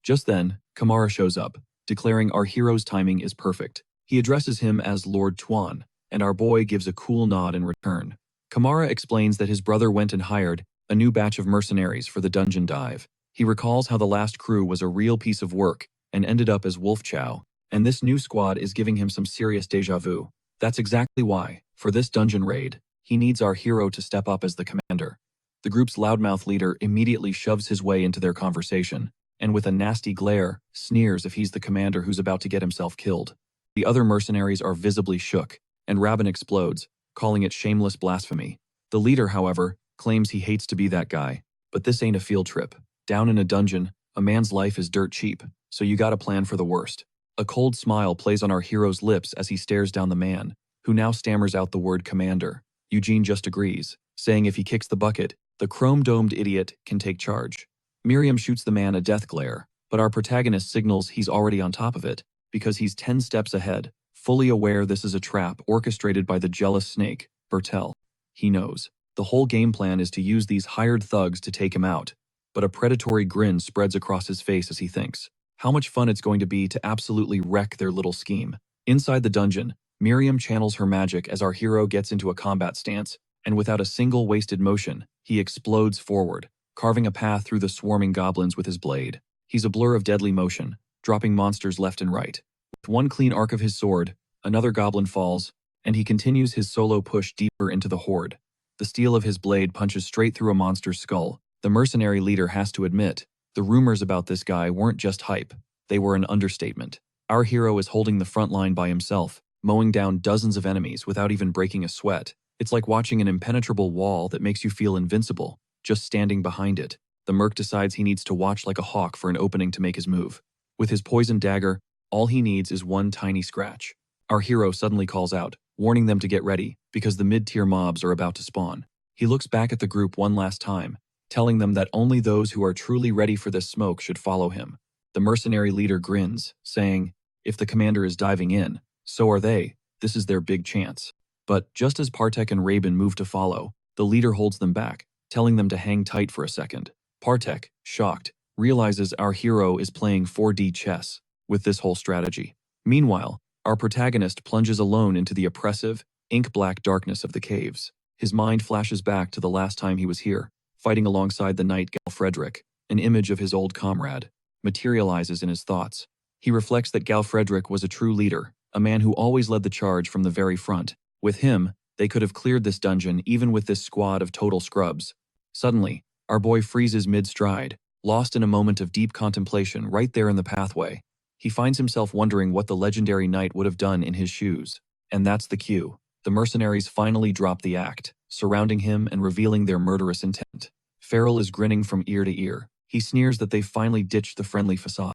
Just then, Kamara shows up, declaring our hero's timing is perfect. He addresses him as Lord Tuan, and our boy gives a cool nod in return. Kamara explains that his brother went and hired a new batch of mercenaries for the dungeon dive. He recalls how the last crew was a real piece of work and ended up as Wolf Chow, and this new squad is giving him some serious deja vu. That's exactly why, for this dungeon raid, he needs our hero to step up as the commander. The group's loudmouth leader immediately shoves his way into their conversation, and with a nasty glare, sneers if he's the commander who's about to get himself killed. The other mercenaries are visibly shook, and Rabin explodes, calling it shameless blasphemy. The leader, however, claims he hates to be that guy, but this ain't a field trip. Down in a dungeon, a man's life is dirt cheap, so you gotta plan for the worst. A cold smile plays on our hero's lips as he stares down the man, who now stammers out the word commander. Eugene just agrees, saying if he kicks the bucket, the chrome-domed idiot can take charge. Miriam shoots the man a death glare, but our protagonist signals he's already on top of it, because he's 10 steps ahead, fully aware this is a trap orchestrated by the jealous snake, Bertel. He knows. The whole game plan is to use these hired thugs to take him out, but a predatory grin spreads across his face as he thinks how much fun it's going to be to absolutely wreck their little scheme. Inside the dungeon, Miriam channels her magic as our hero gets into a combat stance, and without a single wasted motion, he explodes forward, carving a path through the swarming goblins with his blade. He's a blur of deadly motion, dropping monsters left and right. With one clean arc of his sword, another goblin falls, and he continues his solo push deeper into the horde. The steel of his blade punches straight through a monster's skull. The mercenary leader has to admit, the rumors about this guy weren't just hype, they were an understatement. Our hero is holding the front line by himself, mowing down dozens of enemies without even breaking a sweat. It's like watching an impenetrable wall that makes you feel invincible, just standing behind it. The merc decides he needs to watch like a hawk for an opening to make his move. With his poisoned dagger, all he needs is one tiny scratch. Our hero suddenly calls out, warning them to get ready, because the mid-tier mobs are about to spawn. He looks back at the group one last time, telling them that only those who are truly ready for this smoke should follow him. The mercenary leader grins, saying, if the commander is diving in, so are they. This is their big chance. But just as Partek and Rabin move to follow, the leader holds them back, telling them to hang tight for a second. Partek, shocked, realizes our hero is playing 4D chess with this whole strategy. Meanwhile, our protagonist plunges alone into the oppressive, ink-black darkness of the caves. His mind flashes back to the last time he was here, fighting alongside the knight Galfredrick. An image of his old comrade materializes in his thoughts. He reflects that Galfredrick was a true leader, a man who always led the charge from the very front. With him, they could have cleared this dungeon even with this squad of total scrubs. Suddenly, our boy freezes mid-stride, lost in a moment of deep contemplation right there in the pathway. He finds himself wondering what the legendary knight would have done in his shoes. And that's the cue. The mercenaries finally drop the act, surrounding him and revealing their murderous intent. Farrell is grinning from ear to ear. He sneers that they've finally ditched the friendly facade.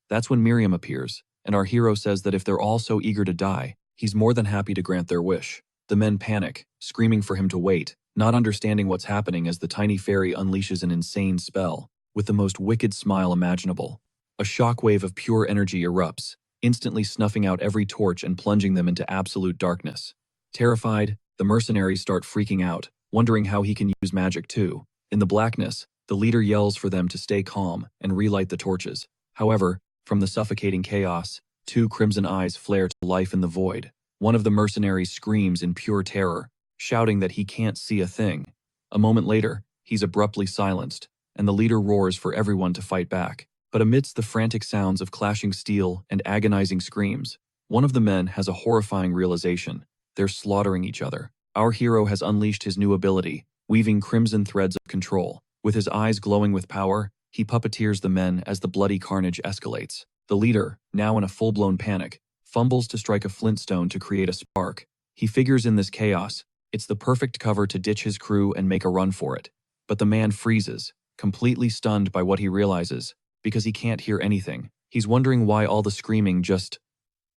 That's when Miriam appears, and our hero says that if they're all so eager to die, he's more than happy to grant their wish. The men panic, screaming for him to wait, not understanding what's happening as the tiny fairy unleashes an insane spell, with the most wicked smile imaginable. A shockwave of pure energy erupts, instantly snuffing out every torch and plunging them into absolute darkness. Terrified, the mercenaries start freaking out, wondering how he can use magic too. In the blackness, the leader yells for them to stay calm and relight the torches. However, From the suffocating chaos, two crimson eyes flare to life in the void. One of the mercenaries screams in pure terror, shouting that he can't see a thing. A moment later, he's abruptly silenced, and the leader roars for everyone to fight back. But amidst the frantic sounds of clashing steel and agonizing screams, one of the men has a horrifying realization. They're slaughtering each other. Our hero has unleashed his new ability, weaving crimson threads of control. With his eyes glowing with power, he puppeteers the men as the bloody carnage escalates. The leader, now in a full-blown panic, fumbles to strike a flintstone to create a spark. He figures in this chaos, it's the perfect cover to ditch his crew and make a run for it. But the man freezes, completely stunned by what he realizes, because he can't hear anything. He's wondering why all the screaming just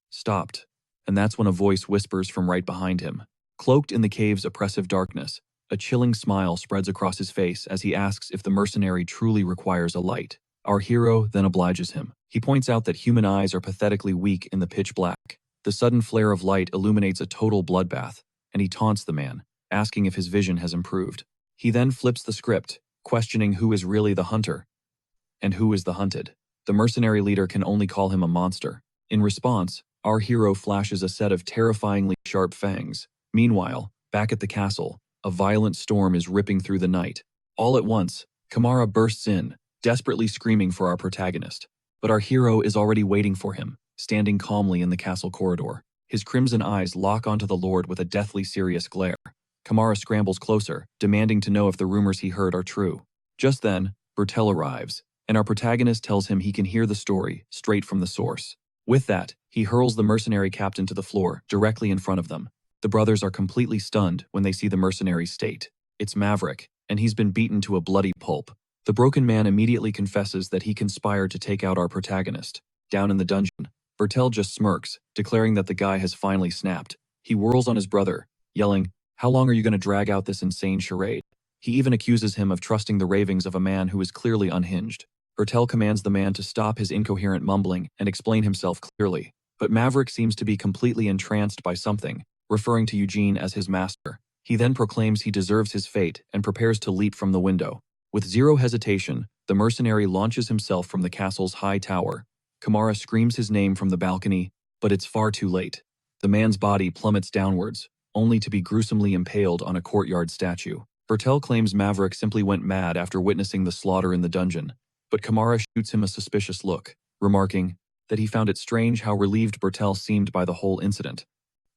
stopped. And that's when a voice whispers from right behind him. Cloaked in the cave's oppressive darkness, a chilling smile spreads across his face as he asks if the mercenary truly requires a light. Our hero then obliges him. He points out that human eyes are pathetically weak in the pitch black. The sudden flare of light illuminates a total bloodbath, and he taunts the man, asking if his vision has improved. He then flips the script, questioning who is really the hunter and who is the hunted. The mercenary leader can only call him a monster. In response, our hero flashes a set of terrifyingly sharp fangs. Meanwhile, back at the castle, a violent storm is ripping through the night. All at once, Kamara bursts in, desperately screaming for our protagonist. But our hero is already waiting for him, standing calmly in the castle corridor. His crimson eyes lock onto the Lord with a deathly serious glare. Kamara scrambles closer, demanding to know if the rumors he heard are true. Just then, Bertel arrives, and our protagonist tells him he can hear the story straight from the source. With that, he hurls the mercenary captain to the floor, directly in front of them. The brothers are completely stunned when they see the mercenary's state. It's Maverick, and he's been beaten to a bloody pulp. The broken man immediately confesses that he conspired to take out our protagonist. Down in the dungeon, Bertel just smirks, declaring that the guy has finally snapped. He whirls on his brother, yelling, "How long are you going to drag out this insane charade?" He even accuses him of trusting the ravings of a man who is clearly unhinged. Bertel commands the man to stop his incoherent mumbling and explain himself clearly. But Maverick seems to be completely entranced by something, referring to Eugene as his master. He then proclaims he deserves his fate and prepares to leap from the window. With zero hesitation, the mercenary launches himself from the castle's high tower. Kamara screams his name from the balcony, but it's far too late. The man's body plummets downwards, only to be gruesomely impaled on a courtyard statue. Bertel claims Maverick simply went mad after witnessing the slaughter in the dungeon, but Kamara shoots him a suspicious look, remarking that he found it strange how relieved Bertel seemed by the whole incident.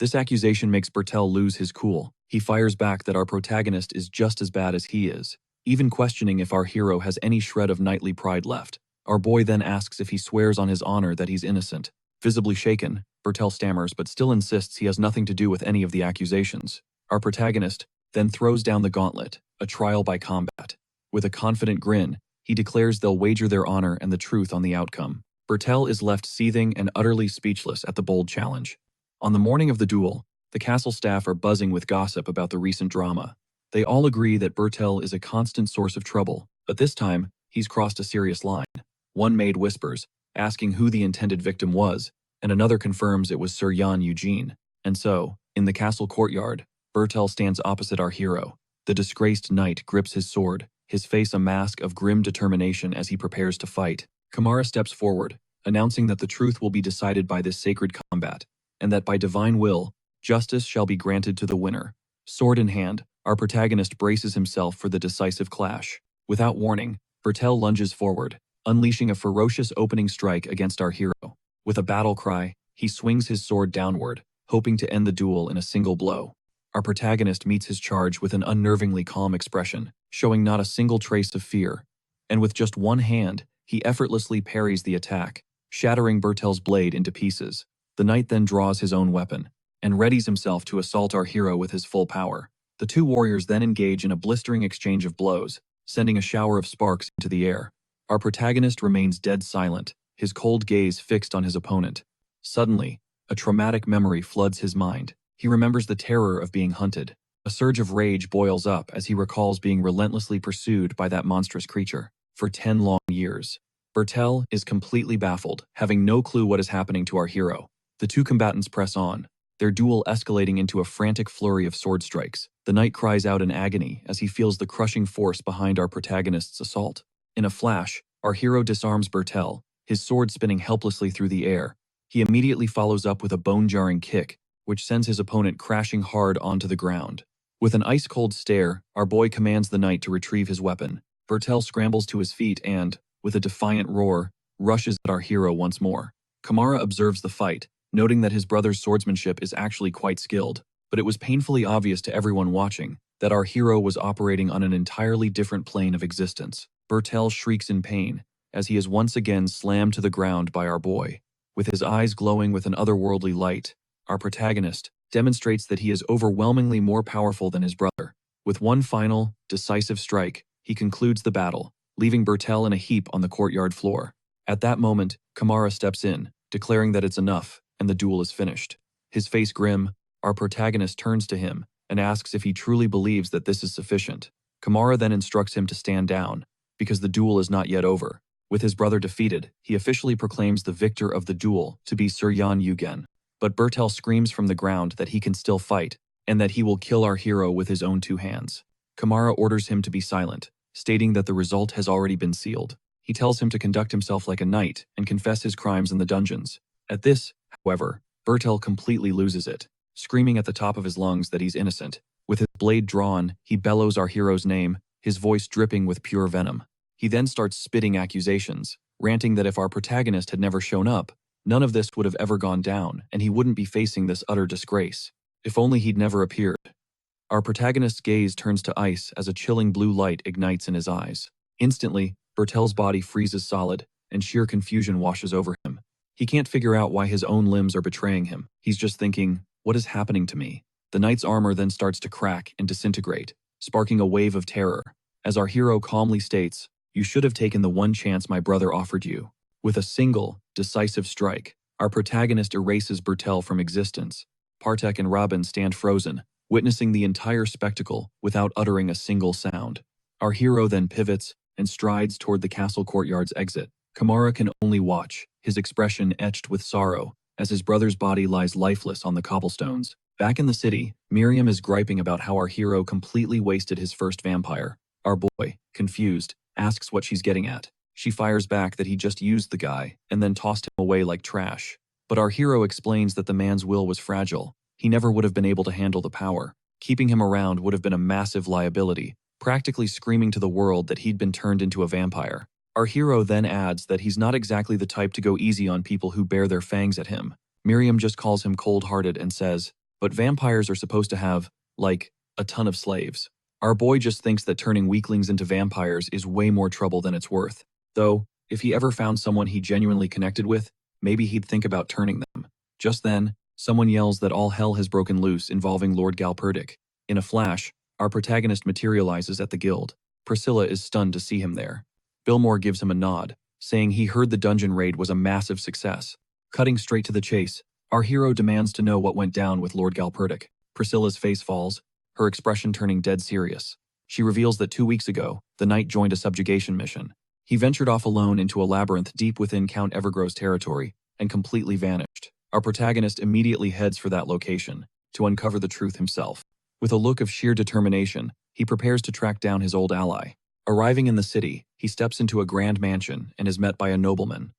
This accusation makes Bertel lose his cool. He fires back that our protagonist is just as bad as he is, even questioning if our hero has any shred of knightly pride left. Our boy then asks if he swears on his honor that he's innocent. Visibly shaken, Bertel stammers but still insists he has nothing to do with any of the accusations. Our protagonist then throws down the gauntlet, a trial by combat. With a confident grin, he declares they'll wager their honor and the truth on the outcome. Bertel is left seething and utterly speechless at the bold challenge. On the morning of the duel, the castle staff are buzzing with gossip about the recent drama. They all agree that Bertel is a constant source of trouble, but this time, he's crossed a serious line. One maid whispers, asking who the intended victim was, and another confirms it was Sir Jan Eugene. And so, in the castle courtyard, Bertel stands opposite our hero. The disgraced knight grips his sword, his face a mask of grim determination as he prepares to fight. Kamara steps forward, announcing that the truth will be decided by this sacred combat, and that by divine will, justice shall be granted to the winner. Sword in hand, our protagonist braces himself for the decisive clash. Without warning, Bertel lunges forward, unleashing a ferocious opening strike against our hero. With a battle cry, he swings his sword downward, hoping to end the duel in a single blow. Our protagonist meets his charge with an unnervingly calm expression, showing not a single trace of fear. And with just one hand, he effortlessly parries the attack, shattering Bertel's blade into pieces. The knight then draws his own weapon, and readies himself to assault our hero with his full power. The two warriors then engage in a blistering exchange of blows, sending a shower of sparks into the air. Our protagonist remains dead silent, his cold gaze fixed on his opponent. Suddenly, a traumatic memory floods his mind. He remembers the terror of being hunted. A surge of rage boils up as he recalls being relentlessly pursued by that monstrous creature for 10 long years. Bertel is completely baffled, having no clue what is happening to our hero. The two combatants press on, their duel escalating into a frantic flurry of sword strikes. The knight cries out in agony as he feels the crushing force behind our protagonist's assault. In a flash, our hero disarms Bertel, his sword spinning helplessly through the air. He immediately follows up with a bone-jarring kick, which sends his opponent crashing hard onto the ground. With an ice-cold stare, our boy commands the knight to retrieve his weapon. Bertel scrambles to his feet and, with a defiant roar, rushes at our hero once more. Kamara observes the fight, noting that his brother's swordsmanship is actually quite skilled, but it was painfully obvious to everyone watching that our hero was operating on an entirely different plane of existence. Bertel shrieks in pain as he is once again slammed to the ground by our boy. With his eyes glowing with an otherworldly light, our protagonist demonstrates that he is overwhelmingly more powerful than his brother. With one final, decisive strike, he concludes the battle, leaving Bertel in a heap on the courtyard floor. At that moment, Kamara steps in, declaring that it's enough, and the duel is finished. His face grim, our protagonist turns to him and asks if he truly believes that this is sufficient. Kamara then instructs him to stand down, because the duel is not yet over. With his brother defeated, he officially proclaims the victor of the duel to be Sir Yan Yugen. But Bertel screams from the ground that he can still fight, and that he will kill our hero with his own two hands. Kamara orders him to be silent, stating that the result has already been sealed. He tells him to conduct himself like a knight and confess his crimes in the dungeons. At this, however, Bertel completely loses it, screaming at the top of his lungs that he's innocent. With his blade drawn, he bellows our hero's name, his voice dripping with pure venom. He then starts spitting accusations, ranting that if our protagonist had never shown up, none of this would have ever gone down, and he wouldn't be facing this utter disgrace. If only he'd never appeared. Our protagonist's gaze turns to ice as a chilling blue light ignites in his eyes. Instantly, Bertel's body freezes solid, and sheer confusion washes over him. He can't figure out why his own limbs are betraying him. He's just thinking, what is happening to me? The knight's armor then starts to crack and disintegrate, sparking a wave of terror. As our hero calmly states, "You should have taken the one chance my brother offered you." With a single, decisive strike, our protagonist erases Bertel from existence. Partek and Robin stand frozen, witnessing the entire spectacle without uttering a single sound. Our hero then pivots and strides toward the castle courtyard's exit. Kamara can only watch, his expression etched with sorrow, as his brother's body lies lifeless on the cobblestones. Back in the city, Miriam is griping about how our hero completely wasted his first vampire. Our boy, confused, asks what she's getting at. She fires back that he just used the guy and then tossed him away like trash. But our hero explains that the man's will was fragile. He never would have been able to handle the power. Keeping him around would have been a massive liability, practically screaming to the world that he'd been turned into a vampire. Our hero then adds that he's not exactly the type to go easy on people who bare their fangs at him. Miriam just calls him cold-hearted and says, "But vampires are supposed to have, like, a ton of slaves." Our boy just thinks that turning weaklings into vampires is way more trouble than it's worth. Though, if he ever found someone he genuinely connected with, maybe he'd think about turning them. Just then, someone yells that all hell has broken loose involving Lord Galperdic. In a flash, our protagonist materializes at the guild. Priscilla is stunned to see him there. Billmore gives him a nod, saying he heard the dungeon raid was a massive success. Cutting straight to the chase, our hero demands to know what went down with Lord Galperdic. Priscilla's face falls, her expression turning dead serious. She reveals that 2 weeks ago, the knight joined a subjugation mission. He ventured off alone into a labyrinth deep within Count Evergrove's territory and completely vanished. Our protagonist immediately heads for that location to uncover the truth himself. With a look of sheer determination, he prepares to track down his old ally. Arriving in the city, he steps into a grand mansion and is met by a nobleman.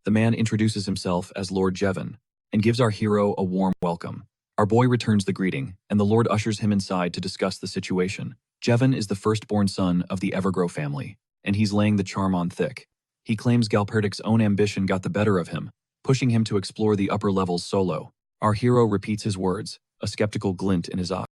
The man introduces himself as Lord Jevon and gives our hero a warm welcome. Our boy returns the greeting, and the Lord ushers him inside to discuss the situation. Jevon is the firstborn son of the Evergrove family, and he's laying the charm on thick. He claims Galperdic's own ambition got the better of him, pushing him to explore the upper levels solo. Our hero repeats his words, a skeptical glint in his eye.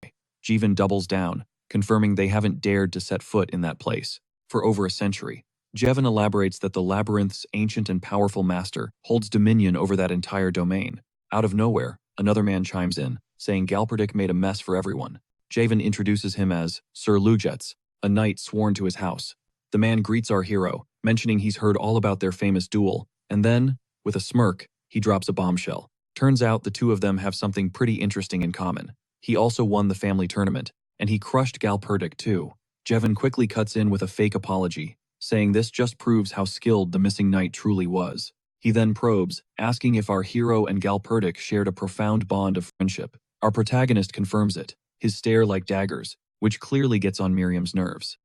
Jevon doubles down, confirming they haven't dared to set foot in that place for over a century. Jevon elaborates that the labyrinth's ancient and powerful master holds dominion over that entire domain. Out of nowhere, another man chimes in, saying Galperdic made a mess for everyone. Jevon introduces him as Sir Lujets, a knight sworn to his house. The man greets our hero, mentioning he's heard all about their famous duel, and then, with a smirk, he drops a bombshell. Turns out the two of them have something pretty interesting in common. He also won the family tournament, and he crushed Galperdic too. Jevon quickly cuts in with a fake apology, saying this just proves how skilled the missing knight truly was. He then probes, asking if our hero and Galperdic shared a profound bond of friendship. Our protagonist confirms it, his stare like daggers, which clearly gets on Miriam's nerves.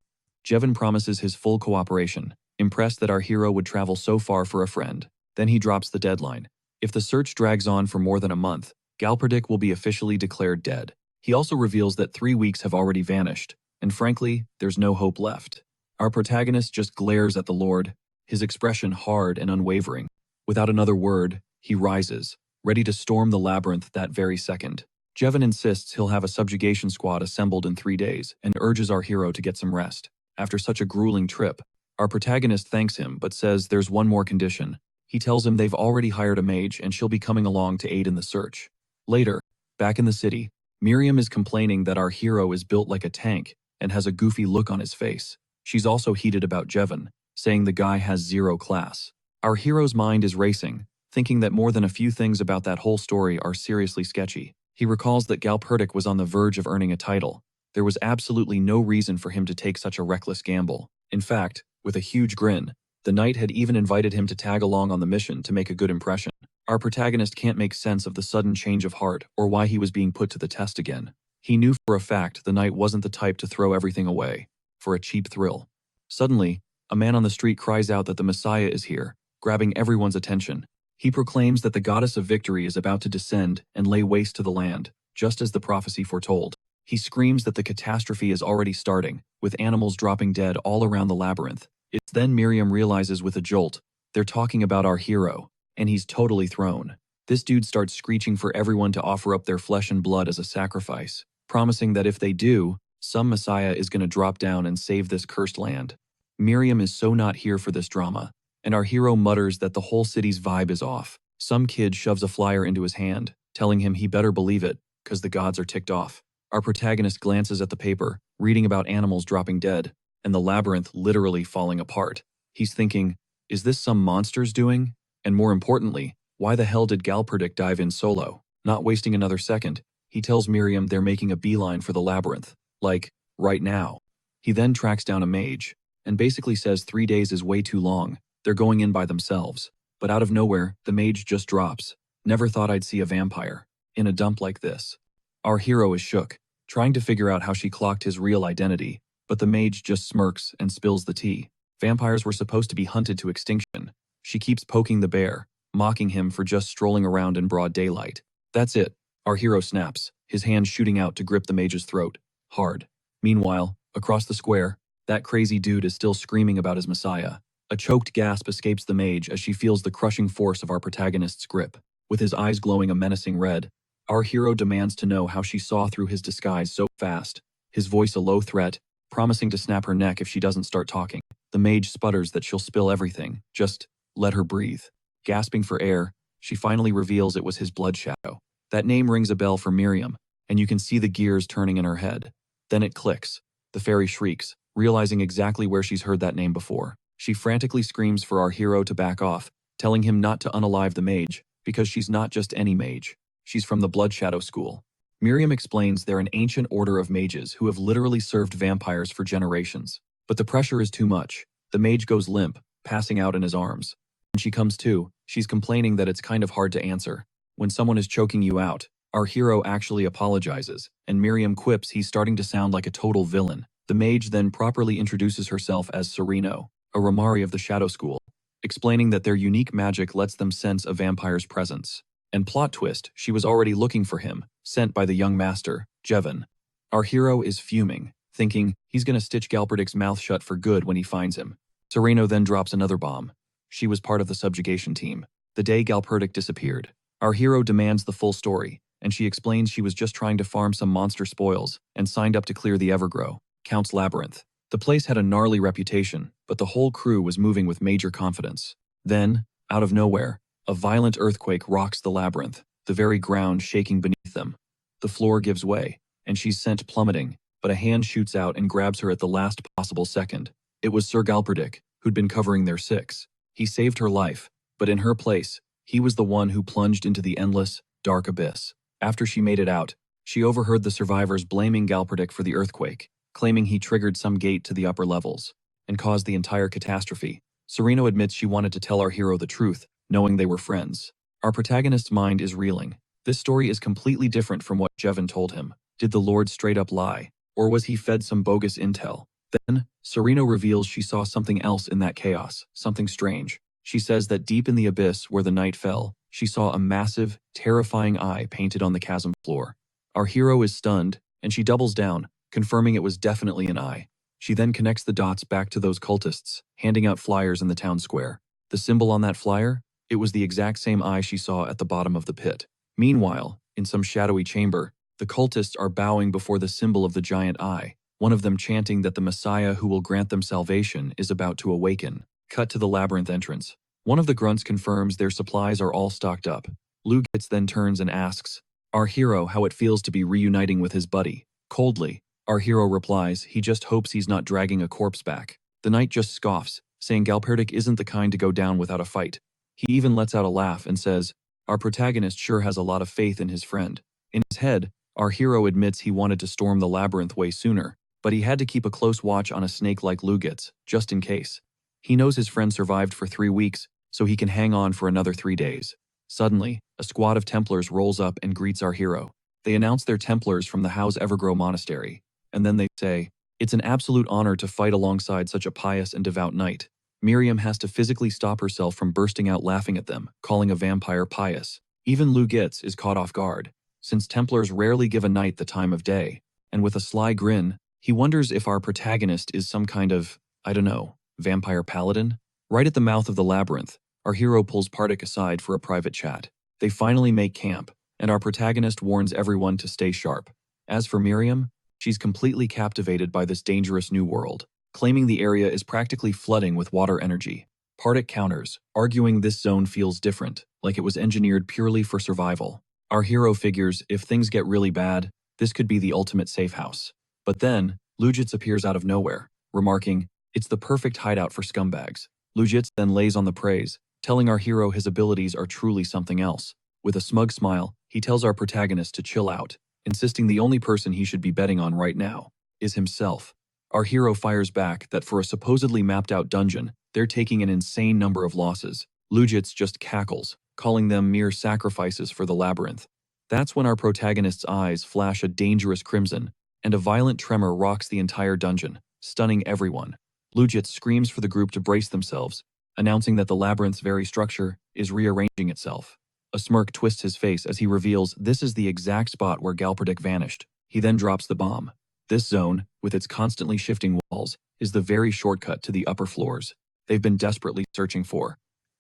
Jevon promises his full cooperation, impressed that our hero would travel so far for a friend. Then he drops the deadline. If the search drags on for more than a month, Galperdic will be officially declared dead. He also reveals that 3 weeks have already vanished, and frankly, there's no hope left. Our protagonist just glares at the Lord, his expression hard and unwavering. Without another word, he rises, ready to storm the labyrinth that very second. Jevon insists he'll have a subjugation squad assembled in 3 days and urges our hero to get some rest. After such a grueling trip, our protagonist thanks him but says there's one more condition. He tells him they've already hired a mage and she'll be coming along to aid in the search. Later, back in the city, Miriam is complaining that our hero is built like a tank and has a goofy look on his face. She's also heated about Jevon, saying the guy has 0 class. Our hero's mind is racing, thinking that more than a few things about that whole story are seriously sketchy. He recalls that Galperdic was on the verge of earning a title. There was absolutely no reason for him to take such a reckless gamble. In fact, with a huge grin, the knight had even invited him to tag along on the mission to make a good impression. Our protagonist can't make sense of the sudden change of heart or why he was being put to the test again. He knew for a fact the knight wasn't the type to throw everything away for a cheap thrill. Suddenly, a man on the street cries out that the Messiah is here, grabbing everyone's attention. He proclaims that the goddess of victory is about to descend and lay waste to the land, just as the prophecy foretold. He screams that the catastrophe is already starting, with animals dropping dead all around the labyrinth. It's then Miriam realizes with a jolt, they're talking about our hero, and he's totally thrown. This dude starts screeching for everyone to offer up their flesh and blood as a sacrifice, promising that if they do, some Messiah is going to drop down and save this cursed land. Miriam is so not here for this drama, and our hero mutters that the whole city's vibe is off. Some kid shoves a flyer into his hand, telling him he better believe it, because the gods are ticked off. Our protagonist glances at the paper, reading about animals dropping dead, and the labyrinth literally falling apart. He's thinking, is this some monster's doing? And more importantly, why the hell did Galperdic dive in solo? Not wasting another second, he tells Miriam they're making a beeline for the labyrinth. Like, right now. He then tracks down a mage, and basically says 3 days is way too long. They're going in by themselves. But out of nowhere, the mage just drops. Never thought I'd see a vampire in a dump like this. Our hero is shook, trying to figure out how she clocked his real identity, but the mage just smirks and spills the tea. Vampires were supposed to be hunted to extinction. She keeps poking the bear, mocking him for just strolling around in broad daylight. That's it. Our hero snaps, his hand shooting out to grip the mage's throat. Hard. Meanwhile, across the square, that crazy dude is still screaming about his Messiah. A choked gasp escapes the mage as she feels the crushing force of our protagonist's grip. With his eyes glowing a menacing red, our hero demands to know how she saw through his disguise so fast, his voice a low threat, promising to snap her neck if she doesn't start talking. The mage sputters that she'll spill everything, just let her breathe. Gasping for air, she finally reveals it was his blood shadow. That name rings a bell for Miriam, and you can see the gears turning in her head. Then it clicks. The fairy shrieks, realizing exactly where she's heard that name before. She frantically screams for our hero to back off, telling him not to unalive the mage, because she's not just any mage. She's from the Blood Shadow School. Miriam explains they're an ancient order of mages who have literally served vampires for generations. But the pressure is too much. The mage goes limp, passing out in his arms. When she comes to, she's complaining that it's kind of hard to answer. When someone is choking you out, our hero actually apologizes, and Miriam quips he's starting to sound like a total villain. The mage then properly introduces herself as Sereno, a Ramari of the Shadow School, explaining that their unique magic lets them sense a vampire's presence. And plot twist, she was already looking for him, sent by the young master, Jevon. Our hero is fuming, thinking he's going to stitch Galperdic's mouth shut for good when he finds him. Sereno then drops another bomb. She was part of the subjugation team. The day Galperdic disappeared, our hero demands the full story, and she explains she was just trying to farm some monster spoils and signed up to clear the Evergrow, Count's Labyrinth. The place had a gnarly reputation, but the whole crew was moving with major confidence. Then, out of nowhere, a violent earthquake rocks the labyrinth, the very ground shaking beneath them. The floor gives way, and she's sent plummeting, but a hand shoots out and grabs her at the last possible second. It was Sir Galperdic, who'd been covering their six. He saved her life, but in her place, he was the one who plunged into the endless, dark abyss. After she made it out, she overheard the survivors blaming Galperdic for the earthquake, claiming he triggered some gate to the upper levels and caused the entire catastrophe. Sereno admits she wanted to tell our hero the truth, knowing they were friends. Our protagonist's mind is reeling. This story is completely different from what Jevon told him. Did the Lord straight up lie? Or was he fed some bogus intel? Then, Sereno reveals she saw something else in that chaos, something strange. She says that deep in the abyss where the night fell, she saw a massive, terrifying eye painted on the chasm floor. Our hero is stunned, and she doubles down, confirming it was definitely an eye. She then connects the dots back to those cultists, handing out flyers in the town square. The symbol on that flyer? It was the exact same eye she saw at the bottom of the pit. Meanwhile, in some shadowy chamber, the cultists are bowing before the symbol of the giant eye, one of them chanting that the Messiah who will grant them salvation is about to awaken. Cut to the labyrinth entrance. One of the grunts confirms their supplies are all stocked up. Lugitz then turns and asks our hero how it feels to be reuniting with his buddy. Coldly, our hero replies he just hopes he's not dragging a corpse back. The knight just scoffs, saying Galpertic isn't the kind to go down without a fight. He even lets out a laugh and says, our protagonist sure has a lot of faith in his friend. In his head, our hero admits he wanted to storm the labyrinth way sooner, but he had to keep a close watch on a snake like Lugitz, just in case. He knows his friend survived for 3 weeks, so he can hang on for another 3 days. Suddenly, a squad of Templars rolls up and greets our hero. They announce they're Templars from the House Evergrow Monastery, and then they say, it's an absolute honor to fight alongside such a pious and devout knight. Miriam has to physically stop herself from bursting out laughing at them, calling a vampire pious. Even Lugitz is caught off guard, since Templars rarely give a knight the time of day, and with a sly grin, he wonders if our protagonist is some kind of, I don't know, vampire paladin? Right at the mouth of the labyrinth, our hero pulls Pardik aside for a private chat. They finally make camp, and our protagonist warns everyone to stay sharp. As for Miriam, she's completely captivated by this dangerous new world, claiming the area is practically flooding with water energy. Pardik counters, arguing this zone feels different, like it was engineered purely for survival. Our hero figures if things get really bad, this could be the ultimate safe house. But then, Lugitz appears out of nowhere, remarking, it's the perfect hideout for scumbags. Lugitz then lays on the praise, telling our hero his abilities are truly something else. With a smug smile, he tells our protagonist to chill out, insisting the only person he should be betting on right now is himself. Our hero fires back that for a supposedly mapped-out dungeon, they're taking an insane number of losses. Lugitz just cackles, calling them mere sacrifices for the labyrinth. That's when our protagonist's eyes flash a dangerous crimson, and a violent tremor rocks the entire dungeon, stunning everyone. Lugitz screams for the group to brace themselves, announcing that the labyrinth's very structure is rearranging itself. A smirk twists his face as he reveals this is the exact spot where Galpertic vanished. He then drops the bomb. This zone, with its constantly shifting walls, is the very shortcut to the upper floors they've been desperately searching for.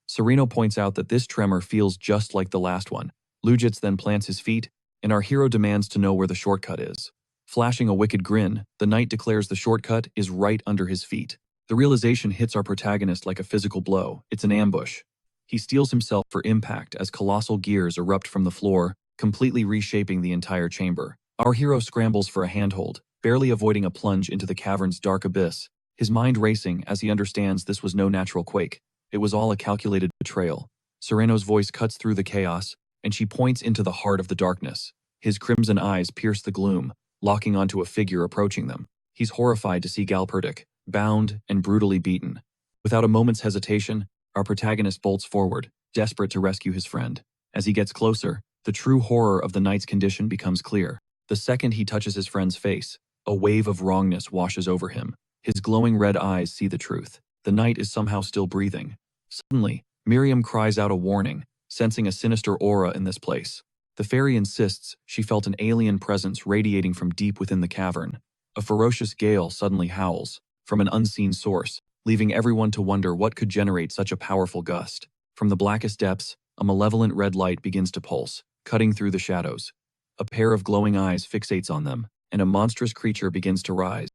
Sereno points out that this tremor feels just like the last one. Lugitz then plants his feet, and our hero demands to know where the shortcut is. Flashing a wicked grin, the knight declares the shortcut is right under his feet. The realization hits our protagonist like a physical blow. It's an ambush. He steels himself for impact as colossal gears erupt from the floor, completely reshaping the entire chamber. Our hero scrambles for a handhold, barely avoiding a plunge into the cavern's dark abyss, his mind racing as he understands this was no natural quake. It was all a calculated betrayal. Sereno's voice cuts through the chaos, and she points into the heart of the darkness. His crimson eyes pierce the gloom, locking onto a figure approaching them. He's horrified to see Galpertic, bound and brutally beaten. Without a moment's hesitation, our protagonist bolts forward, desperate to rescue his friend. As he gets closer, the true horror of the knight's condition becomes clear. The second he touches his friend's face, a wave of wrongness washes over him. His glowing red eyes see the truth. The knight is somehow still breathing. Suddenly, Miriam cries out a warning, sensing a sinister aura in this place. The fairy insists she felt an alien presence radiating from deep within the cavern. A ferocious gale suddenly howls, from an unseen source, leaving everyone to wonder what could generate such a powerful gust. From the blackest depths, a malevolent red light begins to pulse, cutting through the shadows. A pair of glowing eyes fixates on them, and a monstrous creature begins to rise.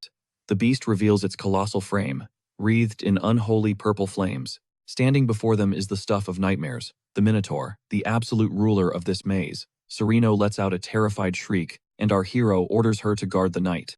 The beast reveals its colossal frame, wreathed in unholy purple flames. Standing before them is the stuff of nightmares, the Minotaur, the absolute ruler of this maze. Sereno lets out a terrified shriek, and our hero orders her to guard the knight.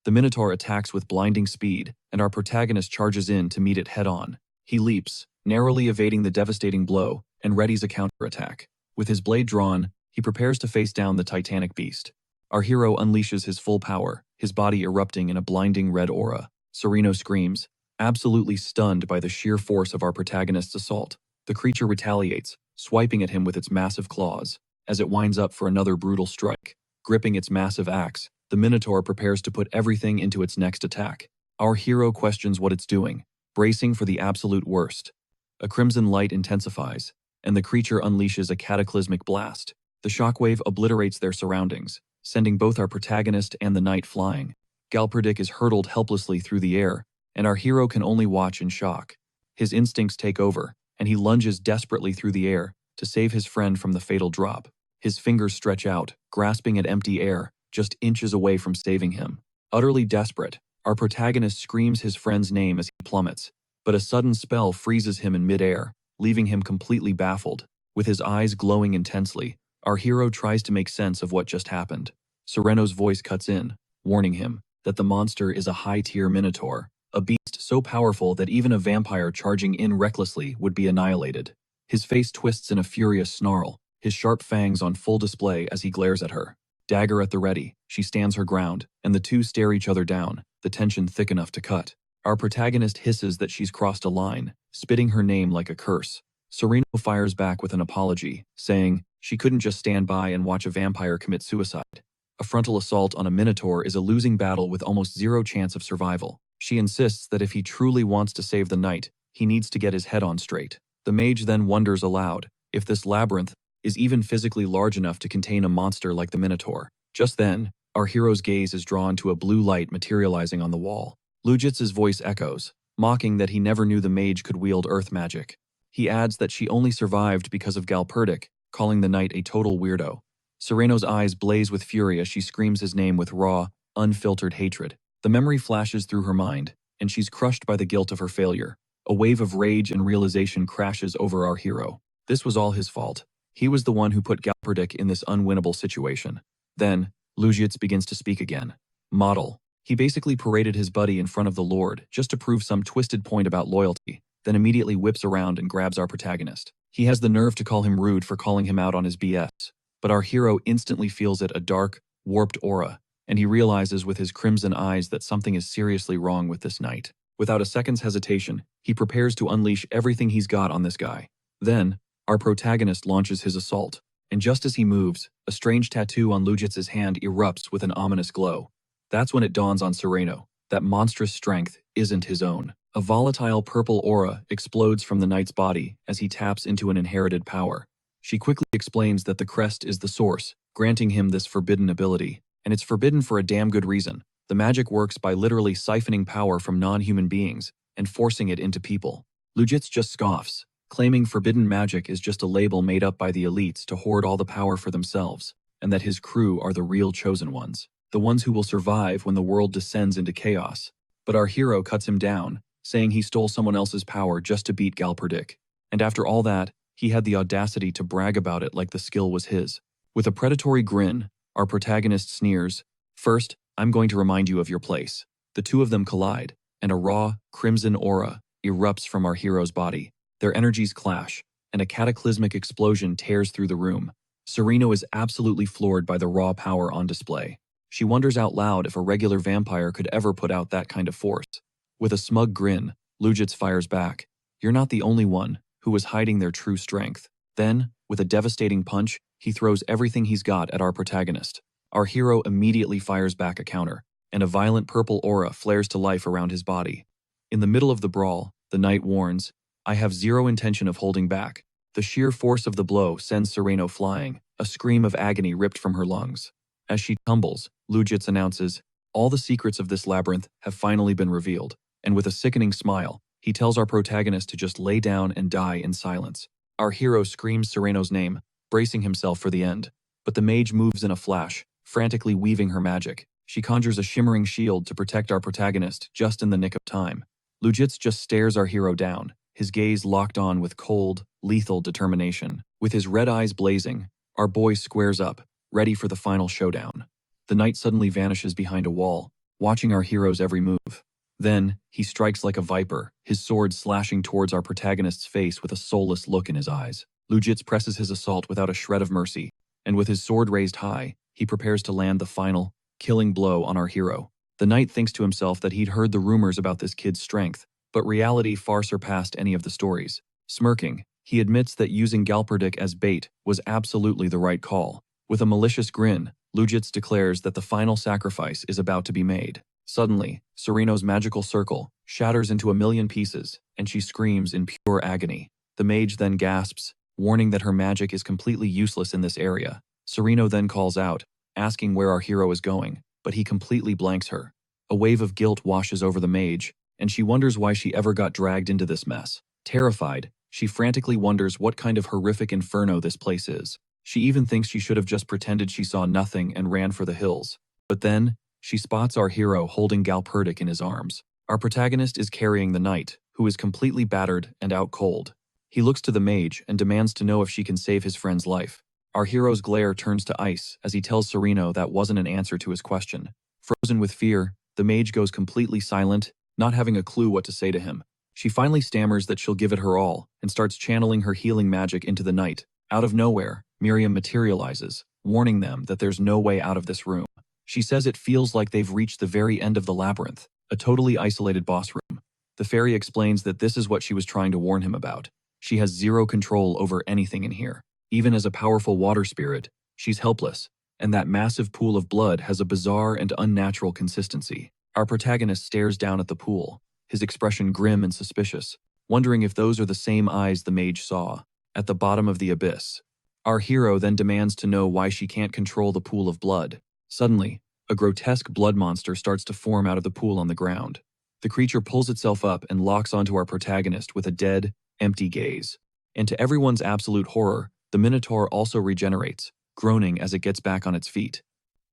The Minotaur attacks with blinding speed, and our protagonist charges in to meet it head-on. He leaps, narrowly evading the devastating blow, and readies a counterattack. With his blade drawn, he prepares to face down the titanic beast. Our hero unleashes his full power, his body erupting in a blinding red aura. Sereno screams, absolutely stunned by the sheer force of our protagonist's assault. The creature retaliates, swiping at him with its massive claws. As it winds up for another brutal strike, gripping its massive axe, the Minotaur prepares to put everything into its next attack. Our hero questions what it's doing, bracing for the absolute worst. A crimson light intensifies, and the creature unleashes a cataclysmic blast. The shockwave obliterates their surroundings, sending both our protagonist and the knight flying. Galperdic is hurtled helplessly through the air, and our hero can only watch in shock. His instincts take over, and he lunges desperately through the air to save his friend from the fatal drop. His fingers stretch out, grasping at empty air, just inches away from saving him. Utterly desperate, our protagonist screams his friend's name as he plummets, but a sudden spell freezes him in midair, leaving him completely baffled. With his eyes glowing intensely, our hero tries to make sense of what just happened. Sereno's voice cuts in, warning him that the monster is a high-tier minotaur, a beast so powerful that even a vampire charging in recklessly would be annihilated. His face twists in a furious snarl, his sharp fangs on full display as he glares at her. Dagger at the ready, she stands her ground, and the two stare each other down, the tension thick enough to cut. Our protagonist hisses that she's crossed a line, spitting her name like a curse. Sereno fires back with an apology, saying she couldn't just stand by and watch a vampire commit suicide. A frontal assault on a minotaur is a losing battle with almost zero chance of survival. She insists that if he truly wants to save the knight, he needs to get his head on straight. The mage then wonders aloud if this labyrinth is even physically large enough to contain a monster like the minotaur. Just then, our hero's gaze is drawn to a blue light materializing on the wall. Lujitz's voice echoes, mocking that he never knew the mage could wield earth magic. He adds that she only survived because of Galperdic, calling the knight a total weirdo. Sereno's eyes blaze with fury as she screams his name with raw, unfiltered hatred. The memory flashes through her mind, and she's crushed by the guilt of her failure. A wave of rage and realization crashes over our hero. This was all his fault. He was the one who put Galperdic in this unwinnable situation. Then, Lujitz begins to speak again. Model. He basically paraded his buddy in front of the Lord just to prove some twisted point about loyalty, then immediately whips around and grabs our protagonist. He has the nerve to call him rude for calling him out on his BS, but our hero instantly feels it a dark, warped aura, and he realizes with his crimson eyes that something is seriously wrong with this knight. Without a second's hesitation, he prepares to unleash everything he's got on this guy. Then, our protagonist launches his assault, and just as he moves, a strange tattoo on Lujitz's hand erupts with an ominous glow. That's when it dawns on Sereno that monstrous strength isn't his own. A volatile purple aura explodes from the knight's body as he taps into an inherited power. She quickly explains that the crest is the source, granting him this forbidden ability. And it's forbidden for a damn good reason. The magic works by literally siphoning power from non-human beings and forcing it into people. Lujitz just scoffs, claiming forbidden magic is just a label made up by the elites to hoard all the power for themselves, and that his crew are the real chosen ones, the ones who will survive when the world descends into chaos. But our hero cuts him down, saying he stole someone else's power just to beat Galperdic. And after all that, he had the audacity to brag about it like the skill was his. With a predatory grin, our protagonist sneers, "First, I'm going to remind you of your place." The two of them collide, and a raw, crimson aura erupts from our hero's body. Their energies clash, and a cataclysmic explosion tears through the room. Sereno is absolutely floored by the raw power on display. She wonders out loud if a regular vampire could ever put out that kind of force. With a smug grin, Lujitz fires back, "You're not the only one who was hiding their true strength." Then, with a devastating punch, he throws everything he's got at our protagonist. Our hero immediately fires back a counter, and a violent purple aura flares to life around his body. In the middle of the brawl, the knight warns, "I have zero intention of holding back." The sheer force of the blow sends Sereno flying, a scream of agony ripped from her lungs. As she tumbles, Lujitz announces, "All the secrets of this labyrinth have finally been revealed," and with a sickening smile, he tells our protagonist to just lay down and die in silence. Our hero screams Sereno's name, bracing himself for the end. But the mage moves in a flash, frantically weaving her magic. She conjures a shimmering shield to protect our protagonist just in the nick of time. Lujitz just stares our hero down, his gaze locked on with cold, lethal determination. With his red eyes blazing, our boy squares up, ready for the final showdown. The knight suddenly vanishes behind a wall, watching our hero's every move. Then, he strikes like a viper, his sword slashing towards our protagonist's face with a soulless look in his eyes. Lujitz presses his assault without a shred of mercy, and with his sword raised high, he prepares to land the final, killing blow on our hero. The knight thinks to himself that he'd heard the rumors about this kid's strength, but reality far surpassed any of the stories. Smirking, he admits that using Galperdic as bait was absolutely the right call. With a malicious grin, Lujitz declares that the final sacrifice is about to be made. Suddenly, Sereno's magical circle shatters into a million pieces, and she screams in pure agony. The mage then gasps, warning that her magic is completely useless in this area. Sereno then calls out, asking where our hero is going, but he completely blanks her. A wave of guilt washes over the mage, and she wonders why she ever got dragged into this mess. Terrified, she frantically wonders what kind of horrific inferno this place is. She even thinks she should have just pretended she saw nothing and ran for the hills. But then, she spots our hero holding Galperdic in his arms. Our protagonist is carrying the knight, who is completely battered and out cold. He looks to the mage and demands to know if she can save his friend's life. Our hero's glare turns to ice as he tells Sereno that wasn't an answer to his question. Frozen with fear, the mage goes completely silent, not having a clue what to say to him. She finally stammers that she'll give it her all and starts channeling her healing magic into the knight. Out of nowhere, Miriam materializes, warning them that there's no way out of this room. She says it feels like they've reached the very end of the labyrinth, a totally isolated boss room. The fairy explains that this is what she was trying to warn him about. She has zero control over anything in here. Even as a powerful water spirit, she's helpless, and that massive pool of blood has a bizarre and unnatural consistency. Our protagonist stares down at the pool, his expression grim and suspicious, wondering if those are the same eyes the mage saw at the bottom of the abyss. Our hero then demands to know why she can't control the pool of blood. Suddenly, a grotesque blood monster starts to form out of the pool on the ground. The creature pulls itself up and locks onto our protagonist with a dead, empty gaze. And to everyone's absolute horror, the Minotaur also regenerates, groaning as it gets back on its feet.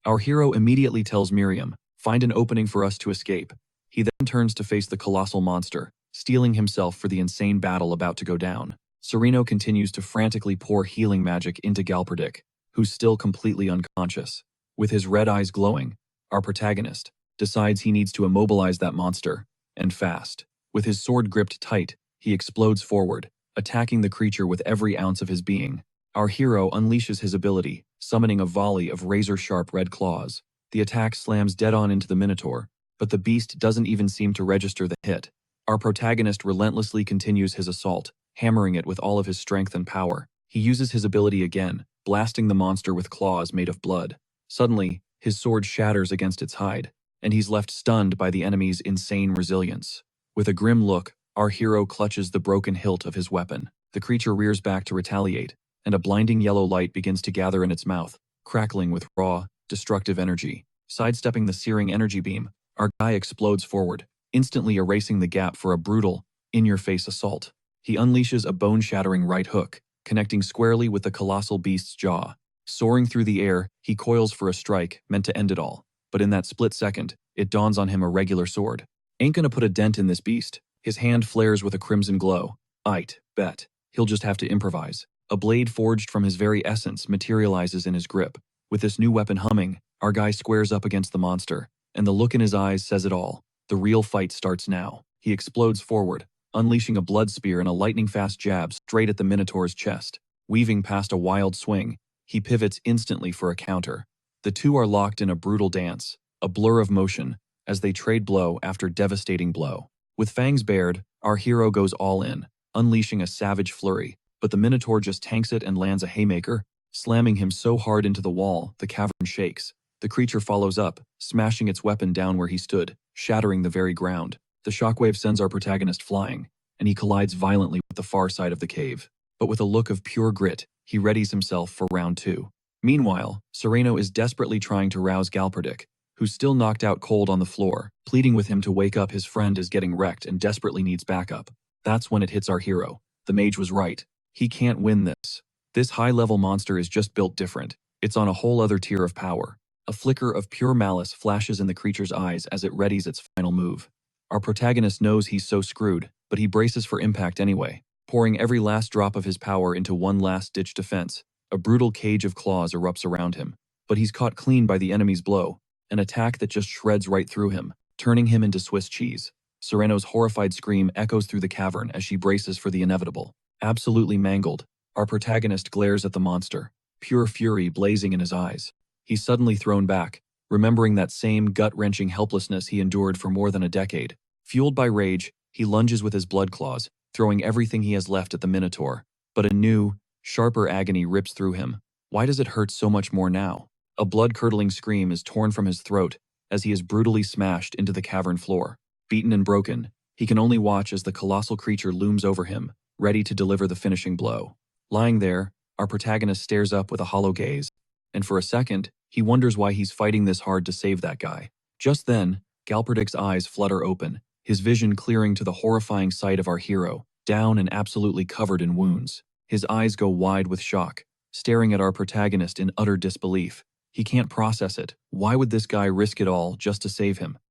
Our hero immediately tells Miriam, "Find an opening for us to escape." He then turns to face the colossal monster, steeling himself for the insane battle about to go down. Sereno continues to frantically pour healing magic into Galperdic, who's still completely unconscious. With his red eyes glowing, our protagonist decides he needs to immobilize that monster, and fast. With his sword gripped tight, he explodes forward, attacking the creature with every ounce of his being. Our hero unleashes his ability, summoning a volley of razor-sharp red claws. The attack slams dead on into the Minotaur, but the beast doesn't even seem to register the hit. Our protagonist relentlessly continues his assault, hammering it with all of his strength and power. He uses his ability again, blasting the monster with claws made of blood. Suddenly, his sword shatters against its hide, and he's left stunned by the enemy's insane resilience. With a grim look, our hero clutches the broken hilt of his weapon. The creature rears back to retaliate, and a blinding yellow light begins to gather in its mouth, crackling with raw, destructive energy. Sidestepping the searing energy beam, our guy explodes forward, instantly erasing the gap for a brutal, in-your-face assault. He unleashes a bone-shattering right hook, connecting squarely with the colossal beast's jaw. Soaring through the air, he coils for a strike meant to end it all. But in that split second, it dawns on him a regular sword. Ain't gonna put a dent in this beast. His hand flares with a crimson glow. Aight, bet. He'll just have to improvise. A blade forged from his very essence materializes in his grip. With this new weapon humming, our guy squares up against the monster, and the look in his eyes says it all. The real fight starts now. He explodes forward, unleashing a blood spear and a lightning-fast jab straight at the Minotaur's chest. Weaving past a wild swing, he pivots instantly for a counter. The two are locked in a brutal dance, a blur of motion, as they trade blow after devastating blow. With fangs bared, our hero goes all in, unleashing a savage flurry, but the Minotaur just tanks it and lands a haymaker, slamming him so hard into the wall the cavern shakes. The creature follows up, smashing its weapon down where he stood, shattering the very ground. The shockwave sends our protagonist flying, and he collides violently with the far side of the cave. But with a look of pure grit, he readies himself for round two. Meanwhile, Sereno is desperately trying to rouse Galperdic, who's still knocked out cold on the floor, pleading with him to wake up. His friend is getting wrecked and desperately needs backup. That's when it hits our hero. The mage was right. He can't win this. This high-level monster is just built different. It's on a whole other tier of power. A flicker of pure malice flashes in the creature's eyes as it readies its final move. Our protagonist knows he's so screwed, but he braces for impact anyway, pouring every last drop of his power into one last-ditch defense. A brutal cage of claws erupts around him, but he's caught clean by the enemy's blow, an attack that just shreds right through him, turning him into Swiss cheese. Sereno's horrified scream echoes through the cavern as she braces for the inevitable. Absolutely mangled, our protagonist glares at the monster, pure fury blazing in his eyes. He's suddenly thrown back, remembering that same gut-wrenching helplessness he endured for more than a decade. Fueled by rage, he lunges with his blood claws, throwing everything he has left at the Minotaur. But a new, sharper agony rips through him. Why does it hurt so much more now? A blood-curdling scream is torn from his throat, as he is brutally smashed into the cavern floor. Beaten and broken, he can only watch as the colossal creature looms over him, ready to deliver the finishing blow. Lying there, our protagonist stares up with a hollow gaze, and for a second, he wonders why he's fighting this hard to save that guy. Just then, Galperdic's eyes flutter open, his vision clearing to the horrifying sight of our hero, down and absolutely covered in wounds. His eyes go wide with shock, staring at our protagonist in utter disbelief. He can't process it. Why would this guy risk it all just to save him?